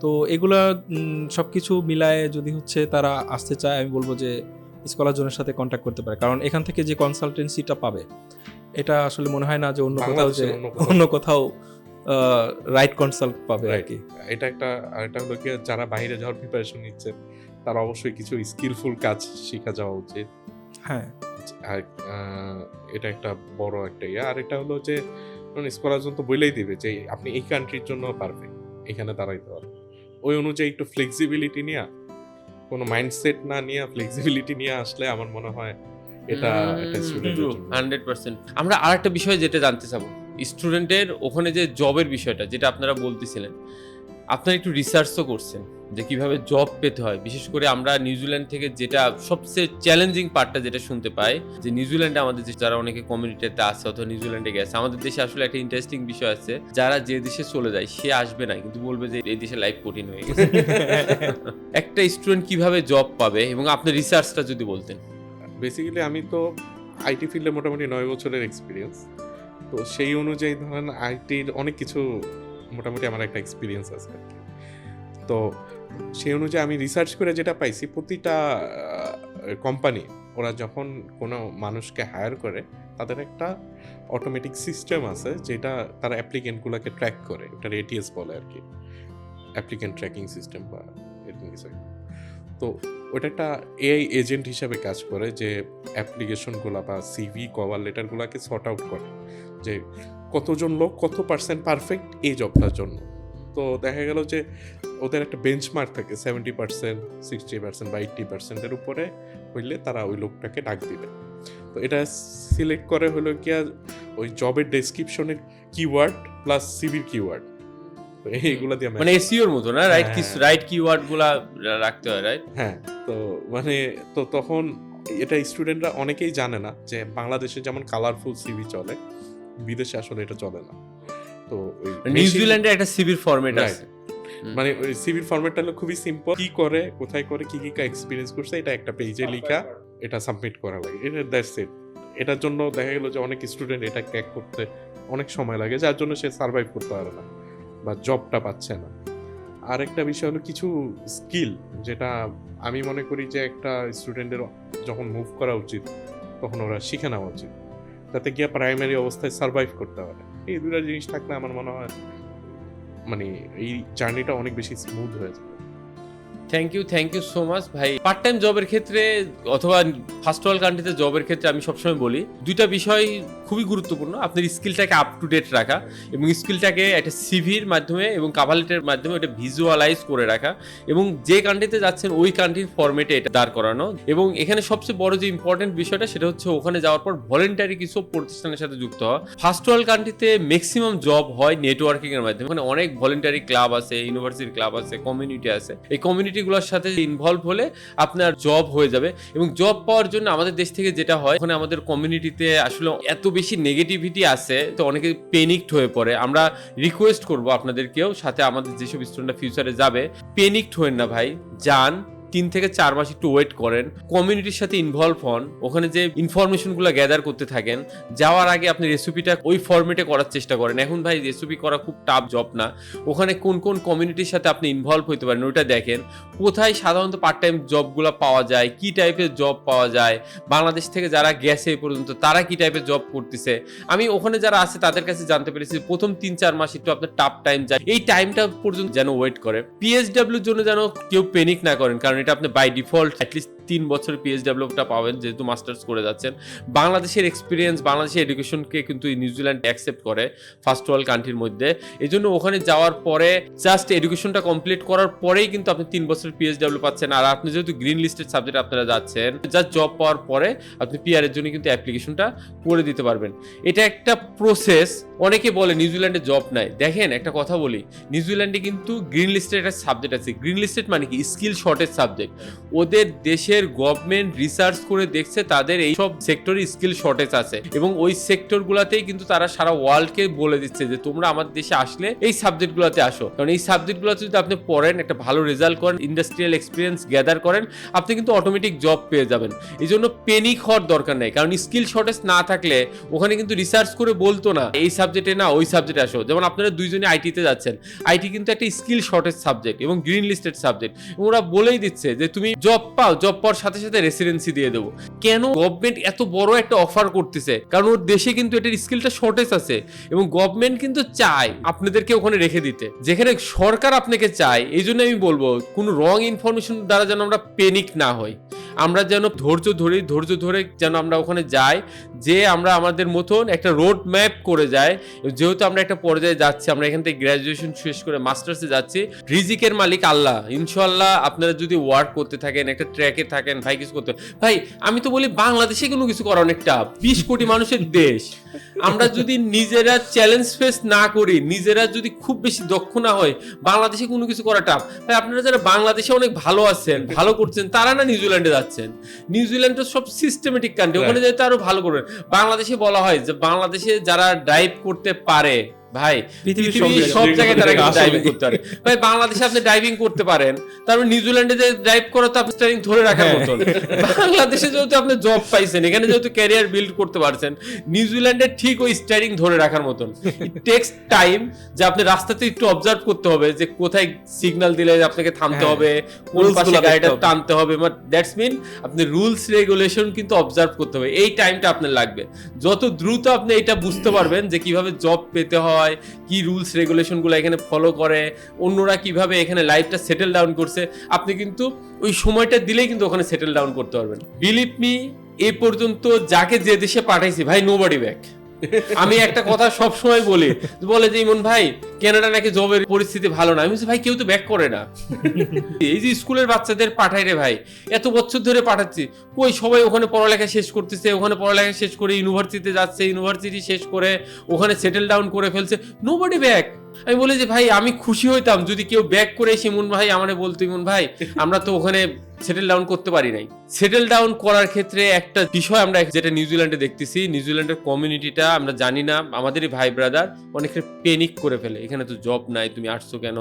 তো এগুলা সব কিছু মিলায়ে যদি হচ্ছে তারা আসতে চায়, আমি বলবো যে স্কলার জোনের সাথে কন্ট্যাক্ট করতে পারে। কারণ এখান থেকে যে কনসালটেন্সিটা পাবে এটা আসলে মনে হয় না যে অন্য কোথাও রাইট কনসাল্ট পাবে আর কি। এটা একটা আরেকটা হলো কি, যারা বাইরে যাওয়ার প্রিপারেশন নিচ্ছে তারা অবশ্যই কিছু স্কিলফুল কাজ শেখা যাওয়া উচিত। হ্যাঁ, আর এটা একটা বড় একটা আর এটা হলো যে স্কলার জোন তো বলেই দিবে যে আপনি এই কান্ট্রির জন্য পারফেক্ট, এখানে দাঁড়াইতে পারবেন। ওই অনুযায়ী একটু ফ্লেক্সিবিলিটি নিয়ে, কোনো মাইন্ডসেট না নিয়ে ফ্লেক্সিবিলিটি নিয়ে আসলে আমার মনে হয় এটা একটা স্টুডেন্টের জন্য 100%। আমরা আরেকটা বিষয় যেটা জানতে চাবো, স্টুডেন্টের ওখানে যে জবের বিষয়টা যেটা আপনারা বলতেছিলেন, আপনারা একটু রিসার্চও করছেন যে কিভাবে জব পেতে হয়। বিশেষ করে আমরা নিউজিল্যান্ড থেকে যেটা সবচেয়ে চ্যালেঞ্জিং পার্টটা যেটা শুনতে পাই, যে নিউজিল্যান্ডে আমাদের যারা অনেকে কমিউনিটিতে আছে অথবা নিউজিল্যান্ডে গেছে, আমাদের দেশে আসলে একটা ইন্টারেস্টিং বিষয় আছে, যারা যে দেশে চলে যায় সে আসবে না, কিন্তু বলবে যে এই দেশে লাইফ কঠিন হয়ে গেছে। একটা স্টুডেন্ট কিভাবে জব পাবে এবং আপনার রিসার্চটা যদি বলতেন। বেসিক্যালি আমি তো আইটি ফিল্ডে মোটামুটি 9 বছরের এক্সপিরিয়েন্স, তো সেই অনুযায়ী ধরেন আইটির অনেক কিছু মোটামুটি আমার একটা এক্সপিরিয়েন্স আছে। তো সেই অনুযায়ী আমি রিসার্চ করে যেটা পাইছি, প্রতিটা কোম্পানি ওরা যখন কোনো মানুষকে হায়ার করে তাদের একটা অটোমেটিক সিস্টেম আছে যেটা তারা অ্যাপ্লিকেন্টগুলোকে ট্র্যাক করে, ওটা এটিএস বলে আর কি, অ্যাপ্লিকেন্ট ট্র্যাকিং সিস্টেম বা এরকম কিছু। তো ওটা একটা এআই এজেন্ট হিসাবে কাজ করে, যে অ্যাপ্লিকেশনগুলো বা সিভি কভার লেটারগুলোকে সর্ট আউট করে যে কতজন লোক কত পার্সেন্ট পারফেক্ট এই জবটার জন্য। তো দেখা গেল যে ওদের একটা বেঞ্চমার্ক থাকে 70%, 60% বা 80%-এর উপরে হইলে তারা ওই লোকটাকে ডাক দিবে। তো এটা সিলেক্ট করে হলো কি ওই জবের ডেসক্রিপশনের কিওয়ার্ড প্লাস সিভির কিওয়ার্ড, এইগুলা দিয়ে মানে এসইওর মতো না, রাইট কিওয়ার্ডগুলো রাখতে হয়, রাইট? হ্যাঁ। তো মানে তো তখন এটা স্টুডেন্টরা অনেকেই জানে না যে বাংলাদেশে যেমন কালারফুল সিভি চলে, বিদেশে আসলে এটা চলে না। তো নিউজিল্যান্ডে একটা সিভির ফরম্যাট আছে, মানে ওই সিভির ফরম্যাটটা হলো খুবই সিম্পল, কি করে কোথায় করে কি এক্সপিরিয়েন্স করছে এটা একটা পেজে লেখা, এটা সাবমিট করা লাগে, এটা দ্যাটস ইট। এটার জন্য দেখা গেল যে অনেক স্টুডেন্ট এটা ক্র্যাক করতে অনেক সময় লাগে, যার জন্য সে সার্ভাইভ করতে পারে না বা জবটা পাচ্ছে না। আর একটা বিষয় হলো কিছু স্কিল, যেটা আমি মনে করি যে একটা স্টুডেন্টের যখন মুভ করা উচিত তখন ওরা শিখে নেওয়া উচিত, যাতে গিয়ে প্রাইমারি অবস্থায় সার্ভাইভ করতে পারে। এই দুটো জিনিস থাকলে আমার মনে হয় মানে এই জার্নিটা অনেক বেশি স্মুথ হয়ে যাবে। থ্যাংক ইউ সো মাচ ভাই। পার্ট টাইম জবের ক্ষেত্রে অথবা ফার্স্ট ওয়ার্ল্ড কান্ট্রিতে জবের ক্ষেত্রে আমি সবসময় বলি দুইটা বিষয় খুবই গুরুত্বপূর্ণ। আপনার স্কিলটাকে আপ টু ডেট রাখা এবং স্কিলটাকে একটা সিভির মাধ্যমে এবং কভার লেটারের মাধ্যমে এটা ভিজুয়ালাইজ করে রাখা এবং যে কান্ট্রিতে যাচ্ছেন ওই কান্ট্রির ফরম্যাটে এটা দাঁড় করানো। এবং এখানে সবচেয়ে বড় যে ইম্পর্টেন্ট বিষয়টা সেটা হচ্ছে ওখানে যাওয়ার পর ভলেন্টারি কিছু প্রতিষ্ঠানের সাথে যুক্ত হওয়া। ফার্স্ট ওয়ার্ল্ড কান্ট্রিতে ম্যাক্সিমাম জব হয় নেটওয়ার্কিং এর মাধ্যমে। ওখানে অনেক ভলেন্টারি ক্লাব আছে, ইউনিভার্সিটি ক্লাব আছে, কমিউনিটি আছে। এই কমিউনিটিগুলোর সাথে ইনভলভ হলে আপনার জব হয়ে যাবে। এবং জব পাওয়ার জন্য আমাদের দেশ থেকে যেটা হয়, ওখানে আমাদের কমিউনিটিতে আসলে এত বেশি নেগেটিভিটি আছে তো অনেকে প্যানিকড হয়ে পড়ে। আমরা রিকোয়েস্ট করবো আপনাদেরকেও, সাথে আমাদের যেসব স্টুডেন্টরা ফিউচারে যাবে, প্যানিকড হবেন না ভাই, যান 3 থেকে 4 মাস একটু ওয়েট করেন, কমিউনিটির সাথে ইনভলভ হন, ওখানে যে ইনফরমেশনগুলো গ্যাদার করতে থাকেন। যাওয়ার আগে আপনি রেসিপিটা ওই ফরম্যাটে করার চেষ্টা করেন। এখন ভাই রেসিপি করা খুব টাফ জব না, ওখানে কোন কোন কমিউনিটির সাথে আপনি ইনভলভ হতে পারেন ওইটা দেখেন। কোথায় সাধারণত পার্ট টাইম জবগুলো পাওয়া যায়, কি টাইপের জব পাওয়া যায়, বাংলাদেশ থেকে যারা গেছে এই পর্যন্ত তারা কি টাইপের জব করতেছে। আমি ওখানে যারা আছে তাদের কাছে জানতে পেরেছি প্রথম 3-4 মাস একটু আপনার টাফ টাইম যায়, এই টাইমটা পর্যন্ত যেন ওয়েট করে। পিএসডব্লিউর জন্য যেন কেউ প্যানিক না করেন, কারণ এটা আপনি বাই ডিফল্ট অ্যাটলিস্ট 3 বছর পিএসডব্লিউটা পাবেন যেহেতু মাস্টার্স করে যাচ্ছেন। বাংলাদেশের এক্সপিরিয়েন্স, বাংলাদেশের এডুকেশনকে কিন্তু নিউজিল্যান্ড অ্যাকসেপ্ট করে ফার্স্ট ওয়ার্ল্ড কান্ট্রির মধ্যে। এই জন্য ওখানে যাওয়ার পরে জাস্ট এডুকেশনটা কমপ্লিট করার পরেই কিন্তু আপনি 3 বছর পিএসডব্লিউ পাচ্ছেন। আর আপনি যেহেতু গ্রিন লিস্টেড সাবজেক্ট আপনারা যাচ্ছেন, জাস্ট জব পাওয়ার পরে আপনি পিআর এর জন্য কিন্তু অ্যাপ্লিকেশনটা করে দিতে পারবেন। এটা একটা প্রসেস। অনেকে বলে নিউজিল্যান্ডে জব নাই। দেখেন একটা কথা বলি, নিউজিল্যান্ডে কিন্তু গ্রিন লিস্টেড একটা সাবজেক্ট আছে। গ্রিন লিস্টেড মানে কি? Skill shortage subject. ওদের দেশের গভর্নমেন্ট রিসার্চ করে দেখছে তাদের এই সব সেক্টরে স্কিল শর্টেজ আছে এবং ওই সেক্টরগুলোতেই কিন্তু তারা সারা ওয়ার্ল্ডকে বলে দিচ্ছে যে তোমরা আমাদের দেশে আসলে এই সাবজেক্টগুলোতে আসো। কারণ এই সাবজেক্টগুলোতে যদি আপনি পড়েন, একটা ভালো রেজাল্ট করেন, ইন্ডাস্ট্রিয়াল এক্সপিরিয়েন্স গ্যাদার করেন, আপনি কিন্তু অটোমেটিক জব পেয়ে যাবেন। এই জন্য প্যানিক হওয়ার দরকার নেই, কারণ স্কিল শর্টেজ না থাকলে ওখানে কিন্তু রিসার্চ করে বলতো না এই সাবজেক্টে না ওই সাবজেক্টে আসো। যেমন আপনারা দুইজনে আইটিতে যাচ্ছেন, আইটি কিন্তু একটা স্কিল শর্টেজ সাবজেক্ট এবং গ্রিন লিস্টেড সাবজেক্ট। ওরা বলেই দিচ্ছে যে তুমি জব পাও, জব পাওয়ার সাথে সাথে রেসিডেন্সি দিয়ে দেবো। কেন গভর্নমেন্ট এত বড় একটা অফার করতেছে? কারণ ওর দেশে কিন্তু এটার স্কিলটা শর্টেজ আছে এবং গভর্নমেন্ট কিন্তু চায় আপনাদেরকে ওখানে রেখে দিতে, যেখানে সরকার আপনাকে চায়। এই জন্য আমি বলবো কোনো রং ইনফরমেশন দ্বারা যেন আমরা প্যানিক না হই, আমরা যেন ধৈর্য ধরে যেন আমরা ওখানে যাই, যে আমরা আমাদের মতন একটা রোড ম্যাপ করে যাই। যেহেতু আমরা একটা পর্যায়ে যাচ্ছি, আমরা এখান থেকে গ্র্যাজুয়েশন শেষ করে মাস্টার্সে যাচ্ছি, রিজিকের মালিক আল্লাহ। ইনশাআল্লাহ আপনারা যদি ওয়ার্ক করতে থাকেন, একটা ট্র্যাকে থাকেন, ভাই কিছু করতে। ভাই আমি তো বলি বাংলাদেশে কোনো কিছু করা অনেকটা 20 কোটি মানুষের দেশ। আমরা যদি নিজেরা চ্যালেঞ্জ ফেস না করি, নিজেরা যদি খুব বেশি দক্ষ না হয়, বাংলাদেশে কোনো কিছু করা টাফ। ভাই আপনারা যারা বাংলাদেশে অনেক ভালো আছেন, ভালো করছেন, তারা না নিউজিল্যান্ডে যাচ্ছেন। নিউজিল্যান্ড তো সব সিস্টেমেটিক কান্ট্রি, ওখানে যেতে আরো ভালো করবেন। বাংলাদেশে বলা হয় যে বাংলাদেশে যারা ড্রাইভ করতে পারে, ভাই পৃথিবীর সব জায়গায় তারা ড্রাইভিং করতে পারে। ভাই বাংলাদেশে আপনি ড্রাইভিং করতে পারেন, তারপর নিউজিল্যান্ডে যে ড্রাইভ করা তো আপনি স্টিয়ারিং ধরে রাখার মতন। বাংলাদেশে যেহেতু আপনি জব পাইছেন, এখানে যেহেতু ক্যারিয়ার বিল্ড করতে পারছেন, নিউজিল্যান্ডে ঠিক ওই স্টিয়ারিং ধরে রাখার মতন। ইট টেকস টাইম, যে আপনি রাস্তাতে একটু অবজার্ভ করতে হবে যে কোথায় সিগন্যাল দিলে আপনাকে থামতে হবে, কোন পাশে গাড়িটা টানতে হবে। বাট দ্যাটস মিন আপনি রুলস রেগুলেশন কিন্তু অবজার্ভ করতে হবে। এই টাইমটা আপনার লাগবে। যত দ্রুত আপনি এটা বুঝতে পারবেন যে কিভাবে জব পেতে হয়, কি রুলস রেগুলেশন গুলো এখানে ফলো করে, অন্যরা কিভাবে এখানে লাইফটা সেটেল ডাউন করছে, আপনি কিন্তু ওই সময়টা দিলেই কিন্তু ওখানে সেটেল ডাউন করতে পারবেন। বিলিভ মি, এ পর্যন্ত যাকে যে দেশে পাঠাইছি ভাই, নোবডি ব্যাক। আমি একটা কথা সব সময় বলে যে ইমন ভাই কানাডা নাকি জবের পরিস্থিতি ভালো না। আমি বলছি ভাই কেউ তো ব্যাক করে না। এই যে স্কুলের বাচ্চাদের পাঠাই রে ভাই, এত বছর ধরে পাঠাচ্ছি, কই সবাই ওখানে পড়ালেখা শেষ করতেছে, ওখানে পড়ালেখা শেষ করে ইউনিভার্সিটিতে যাচ্ছে, ইউনিভার্সিটি শেষ করে ওখানে সেটেল ডাউন করে ফেলছে, নোবডি ব্যাক। আমি বলি যে ভাই আমি খুশি হইতাম যদি কেউ ব্যাক করে এসে ইমন ভাই আমারে বলতো, ইমন ভাই আমরা তো ওখানে সেটেল ডাউন করতে পারি নাই। সেটেল ডাউন করার ক্ষেত্রে একটা বিষয় আমরা যেটা নিউজিল্যান্ডে দেখতেছি, নিউজিল্যান্ডের কমিউনিটিটা আমরা জানি না, আমাদেরই ভাই ব্রাদার অনেকে প্যানিক করে ফেলে। এখানে তো জব নাই, তুমি আসছো কেন,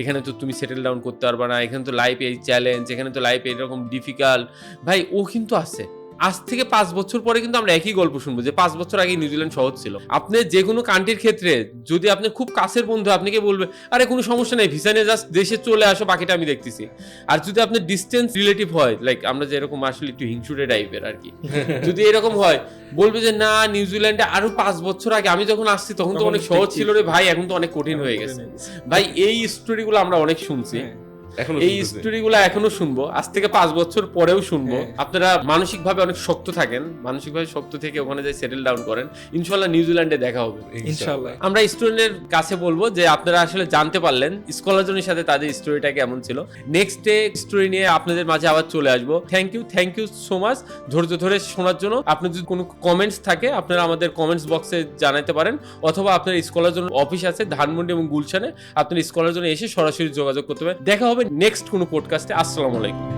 এখানে তো তুমি সেটেল ডাউন করতে পারবা না, এখানে তো লাইফ এই চ্যালেঞ্জ, এখানে তো লাইফ এরকম ডিফিকাল্ট। ভাই ও কিন্তু আছে। আজ থেকে 5 বছর পরে কিন্তু আমরা একই গল্প শুনবো যে 5 বছর আগে নিউজিল্যান্ড সহজ ছিল। আপনি যে কোনো কান্ট্রির ক্ষেত্রে যদি আপনি খুব কাছের বন্ধু, আপনাকে বলবে আরে কোনো সমস্যা নেই, ভিসা নিয়ে জাস্ট দেশে চলে আসো, বাকিটা আমি দেখতেছি। আর যদি আপনার ডিস্টেন্স রিলেটিভ হয়, লাইক আমরা যে এরকম আসলে একটু হিংসুটে টাইপের আর কি, যদি এরকম হয় বলবে যে না নিউজিল্যান্ডে আরো 5 বছর আগে আমি যখন আসছি তখন তো অনেক সহজ ছিল রে ভাই, এখন তো অনেক কঠিন হয়ে গেছে। ভাই এই স্টোরিগুলো আমরা অনেক শুনছি। এখনো এই শুনতেছি। স্টোরিগুলো এখনো শুনবো, আজ থেকে 5 বছর পরেও শুনবো। হ্যাঁ। আপনারা মানসিকভাবে অনেক শক্ত থাকেন, মানসিকভাবে শক্ত থেকে ওখানে যাই সেটেল ডাউন করেন, ইনশাল্লাহ নিউজিল্যান্ডে দেখা হবে। ইনশাআল্লাহ। আমরা স্টুডেন্টের কাছে বলবো যে আপনারা আসলে জানতে পারলেন স্কলার জনের সাথে তাদের স্টোরিটা কেমন ছিল। নেক্সট ডে স্টোরি নিয়ে আপনাদের মাঝে আবার চলে আসবো। থ্যাংক ইউ সো মাচ ধৈর্য ধরে শোনার জন্য। আপনার যদি কোনো কমেন্টস থাকে আপনারা আমাদের কমেন্টস বক্সে জানাতে পারেন, অথবা আপনার স্কলার জন্য অফিস আছে ধানমন্ডি এবং গুলশানে, আপনার স্কলার জন্য এসে সরাসরি যোগাযোগ করতে পারেন। দেখা হবে নেক্সট কোনো পডকাস্টে। আসসালামু আলাইকুম।